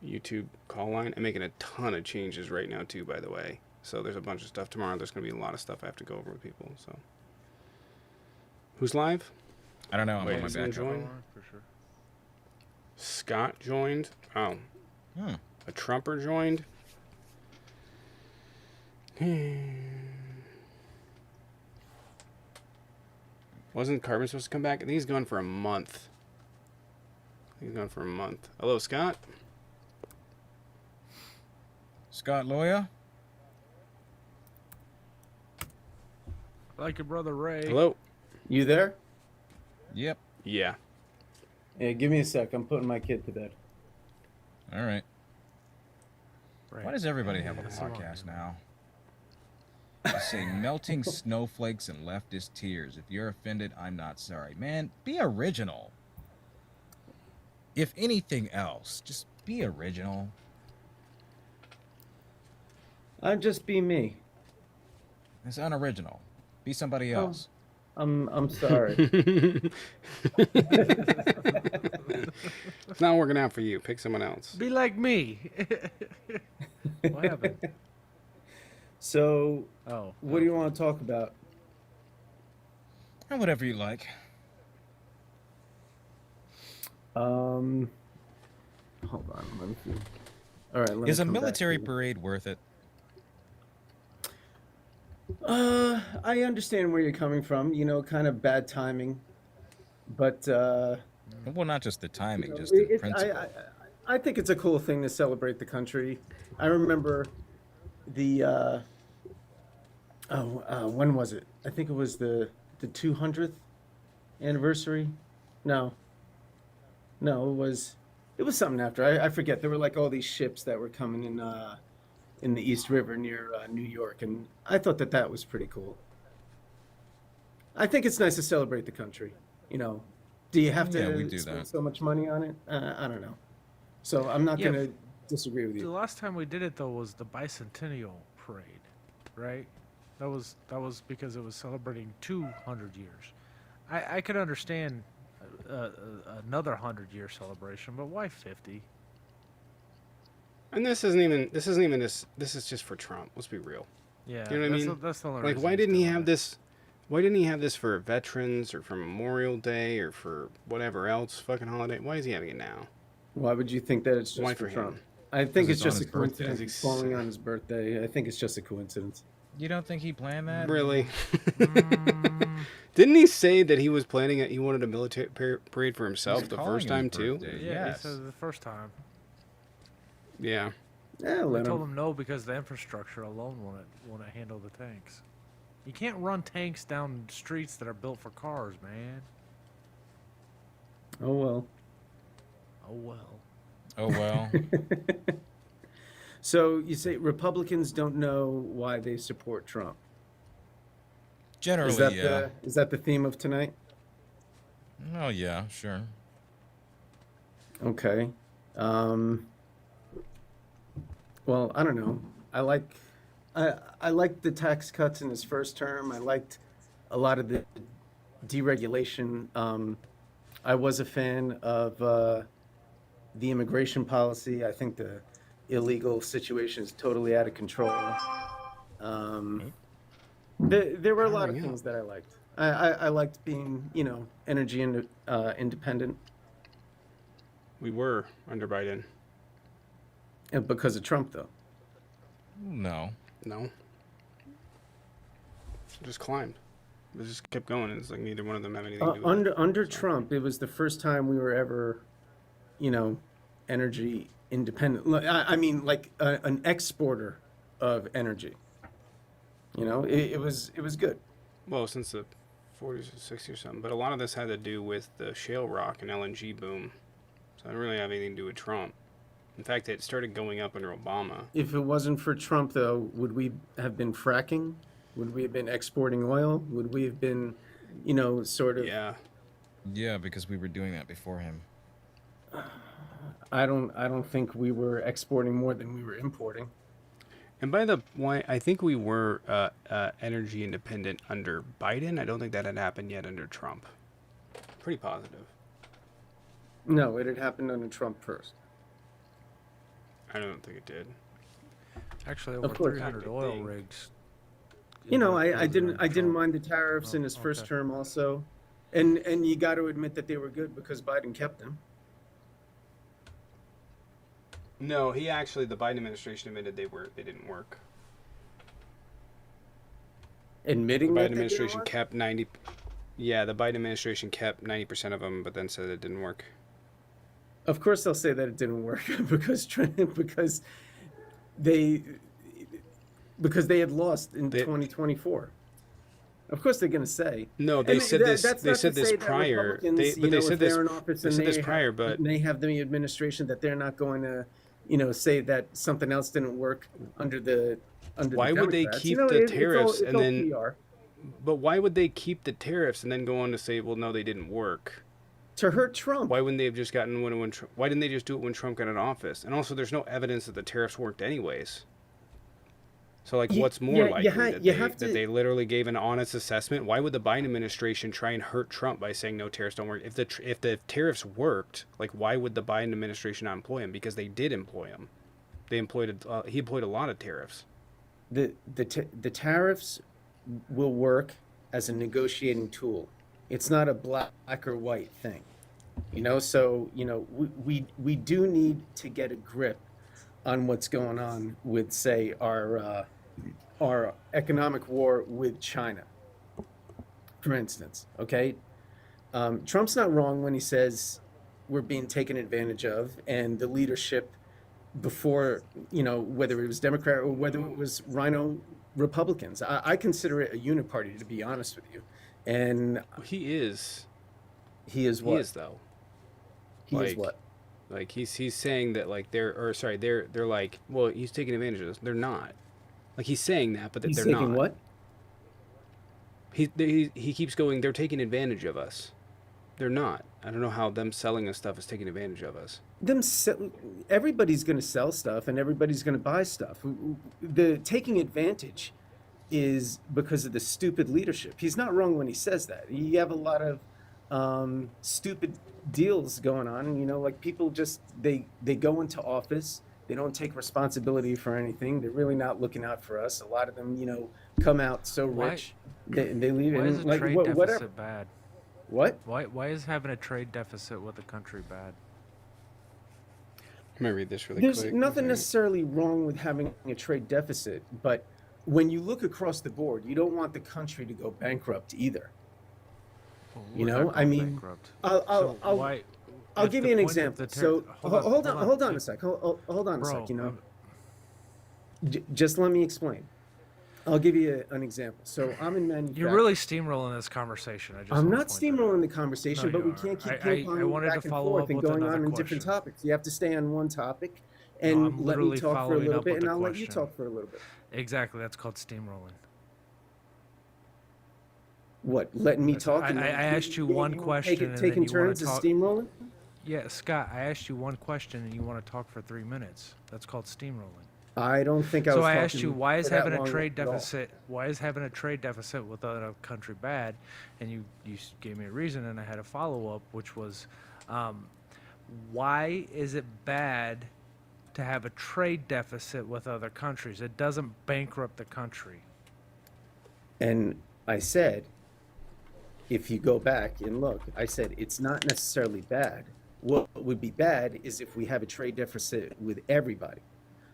YouTube call line. I'm making a ton of changes right now too, by the way. So there's a bunch of stuff tomorrow. There's gonna be a lot of stuff I have to go over with people. So who's live? I don't know. I'm Wait, on my is someone backup. joined? For sure. Scott joined. Oh, Hmm. a Trumper joined. Wasn't Carbon supposed to come back? I think he's gone for a month. Hello, Scott. Scott Lawyer? Like your brother Ray. Hello. You there? Yep. Yeah. Yeah, give me a sec. I'm putting my kid to bed. All right. Ray. Why does everybody have a That's so long. podcast now? You say melting snowflakes and leftist tears. If you're offended, I'm not sorry. Man, be original. If anything else, just be original. I'd just be me. It's unoriginal. Be somebody Oh. else. I'm sorry. It's not working out for you. Pick someone else. Be like me. What happened? So, Oh. what do you want to talk about? Whatever you like. Hold on, let me see. All right, let me Is a come back military to you. parade worth it? I understand where you're coming from. You know, kind of bad timing, but Well, not just the timing, know, just the it- principle. I think it's a cool thing to celebrate the country. I remember the when was it? I think it was the 200th anniversary. No, it was something after. I forget. There were like all these ships that were coming in the East River near New York, and I thought that was pretty cool. I think it's nice to celebrate the country. You know, do you have to Yeah, we do spend that. so much money on it? I don't know. So I'm not Yeah, going to disagree with The you. last time we did it though was the bicentennial parade, right? That was because it was celebrating 200 years. I could understand another 100-year celebration, but why 50? And this is just for Trump. Let's be real. Yeah, You know what I mean? That's the only Like, reason why he's didn't he doing have it. this? Why didn't he have this for veterans or for Memorial Day or for whatever else fucking holiday? Why is he having it now? Why would you think that it's just Why for for Trump? him? I think 'Cause it's it's on just a his birthday. coincidence. It's falling on his birthday. I think it's just a coincidence. You don't think he planned that? Really? Mm, Didn't he say that he was planning it? He wanted a military parade for himself He's the calling first it time his too. birthday. yeah, Yes. he said it the first time. Yeah. Yeah, I let told him. him no because the infrastructure alone wouldn't handle the tanks. You can't run tanks down streets that are built for cars, man. Oh well. Oh well. Oh well. So you say Republicans don't know why they support Trump. Generally, yeah. Is that the theme of tonight? Oh yeah, sure. Okay. Well, I don't know. I liked the tax cuts in his first term. I liked a lot of the deregulation. I was a fan of the immigration policy. I think the illegal situation is totally out of control. There were a lot of Powering things that I liked. I liked being, energy independent We were under Biden. because of Trump, though. No. No. It just climbed. It just kept going. It's like neither one of them have anything to do with it. Under Trump, it was the first time we were ever, energy independent. I mean, like an exporter of energy. It was good. Well, since the 40s or 60s or something. But a lot of this had to do with the shale rock and LNG boom. So it didn't really have anything to do with Trump. In fact, it started going up under Obama. If it wasn't for Trump, though, would we have been fracking? Would we have been exporting oil? Would we have been, sort of? Yeah. Yeah, because we were doing that before him. I don't think we were exporting more than we were importing. And by the way, I think we were energy independent under Biden. I don't think that had happened yet under Trump. Pretty positive. No, it had happened under Trump first. I don't think it did. Actually, over course. 300 oil rigs. I didn't mind the tariffs in his first okay. term also, and you got to admit that they were good because Biden kept them. No, the Biden administration admitted they didn't work. The Admitting Biden that they didn't administration work? kept 90. Yeah, the Biden administration kept 90% of them, but then said it didn't work. Of course, they'll say that it didn't work because they had lost in 2024. Of course, they're going to say. No, they And said that- this. that's They not said to this say that prior. Republicans, They if said this. they're in office They and said this they prior, have, but and they have the administration that they're not going to, say that something else didn't work under the under Why the would they Democrats. keep You know, the it's all tariffs and then? PR. But why would they keep the tariffs and then go on to say, well, no, they didn't work? To hurt Trump. Why wouldn't they have just gotten why didn't they just do it when Trump got in office? And also, there's no evidence that the tariffs worked anyways. So, like, what's more likely that they literally gave an honest assessment? Why would the Biden administration try and hurt Trump by saying no, tariffs don't work? If the tariffs worked, like, why would the Biden administration not employ him? Because they did employ him. He employed a lot of tariffs. The tariffs will work as a negotiating tool. It's not a black or white thing, you know. So we do need to get a grip on what's going on with, say, our economic war with China, for instance. Okay, Trump's not wrong when he says we're being taken advantage of, and the leadership before, whether it was Democrat or whether it was Rhino Republicans. I consider it a uniparty, to be honest with you. And he is. He is what? He is, though. He is what? Like he's saying that, like, they're like, well, he's taking advantage of us. They're not. Like, he's saying that, but He's they're taking not. what? He keeps going, they're taking advantage of us. They're not. I don't know how them selling us stuff is taking advantage of us. Everybody's going to sell stuff and everybody's going to buy stuff. The taking advantage is because of the stupid leadership. He's not wrong when he says that. You have a lot of stupid deals going on. Like, people just they go into office, they don't take responsibility for anything. They're really not looking out for us. A lot of them, come out so rich, they leave. Why is a trade deficit whatever. bad? What? Why is having a trade deficit with a country bad? Let me read this really There's quick. nothing necessarily wrong with having a trade deficit, but when you look across the board, you don't want the country to go bankrupt either. Well, I mean, bankrupt. I'll give you an example. So hold on a sec. Hold on a Bro, sec. Just let me explain. I'll give you an example. So I'm in manufacturing. You're really steamrolling this conversation. I'm not steamrolling the conversation, but we can't keep ping-ponging back and forth and going on in different topics. You have to stay on one topic and let me talk for a little bit, and I'll let you talk for a little bit. Exactly. That's called steamrolling. What? Letting me talk? I asked you one question and taking then you turns of steamrolling? Yeah, Scott, I asked you one question and you want to talk for 3 minutes. That's called steamrolling. I don't think I was. So I asked you, why is having a trade at all. deficit? Why is having a trade deficit with a country bad? And you gave me a reason, and I had a follow up, which was, why is it bad to have a trade deficit with other countries? It doesn't bankrupt the country. And I said, if you go back and look, I said it's not necessarily bad. What would be bad is if we have a trade deficit with everybody.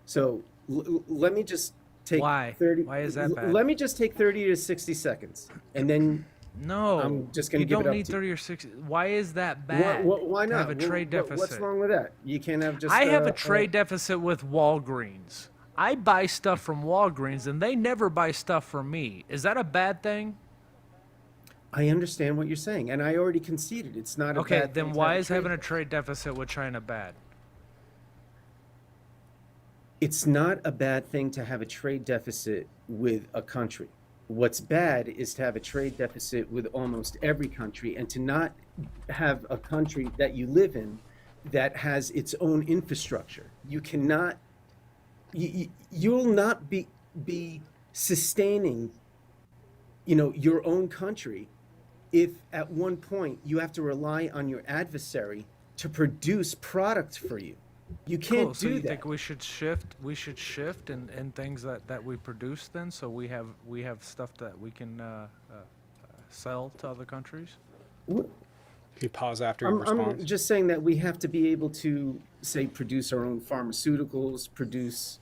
So let me just take 30. Why is that bad? Let me just take 30 to 60 seconds, and then no, I'm just going to give it up. You don't need 30 or 60. Why is that bad? Why not? To have a trade deficit. What's wrong with that? You can't have just. I have a trade deficit with Walgreens. I buy stuff from Walgreens, and they never buy stuff from me. Is that a bad thing? I understand what you're saying, and I already conceded it's not a bad thing. Okay, then why is having a trade deficit with China bad? It's not a bad thing to have a trade deficit with a country. What's bad is to have a trade deficit with almost every country, and to not have a country that you live in that has its own infrastructure. You cannot, you'll not be sustaining, your own country if at one point you have to rely on your adversary to produce products for you. You can't so do you that. Think we should shift in things that we produce then, so we have stuff that we can sell to other countries? Can you pause after your response? I'm just saying that we have to be able to, say, produce our own pharmaceuticals, produce,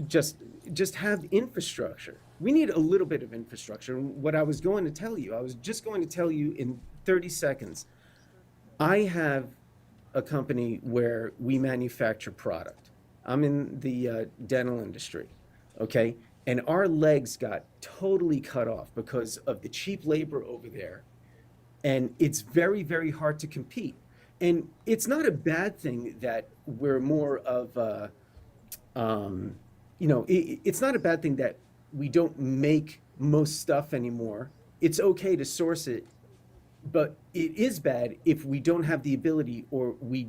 just have infrastructure. We need a little bit of infrastructure. What I was going to tell you, I was just going to tell you in 30 seconds, I have a company where we manufacture product. I'm in the dental industry, okay? And our legs got totally cut off because of the cheap labor over there. And it's very, very hard to compete. And it's not a bad thing that we're more of a, it's not a bad thing that we don't make most stuff anymore. It's okay to source it, but it is bad if we don't have the ability or we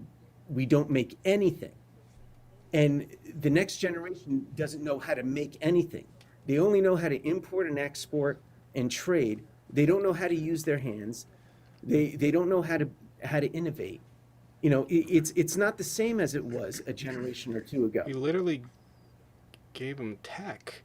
don't make anything. And the next generation doesn't know how to make anything. They only know how to import and export and trade. They don't know how to use their hands. They don't know how to innovate. It's not the same as it was a generation or two ago. You literally gave him tech.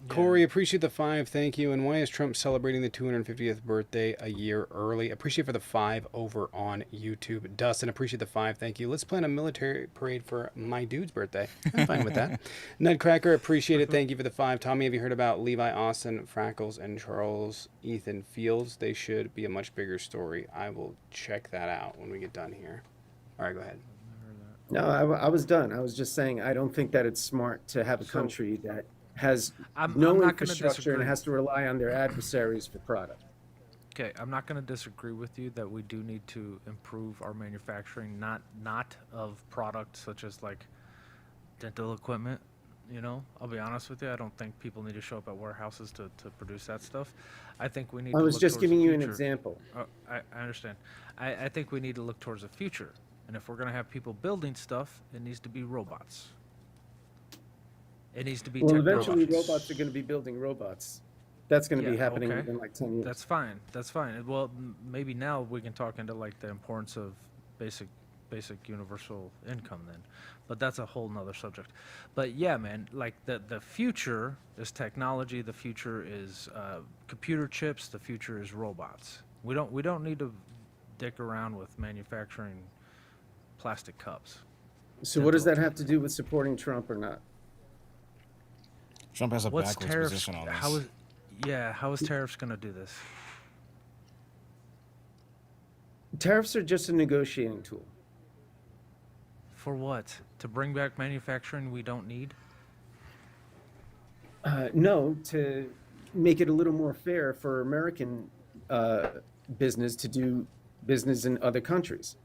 Corey, appreciate the 5, thank you. And why is Trump celebrating the 250th birthday a year early? Appreciate for the 5 over on YouTube. Dustin, appreciate the 5, thank you. Let's plan a military parade for my dude's birthday. I'm fine with that. Nutcracker, appreciate it, thank you for the 5. Tommy, have you heard about Levi Austin, Frackles, and Charles Ethan Fields? They should be a much bigger story. I will check that out when we get done here. All right, go ahead. No, I was done. I was just saying I don't think that it's smart to have a country that has no infrastructure and has to rely on their adversaries for product. Okay, I'm not going to disagree with you that we do need to improve our manufacturing, not of products such as like dental equipment. I'll be honest with you. I don't think people need to show up at warehouses to produce that stuff. I think we need. I was just giving you an future. example. I understand. I think we need to look towards the future, and if we're going to have people building stuff, it needs to be robots. It needs to be eventually robots are going to be building robots. That's going to be happening within like 10 years. That's fine. Well, maybe now we can talk into like the importance of basic universal income then. But that's a whole nother subject. But yeah, man, like the future is technology. The future is computer chips. The future is robots. We don't need to dick around with manufacturing plastic cups. So what does that have to do with supporting Trump or not? Trump has a backwards position on this. How is tariffs going to do this? Tariffs are just a negotiating tool. For what? To bring back manufacturing we don't need? No, to make it a little more fair for American business to do business in other countries.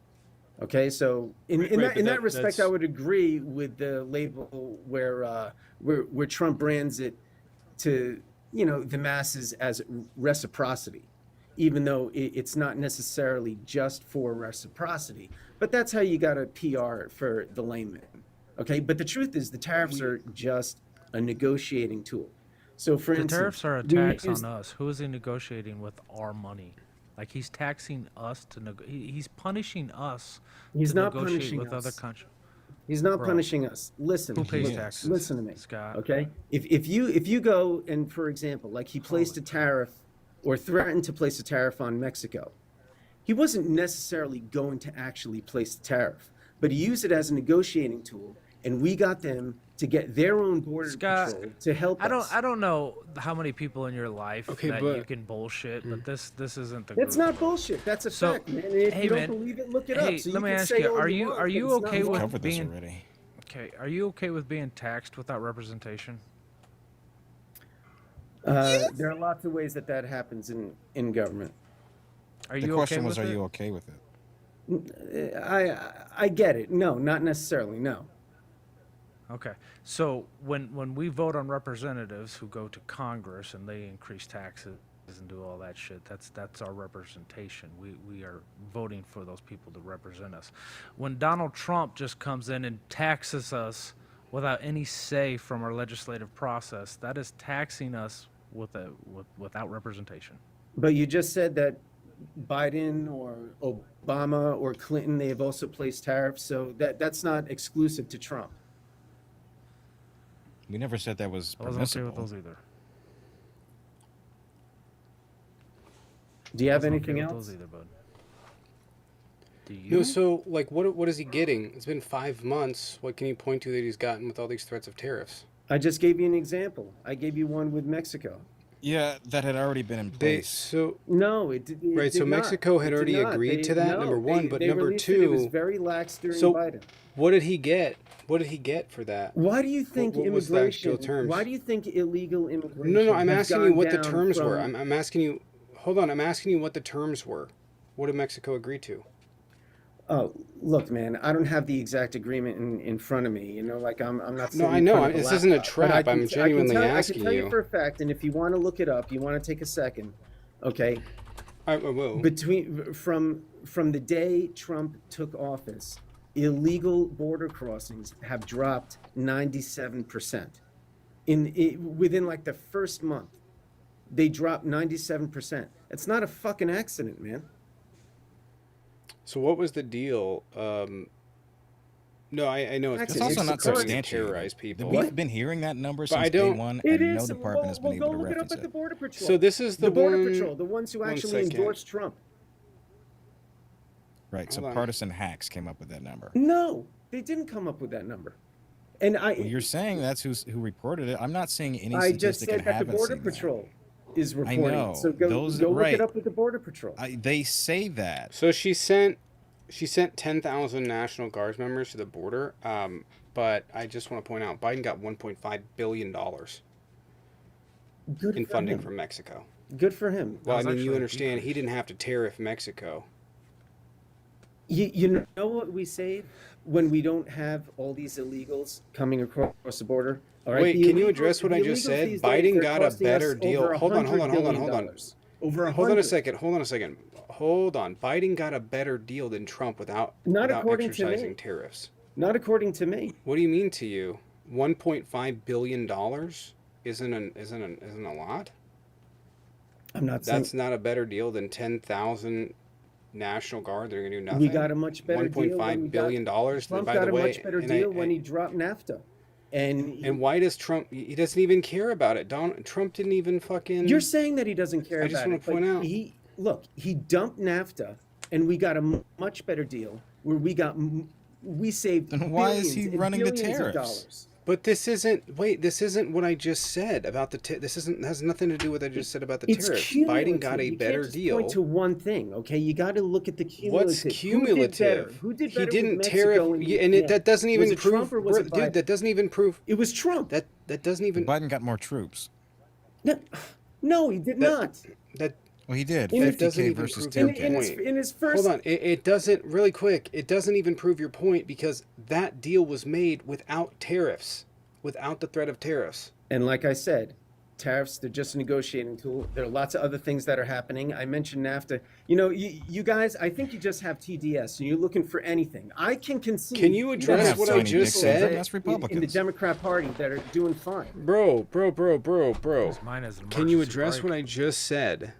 Okay, so in that respect, I would agree with the label where Trump brands it to the masses as reciprocity, even though it's not necessarily just for reciprocity. But that's how you got to PR it for the layman. Okay, but the truth is the tariffs are just a negotiating tool. So for instance, tariffs are a tax on us. Who is he negotiating with our money? Like he's taxing us to he's punishing us. He's to not negotiate punishing with us. Other countries. He's not punishing us. Listen, who pays taxes? Listen to me, Scott. Okay, if you go and, for example, like he placed a tariff or threatened to place a tariff on Mexico, he wasn't necessarily going to actually place the tariff, but he used it as a negotiating tool, and we got them to get their own border control to help us. I don't know how many people in your life that you can bullshit, but this isn't the. It's not bullshit. That's a fact, man. If you don't believe it, look it up. So let me ask you: Are you okay with being? Okay, are you okay with being taxed without representation? There are lots of ways that happens in government. Are you the question okay was, with are it? you okay with it? I get it. No, not necessarily. No. Okay, so when we vote on representatives who go to Congress and they increase taxes and do all that shit, that's our representation. We are voting for those people to represent us. When Donald Trump just comes in and taxes us without any say from our legislative process, that is taxing us without representation. But you just said that Biden or Obama or Clinton, they have also placed tariffs, so that's not exclusive to Trump. We never said that was permissible. I wasn't okay with those either. Do you have anything else? Those either, bud. Do you? So like, what is he getting? It's been 5 months. What can you point to that he's gotten with all these threats of tariffs? I just gave you an example. I gave you one with Mexico. Yeah, that had already been in place. No, it did. Right, so Mexico had already agreed to that. Number one, but number two, it was very lax during Biden. What did he get? What did he get for that? Why do you think immigration? Why do you think illegal immigration? No, I'm asking you what the terms were. I'm asking you. Hold on, I'm asking you what the terms were. What did Mexico agree to? Oh, look, man, I don't have the exact agreement in front of me. You know, like I'm not No, sitting I in know. front of the This isn't a laptop. But trap. I'm genuinely I can asking tell you you. for a fact, and if you want to look it up, you want to take a second, okay? I will. From the day Trump took office, illegal border crossings have dropped 97%. Within like the first month, they dropped 97%. It's not a fucking accident, man. So what was the deal? No, I know it's That's It's also it's not supported. substantiated. terrorize people. We've been hearing that number But I since day don't- one, It and no is. department has been Well, able go to look it up reference at the it. Border Patrol. So this is the Border one- Patrol, the ones who one actually second. endorsed Trump. Right, so Hold on. partisan hacks came up with that number. No, they didn't come up with that number. And Well, you're saying that's who reported it. I'm not seeing any I just statistic said and that the haven't Border seen Patrol is I reporting. know. It. So go Those- look right. it up with the Border Patrol. They say that. So she sent 10,000 National Guards members to the border. But I just want to point out, Biden got $1.5 billion Good in for funding him. from Mexico. Good for him. Well, I That's mean, you actually understand he decreased. didn't have to tariff Mexico. You know what we save when we don't have all these illegals coming across the border? All right, Wait, the can you illegals- address what the I just illegals said? these days, Biden they're got a costing us better deal. over Hold on. $100 billion. Over $100. a second. Hold on. Biden got a better deal than Trump without Not according to me. exercising tariffs. Not according to me. What do you mean to you? $1.5 billion isn't a lot? I'm not saying That's not a better deal than 10,000 National Guard. They're going to do nothing. we got a much better deal. when we $1.5 billion. Trump By got the a way, much better and deal when he dropped NAFTA. And why does Trump? He doesn't even care about it. Trump didn't even fucking. You're saying that he doesn't care I about just it. want to point out. He dumped NAFTA, and we got a much better deal where we saved. Then why is he billions and running the billions of tariffs? dollars. But this isn't. Wait, this isn't what I just said about the. This isn't has nothing to do with what I just said about the It's tariffs. cumulative. Biden got a You better can't just deal. Point to one thing, okay? You got to look at the cumulative. What's cumulative? Who did He better didn't with tariff, Mexico and that doesn't even was it prove. Trump or was it Dude, Biden? that doesn't even prove. It was Trump. That doesn't even. Biden got more troops. No, he did not. That Well, he did. In- 50K even versus prove your 10K. point. In his first. Hold on, it doesn't really quick. It doesn't even prove your point because that deal was made without tariffs, without the threat of tariffs. And like I said, tariffs, they're just a negotiating tool. There are lots of other things that are happening. I mentioned NAFTA. You know, you guys, I think you just have TDS and you're looking for anything. I can concede. Can you address have what I Tony just Nixon, said? that's in the Republicans. Democrat Party that are doing fine. Bro. Mine is an Can you emergency address brake. what I just said?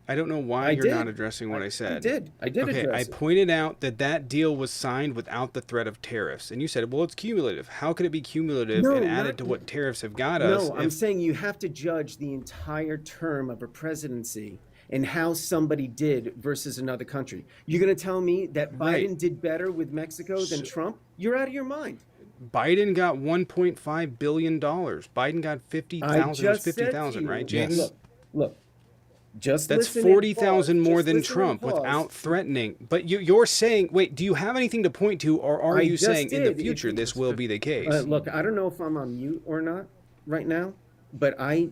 I don't know why I you're did. not addressing what I said. I did Okay, address I it. pointed out that deal was signed without the threat of tariffs, and you said, "Well, it's cumulative. How could it be cumulative No, and not- added to what tariffs have got us?" No, I'm saying you have to judge the entire term of a presidency and how somebody did versus another country. You're going to tell me that Biden Right. did better with Mexico than Trump? You're out of your mind. Biden got $1.5 billion. Biden got 50,000, right, Yes. James? Look. Just That's listen and 40,000 pause. more Just than listen and Trump pause. without threatening. But you're saying, wait, do you have anything to point to, or are I you just saying in the did. future this will be the case? Look, I don't know if I'm on mute or not right now, but I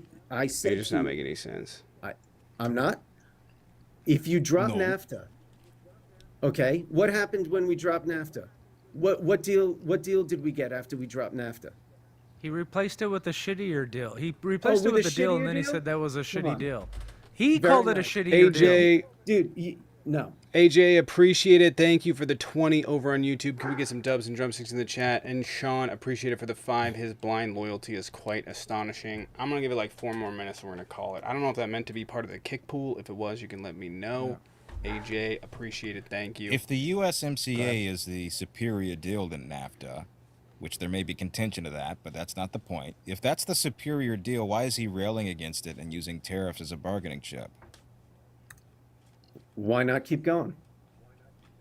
said You're just to not you- making any sense. I'm not. If you drop No. NAFTA, okay, what happened when we dropped NAFTA? What deal did we get after we dropped NAFTA? He replaced it with a shittier deal. He replaced it with with a a deal, and shittier then he deal? said that was a Come shitty on. deal. He Very called it a nice. shittier deal. AJ, Dude, no. AJ, appreciate it. Thank you for the 20 over on YouTube. Can we get some dubs and drumsticks in the chat? And Sean, appreciate it for the 5. His blind loyalty is quite astonishing. I'm going to give it like 4 more minutes and we're going to call it. I don't know if that meant to be part of the kick pool. If it was, you can let me know. AJ, appreciate it. Thank you. If the USMCA is the superior deal than NAFTA, which there may be contention of that, but that's not the point. If that's the superior deal, why is he railing against it and using tariffs as a bargaining chip? Why not keep going?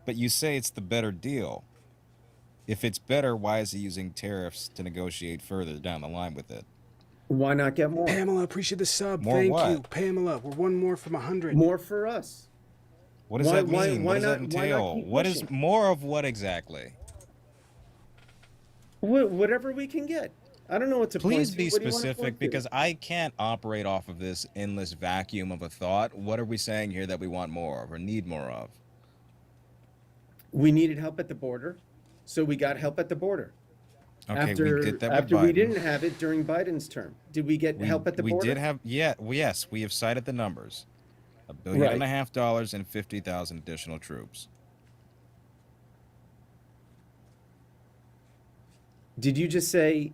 But you say it's the better deal. If it's better, why is he using tariffs to negotiate further down the line with it? Why not get more? Pamela, appreciate the sub. More Thank what? you. Pamela, we're one more from 100. More for us. What does Why- that why- mean? why What does that not- why not entail? keep What is pushing? more of what exactly? Whatever we can get. I don't know what to Please point be to. What do you wanna specific point to? because I can't operate off of this endless vacuum of a thought. What are we saying here that we want more of or need more of? We needed help at the border, so we got help at the border. Okay, we did that with After Biden. we didn't have it during Biden's term. Did we get help at the border? We did have, yes, we have cited the numbers. $1.5 billion and 50,000 additional troops. Did you just say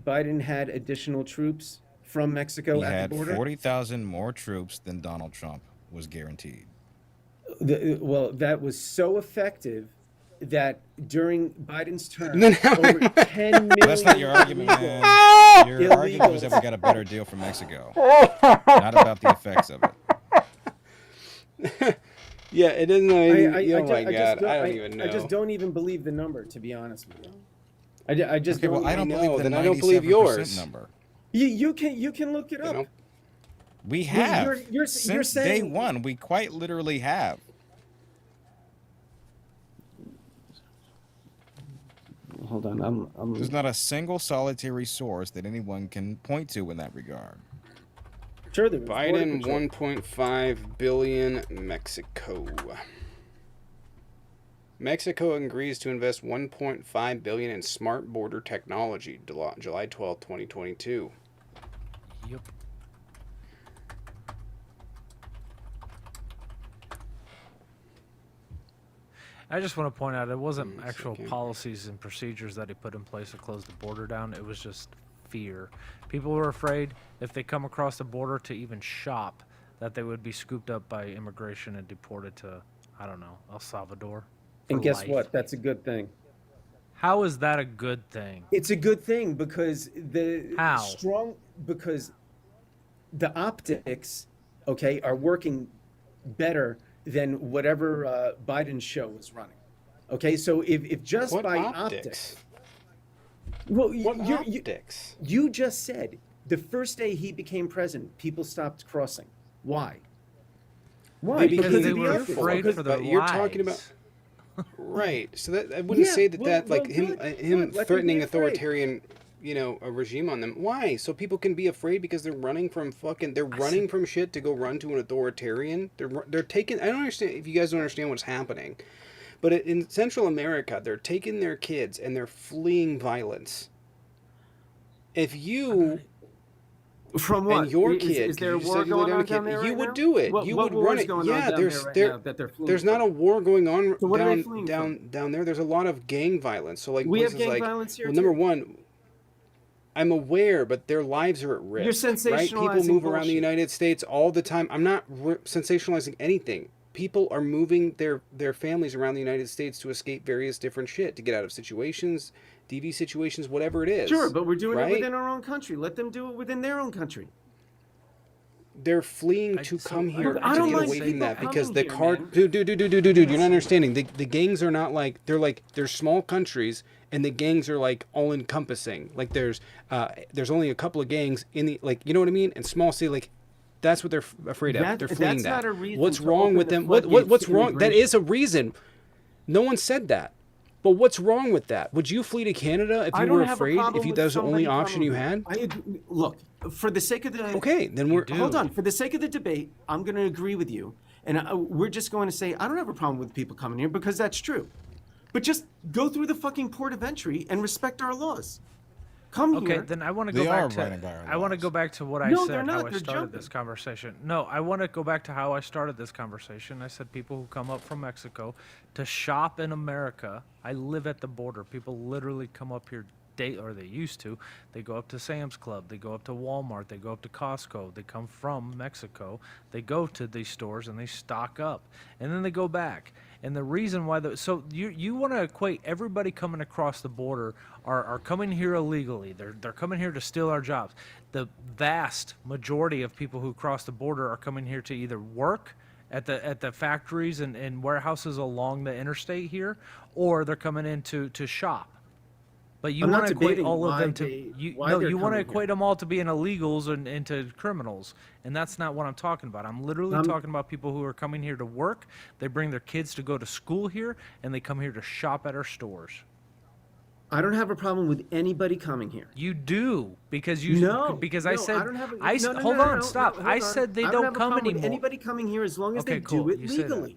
Biden had additional troops from Mexico He at had the border? 40,000 more troops than Donald Trump was guaranteed. Well, that was so effective that during Biden's term, Then over 10 million That's not your argument, illegals- man. Your argument was that we got a better deal from Mexico, not about the effects of it. Yeah, it isn't. Oh my just god, I don't even know. I just don't even believe the number, to be honest with you. I just Okay, don't. well, I don't know, believe the then I don't believe 97% yours. number. You can look it You up. know? We have. You're Since saying, day one, we quite literally have. Hold on, I'm. There's not a single solitary source that anyone can point to in that regard. Sure, there was Biden border control. 1.5 billion Mexico. Mexico agrees to invest 1.5 billion in smart border technology. July 12, 2022. Yep. I just want to point out it wasn't actual policies and procedures that he put in place to close the border down. It was just fear. People were afraid if they come across the border to even shop that they would be scooped up by immigration and deported to, I don't know, El Salvador. And for guess life. what? That's a good thing. How is that a good thing? It's a good thing because How? because the optics, okay, are working better than whatever Biden's show is running. Okay, so if just What by optics? well, What optics? you just said the first day he became president, people stopped crossing. Why? Why? They Because became they of the were optics. afraid Because- for their but you're talking lives. Right. So that I wouldn't Yeah, say that well, like well, him good, him good. Let them threatening be afraid. authoritarian, a regime on them. Why? So people can be afraid because they're running from running from shit to go run to an authoritarian. They're taking. I don't understand if you guys don't understand what's happening, but in Central America, they're taking their kids and they're fleeing violence. If you From what? and your Is- kid, is there a 'cause you war said you let going down a on down kid, there you right would now? do it. What You war would run is it. going on Yeah, down there's there right there. now that they're fleeing There's not a from? war going on So what are they fleeing down there. There's a lot of gang violence. So like We have places gang like violence here well, number too. one, I'm aware, but their lives are at risk. Right? People sensationalizing move around the bullshit. United States all the time. I'm not sensationalizing anything. People are moving their families around the United States to escape various different shit, to get out of situations, DV situations, whatever it is. Sure, but we're doing right? it within our own country. Let them do it within their own country. They're fleeing to come here I to don't get mind away from people that because coming the here, card man. dude, you're not understanding. The gangs are not they're small countries and the gangs are like all encompassing. Like there's only a couple of gangs in the you know what I mean? And small city that's what they're afraid of. They're fleeing that's that. not a reason What's to wrong open with the them? floodgates What's to wrong? That immigration. is a reason. No one said that. But what's wrong with that? Would you flee to Canada if I you don't were have a afraid? problem If with that was the only somebody option you coming had? here. I agree. Look, for the sake of the Okay, then we're hold on. For the sake of the debate, I'm going to agree with you, and we're just going to say I don't have a problem with people coming here because that's true. But just go through the fucking port of entry and respect our laws. Come Okay, here. then I want to They go are back abiding to by our I want to laws. go back to what I No, they're said, not. how I They're started jumping. this conversation. No, I want to go back to how I started this conversation. I said people who come up from Mexico to shop in America. I live at the border. People literally come up here or they used to. They go up to Sam's Club, they go up to Walmart, they go up to Costco. They come from Mexico. They go to these stores and they stock up. And then they go back. And the reason why so you want to equate everybody coming across the border are coming here illegally. They're coming here to steal our jobs. The vast majority of people who cross the border are coming here to either work at the factories and warehouses along the interstate here, or they're coming in to shop. But you I'm not want to equate debating all of why them to they- you why no they're you want to coming here. equate them all to being illegals and to criminals, and that's not what I'm talking about. I'm literally talking about people who are coming here to work. They bring their kids to go to school here, and they come here to shop at our stores. I don't have a problem with anybody coming here. You do because I no, said I don't have. No, hold no, on, no, stop. hold I on. said they I don't have a come problem with anymore. anybody coming here as long as Okay, they cool. do it You say that. legally.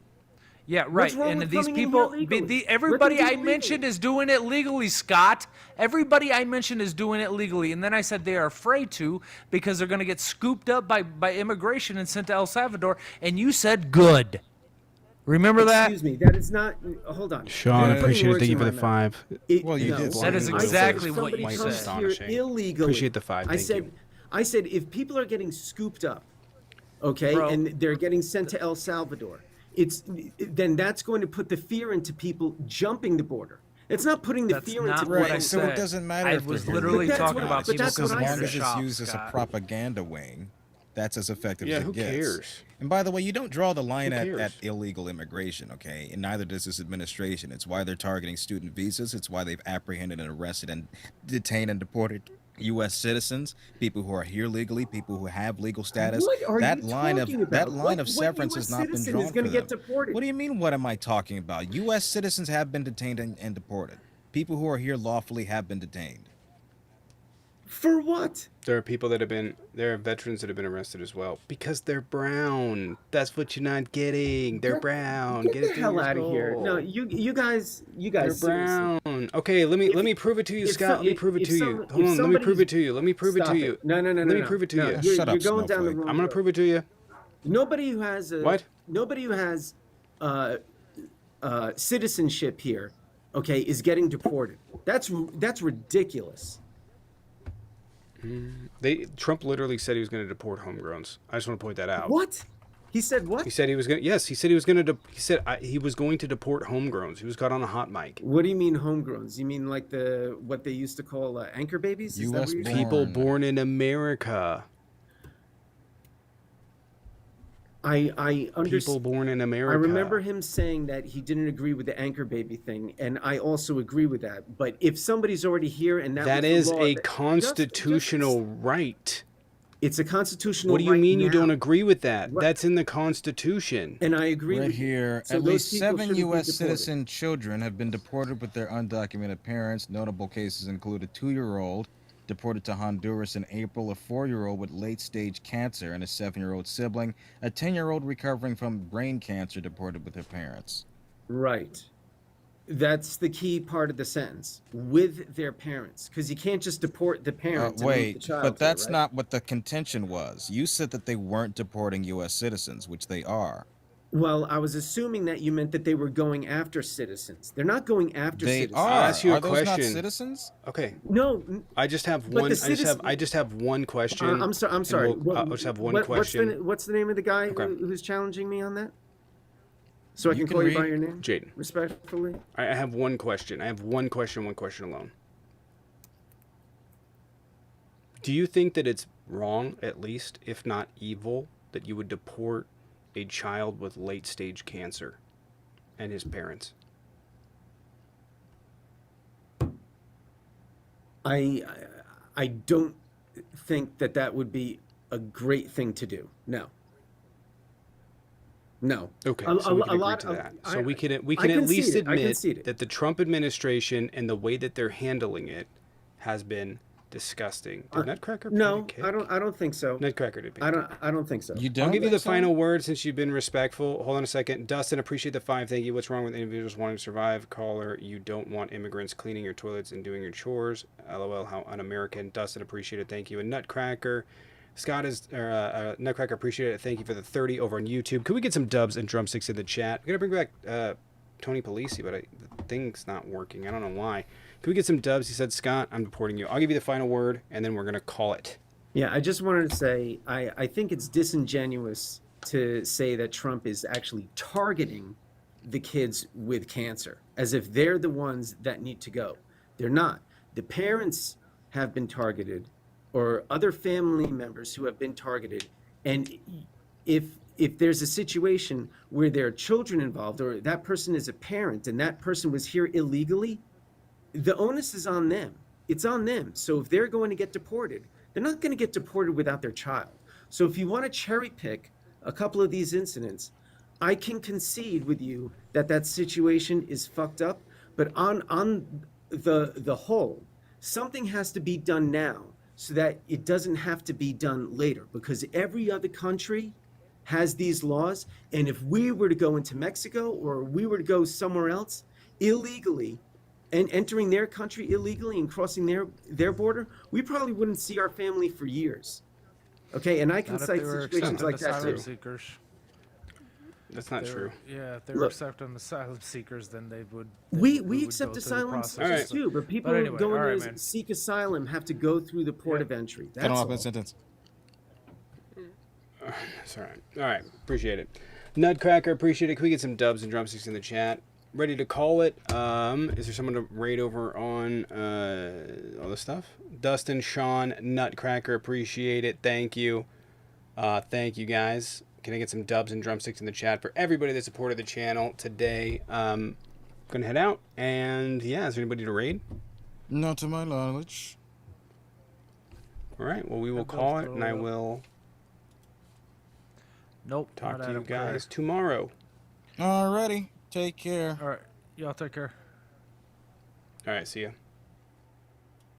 Yeah, right. What's wrong And with these coming in people, here legally? everybody Let them I do it mentioned legally. is doing it legally, Scott. Everybody I mentioned is doing it legally. And then I said they are afraid to because they're going to get scooped up by immigration and sent to El Salvador. And you said good. Remember that? Excuse me, that is not. Hold on. Sean, You're putting appreciate it. words Thank you in for my the mouth. 5. Well, you No, did say That is it. I said exactly if what somebody you comes said. here Astonishing. illegally. Appreciate the 5. I Thank said, you. I said if people are getting scooped up, okay, Bro. and they're getting sent to El Salvador, then that's going to put the fear into people jumping the border. It's not putting the That's fear not into what Right, I people. so it said. doesn't matter I if they're was here literally But that's talking what- about but people that's Because what as I long coming said. as to it's shop, used as a Scott. propaganda wing, that's as effective Yeah, as it who gets. cares? And by the way, you don't draw the line Who at cares? illegal immigration, okay? And neither does this administration. It's why they're targeting student visas. It's why they've apprehended and arrested and detained and deported U.S. citizens, people who are here legally, people who have legal status. What are that you line talking of that about? line of What severance U.S. has not been citizen drawn is going for to get them. deported? What do you mean? What am I talking about? U.S. citizens have been detained and deported. People who are here lawfully have been detained. For what? There are veterans that have been arrested as well because they're brown. That's what you're not getting. They're brown. Get Get the it through hell your out of here! No, skull. you guys, They're seriously. brown. Okay, let me prove it to you, if Scott. so- Let me prove it if to some- you. if Hold on, let me prove somebody's- it to you. Let me prove it to Stop you. it. No, Let me prove it to you. You're, Shut up, you're going down the Snowflake. wrong I'm gonna road. prove it to you. Nobody who has a What? Nobody who has citizenship here, okay, is getting deported. That's ridiculous. Trump literally said he was going to deport homegrowns. I just want to point that out. What? He said what? He said he was going. Yes, he said he was going to. He said he was going to deport homegrowns. He was caught on a hot mic. What do you mean homegrowns? You mean like what they used to call anchor babies? Is that US what you're saying? People born in America. I People understand. born in America. I remember him saying that he didn't agree with the anchor baby thing, and I also agree with that. But if somebody's already here and That was is the law, a just- constitutional right. it's a constitutional. What do you right mean you don't now. agree with that? Right. That's in the Constitution. And I agree Right with you. here, So at those least people 7 shouldn't be U.S. deported. citizen children have been deported with their undocumented parents. Notable cases include a 2-year-old deported to Honduras in April, a 4-year-old with late-stage cancer, and a 7-year-old sibling, a 10-year-old recovering from brain cancer deported with her parents. Right. That's the key part of the sentence. With their parents, because you can't just deport the parent. and leave the Wait, child but here, that's right? not what the contention was. You said that they weren't deporting U.S. citizens, which they are. Well, I was assuming that you meant that they were going after citizens. They're not going after They citizens. are. I'll ask you a Are those not question. citizens? Okay, No, I just have But one. the citizen- I just have one question. I'm sorry. I'm and sorry. I'll just have one question. What's the name of the guy Okay. who's challenging me on that? So I You can can call you by read- your name, Jaden. respectfully. I have one question. I have one question alone. Do you think that it's wrong, at least, if not evil, that you would deport a child with late-stage cancer and his parents? I don't think that would be a great thing to do. No. No. Okay, A- so a- we a can agree lot to of- that. I- So we can I at least concede it. I admit concede it. that the Trump administration and the way that they're handling it has been disgusting. Did Nutcracker pay No, a kick? I don't think so. Nutcracker did. Pay a kick. I don't think so. You don't I'll give you the think so? final word since you've been respectful. Hold on a second. Dustin, appreciate the 5. Thank you. What's wrong with individuals wanting to survive? Caller, you don't want immigrants cleaning your toilets and doing your chores. LOL, how un-American. Dustin, appreciate it. Thank you. And Nutcracker. Scott is, Nutcracker, appreciate it. Thank you for the 30 over on YouTube. Could we get some dubs and drumsticks in the chat? We're going to bring back Tony Polisi, but the thing's not working. I don't know why. Could we get some dubs? He said, Scott, I'm deporting you. I'll give you the final word, and then we're going to call it. Yeah, I just wanted to say I think it's disingenuous to say that Trump is actually targeting the kids with cancer as if they're the ones that need to go. They're not. The parents have been targeted or other family members who have been targeted. And if there's a situation where there are children involved or that person is a parent and that person was here illegally, the onus is on them. It's on them. So if they're going to get deported, they're not going to get deported without their child. So if you want to cherry pick a couple of these incidents, I can concede with you that situation is fucked up. But on the whole, something has to be done now so that it doesn't have to be done later, because every other country has these laws, and if we were to go into Mexico or we were to go somewhere else illegally and entering their country illegally and crossing their border, we probably wouldn't see our family for years. Okay, and I can Not if cite they were situations accepting like that asylum too. seekers. That's not They true. were- yeah, if they were Look, accepting asylum seekers, then they would. we would accept go through the asylum process. All right. seekers too, but people anyway, going all right, to man. seek asylum have to go through the port of entry. Cut him That's off all. mid-sentence. That's all right. All right. Appreciate it. Nutcracker, appreciate it. Can we get some dubs and drumsticks in the chat? Ready to call it. Is there someone to raid over on all this stuff? Dustin, Sean, Nutcracker, appreciate it. Thank you. Thank you guys. Can I get some dubs and drumsticks in the chat for everybody that supported the channel today? Gonna head out. And yeah, is there anybody to raid? Not to my knowledge. All right. Well, we will call it, and I will Nope. talk not to you Adam guys Curry. tomorrow. Alrighty. Take care. All right. Y'all take care. All right. See ya.